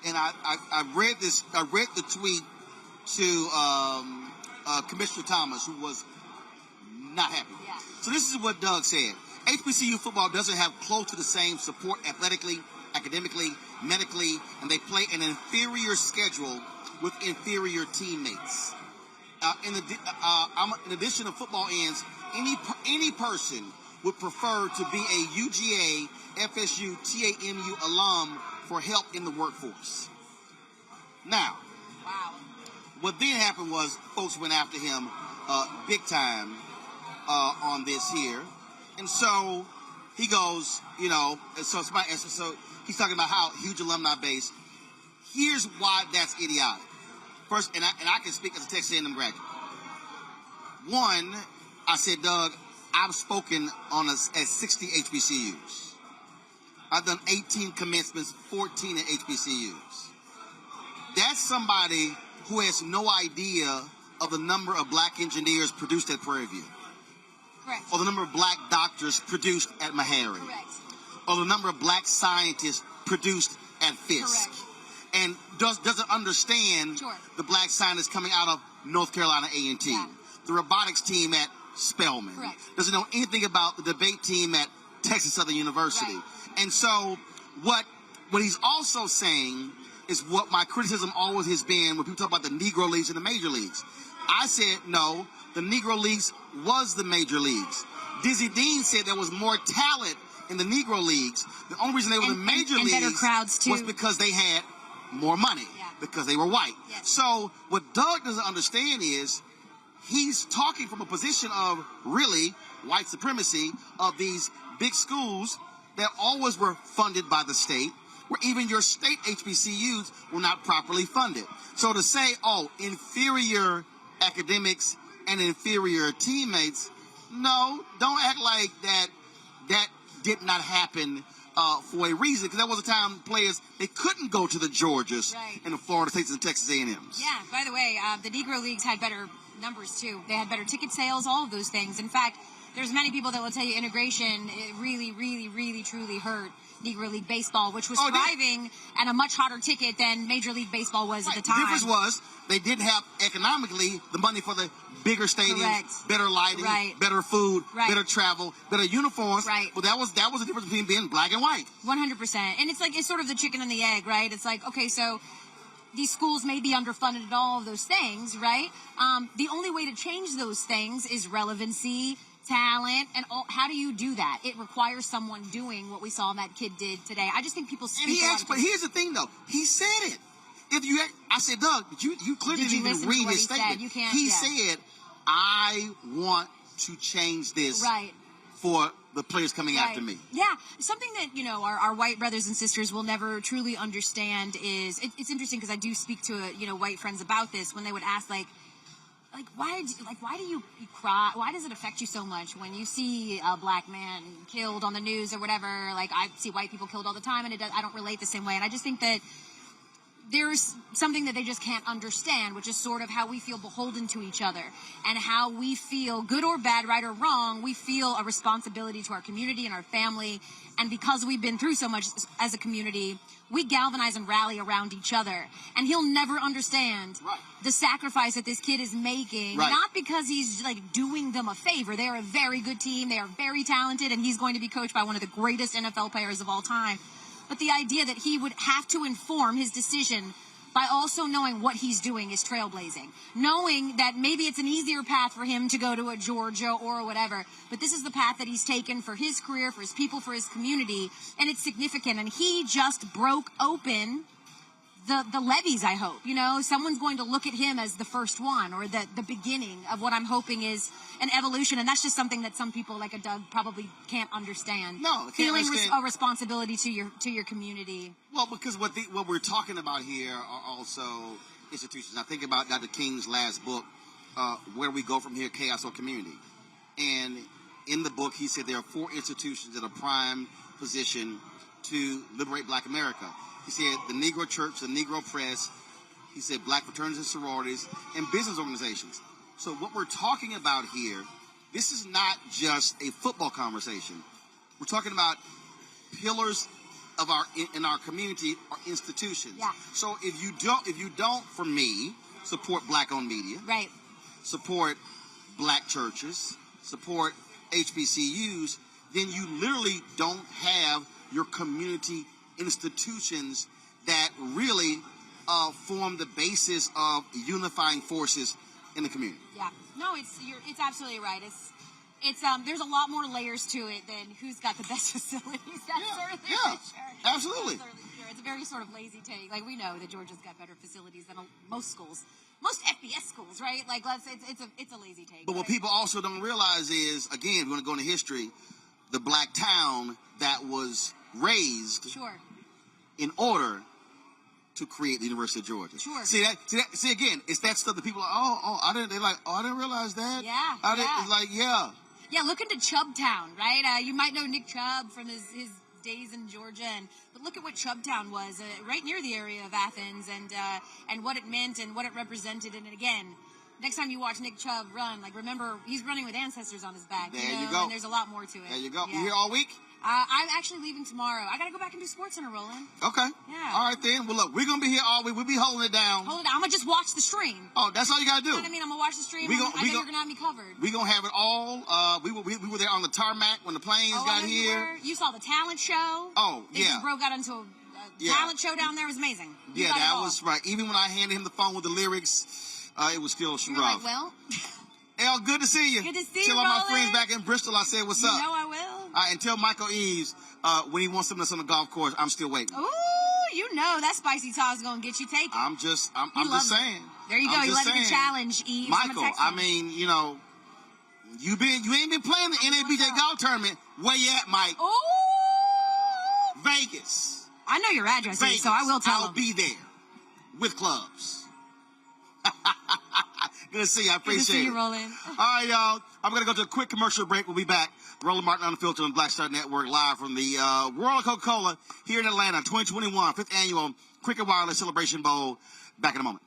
and I read the tweet to Commissioner Thomas, who was not happy. Yeah. So this is what Doug said. HBCU football doesn't have close to the same support athletically, academically, medically, and they play an inferior schedule with inferior teammates. In addition to football ends, any person would prefer to be a UGA, FSU, TAMU alum for help in the workforce. Now, what then happened was folks went after him big time on this here. And so he goes, so he's talking about how huge alumni base. Here's why that's idiotic. First, and I can speak as a Texas A&M graduate. One, I said, Doug, I've spoken at 60 HBCUs. I've done 18 commencements, 14 at HBCUs. That's somebody who has no idea of the number of black engineers produced at Prairie View. Correct. Or the number of black doctors produced at Meharry. Correct. Or the number of black scientists produced at Fisk. Correct. And doesn't understand the black scientists coming out of North Carolina A&T, the robotics team at Spelman, doesn't know anything about the debate team at Texas Southern University. And so what he's also saying is what my criticism always has been when people talk about the Negro Leagues and the major leagues. I said, no, the Negro Leagues was the major leagues. Dizzy Dean said there was more talent in the Negro Leagues. The only reason they were the major leagues better crowds too. was because they had more money, because they were white. Yes. So what Doug doesn't understand is he's talking from a position of really white supremacy of these big schools that always were funded by the state, where even your state HBCUs were not properly funded. So to say, inferior academics and inferior teammates, no, don't act like that did not happen for a reason, because there was a time players, they couldn't go to the Georgias and the Florida States and Texas A&Ms. Yeah, by the way, the Negro Leagues had better numbers, too. They had better ticket sales, all of those things. In fact, there's many people that will tell you integration it really, really, really, truly hurt Negro League Baseball, which was thriving and a much hotter ticket than Major League Baseball was at the time. The difference was they didn't have economically the money for the bigger stadiums, better lighting, better food, better travel, better uniforms. Well, that was the difference between being black and white. 100%. And it's sort of the chicken and the egg, right? It's like, okay, so these schools may be underfunded and all of those things, right? The only way to change those things is relevancy, talent, and how do you do that? It requires someone doing what we saw that kid did today. I just think people speak. But here's the thing, though. He said it. I said, Doug, but you clearly didn't even read his statement. He said, I want to change this for the players coming after me. Yeah, something that, our white brothers and sisters will never truly understand is, it's interesting because I do speak to, white friends about this when they would ask, why do you cry? Why does it affect you so much when you see a black man killed on the news or whatever? Like, I see white people killed all the time, and I don't relate the same way. And I just think that there's something that they just can't understand, which is sort of how we feel beholden to each other and how we feel, good or bad, right or wrong, we feel a responsibility to our community and our family. And because we've been through so much as a community, we galvanize and rally around each other. And he'll never understand the sacrifice that this kid is making, not because he's doing them a favor. They are a very good team. They are very talented, and he's going to be coached by one of the greatest NFL players of all time. But the idea that he would have to inform his decision by also knowing what he's doing is trailblazing. Knowing that maybe it's an easier path for him to go to a Georgia or whatever, but this is the path that he's taken for his career, for his people, for his community, and it's significant. And he just broke open the levees, I hope. Someone's going to look at him as the first one or the beginning of what I'm hoping is an evolution. And that's just something that some people like a Doug probably can't understand. No, feeling a responsibility to your community. Well, because what we're talking about here are also institutions. I think about Dr. King's last book, Where We Go From Here, Chaos or Community. And in the book, he said there are 4 institutions that are prime position to liberate black America. He said the Negro Church, the Negro Press, he said black fraternities and sororities, and business organizations. So what we're talking about here, this is not just a football conversation. We're talking about pillars of in our community or institutions. Yeah. So if you don't, for me, support black-owned media, support black churches, support HBCUs, then you literally don't have your community institutions that really form the basis of unifying forces in the community. Yeah, no, it's absolutely right. It's there's a lot more layers to it than who's got the best facilities. That's for sure. Absolutely. It's a very sort of lazy take. Like, we know that Georgia's got better facilities than most schools, most FBS schools, right? Like, it's a lazy take. But what people also don't realize is, again, we're going to go into history, the black town that was raised in order to create the University of Georgia. See again, it's that stuff that people are I didn't realize that. Yeah, look into Chubbtown, right? You might know Nick Chubb from his days in Georgia, but look at what Chubbtown was, right near the area of Athens, and what it meant and what it represented. And again, next time you watch Nick Chubb run, remember, he's running with ancestors on his back. There you go. And there's a lot more to it. There you go. Yeah. You here all week? I'm actually leaving tomorrow. I got to go back and do SportsCenter, Roland. Okay. Yeah. All right, then. Well, look, we're going to be here all week. We'll be holding it down. I'm going to just watch the stream. Oh, that's all you got to do. You know what I mean? I'm going to watch the stream. I know you're going to have me covered. We're going to have it all. We were there on the tarmac when the planes got here. You saw the talent show. Oh, They just broke out into a talent show down there. It was amazing. That was right. Even when I handed him the phone with the lyrics, it was still rough. El, good to see you. Good to see you, Tell all my friends back in Bristol I said what's up. You know I will. And tell Michael Eves when he wants something that's on the golf course, I'm still waiting. Ooh, you know that spicy talk's going to get you taken. I'm just saying. There you go. You let me challenge, Eves. Michael, I mean, you ain't been playing the NABJ golf tournament. Where you at, Mike? Ooh. Vegas. I know your address, Vegas. So I will tell I'll be there with clubs. Good to see you. I appreciate it. Good to see you, Roland. All right, y'all. I'm going to go to a quick commercial break. We'll be back. Roland Martin Unfiltered on the Black Star Network, live from the World of Coca-Cola here in Atlanta, 2021, 5th Annual Cricket Wireless Celebration Bowl. Back in a moment.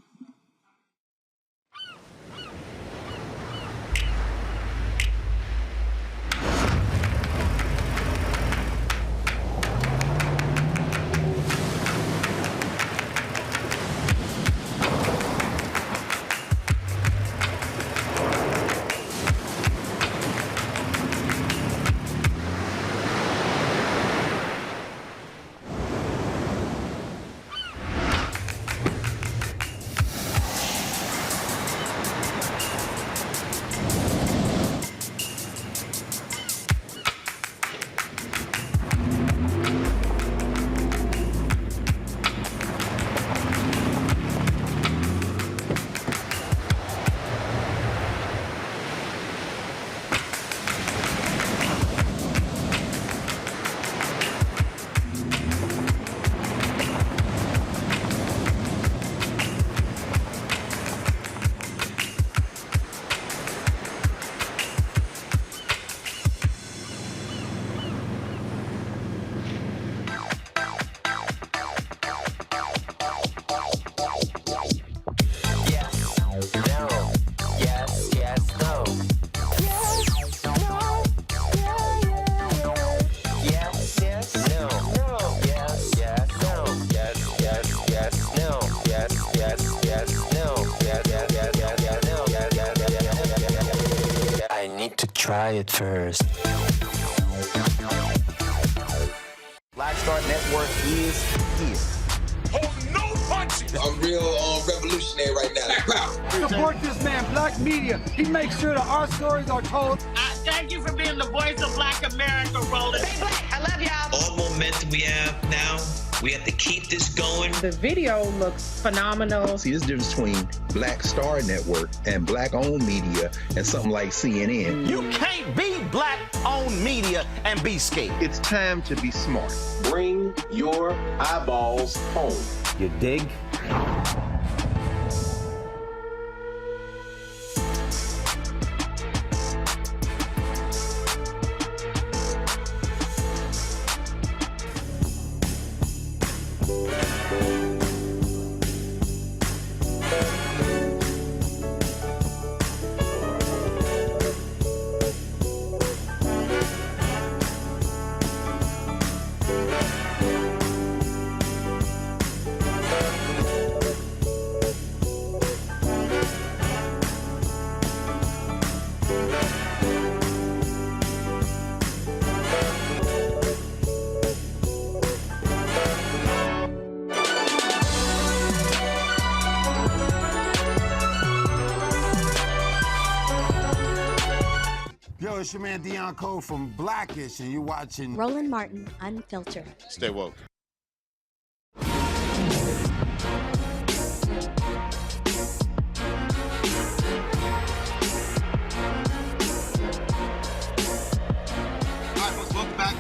try it first. Black Star Network is here. Oh, no punches! I'm real revolutionary right now. Support this man, Black Media. He makes sure that our stories are told. Thank you for being the voice of Black America, Roland. Stay black. I love y'all. All momentum we have now, we have to keep this going. The video looks phenomenal. See, this difference between Black Star Network and black-owned media and something like CNN. You can't be black-owned media and be scared. It's time to be smart. Bring your eyeballs home. You dig? Yo, it's your man Dion Cole from Blackish, and you're watching Roland Martin Unfiltered. Stay woke.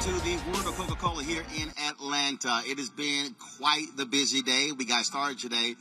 To the World of Coca-Cola here in Atlanta. It has been quite the busy day. We got started today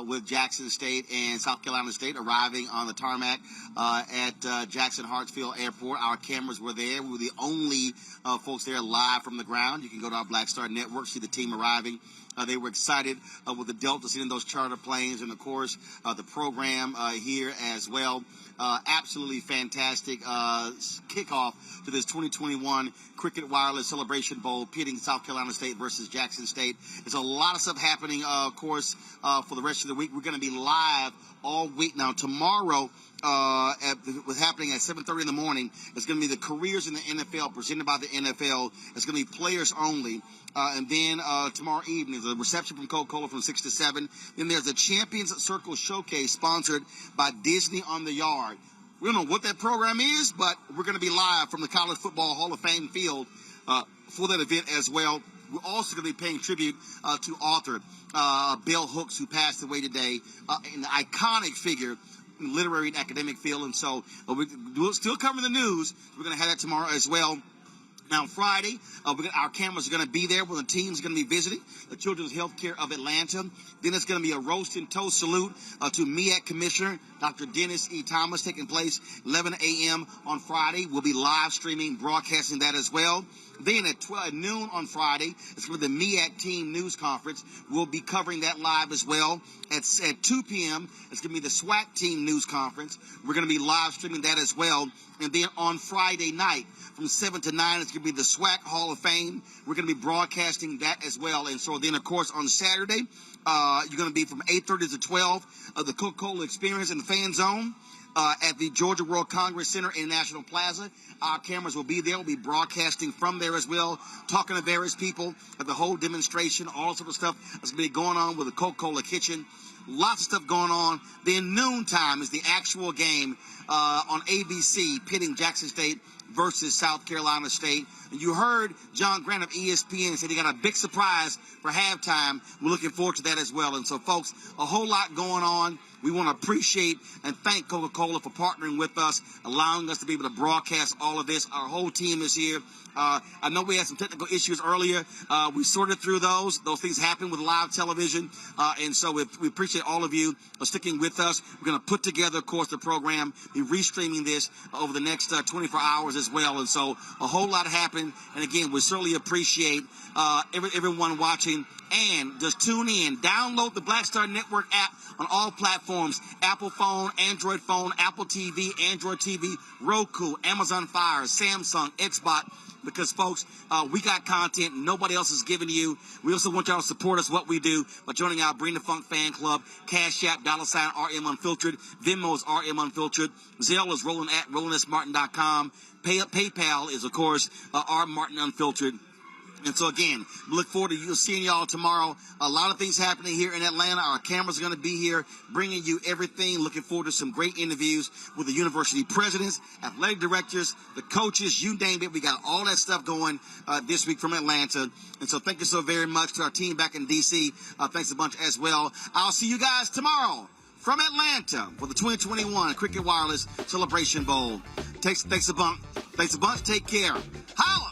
with Jackson State and South Carolina State arriving on the tarmac at Jackson Hartsfield Airport. Our cameras were there. We were the only folks there live from the ground. You can go to our Black Star Network, see the team arriving. They were excited with the Delta seeing those charter planes and, of course, the program here as well. Absolutely fantastic kickoff to this 2021 Cricket Wireless Celebration Bowl pitting South Carolina State versus Jackson State. There's a lot of stuff happening, of course, for the rest of the week. We're going to be live all week. Now, tomorrow, what's happening at 7:30 in the morning, it's going to be the Careers in the NFL presented by the NFL. It's going to be players only. And then tomorrow evening, the reception from Coca-Cola from 6 to 7. Then there's a Champions Circle Showcase sponsored by Disney on the Yard. We don't know what that program is, but we're going to be live from the College Football Hall of Fame field for that event as well. We're also going to be paying tribute to author Bell Hooks, who passed away today, an iconic figure in the literary and academic field. And so we're still covering the news. We're going to have that tomorrow as well. Now, Friday, our cameras are going to be there when the team's going to be visiting the Children's Healthcare of Atlanta. Then it's going to be a roast and toast salute to MEAC Commissioner Dr. Dennis E. Thomas taking place 11 a.m. on Friday. We'll be live streaming, broadcasting that as well. Then at noon on Friday, it's going to be the MEAC Team News Conference. We'll be covering that live as well. At 2 p.m., it's going to be the SWAC Team News Conference. We're going to be live streaming that as well. And then on Friday night, from 7 to 9, it's going to be the SWAC Hall of Fame. We're going to be broadcasting that as well. And so then, of course, on Saturday, you're going to be from 8:30 to 12, the Coca-Cola Experience in the Fan Zone. At the Georgia World Congress Center in National Plaza. Our cameras will be there. We'll be broadcasting from there as well, talking to various people at the whole demonstration, all sorts of stuff that's going to be going on with the Coca-Cola kitchen. Lots of stuff going on. Then noontime is the actual game on ABC, pitting Jackson State versus South Carolina State. And you heard John Grant of ESPN say they got a big surprise for halftime. We're looking forward to that as well. And so, folks, a whole lot going on. We want to appreciate and thank Coca-Cola for partnering with us, allowing us to be able to broadcast all of this. Our whole team is here. I know we had some technical issues earlier. We sorted through those. Those things happen with live television. And so we appreciate all of you sticking with us. We're going to put together, of course, the program, be restreaming this over the next 24 hours as well. And so a whole lot happened. And again, we certainly appreciate everyone watching. And just tune in. Download the Black Star Network app on all platforms. Apple phone, Android phone, Apple TV, Android TV, Roku, Amazon Fire, Samsung, Xbox. because, folks, we got content nobody else is giving you. We also want y'all to support us, what we do, by joining our Bring the Funk fan club. Cash App, $RM Unfiltered. Venmo is RM Unfiltered. Zelle is Roland at RolandSMartin.com. PayPal is, of course, R Martin Unfiltered. And so, again, look forward to seeing y'all tomorrow. A lot of things happening here in Atlanta. Our cameras are going to be here bringing you everything. Looking forward to some great interviews with the university presidents, athletic directors, the coaches, you name it. We got all that stuff going this week from Atlanta. And so thank you so very much to our team back in D.C. Thanks a bunch as well. I'll see you guys tomorrow from Atlanta for the 2021 Cricket Wireless Celebration Bowl. Thanks a bunch. Thanks a bunch. Take care. Holla!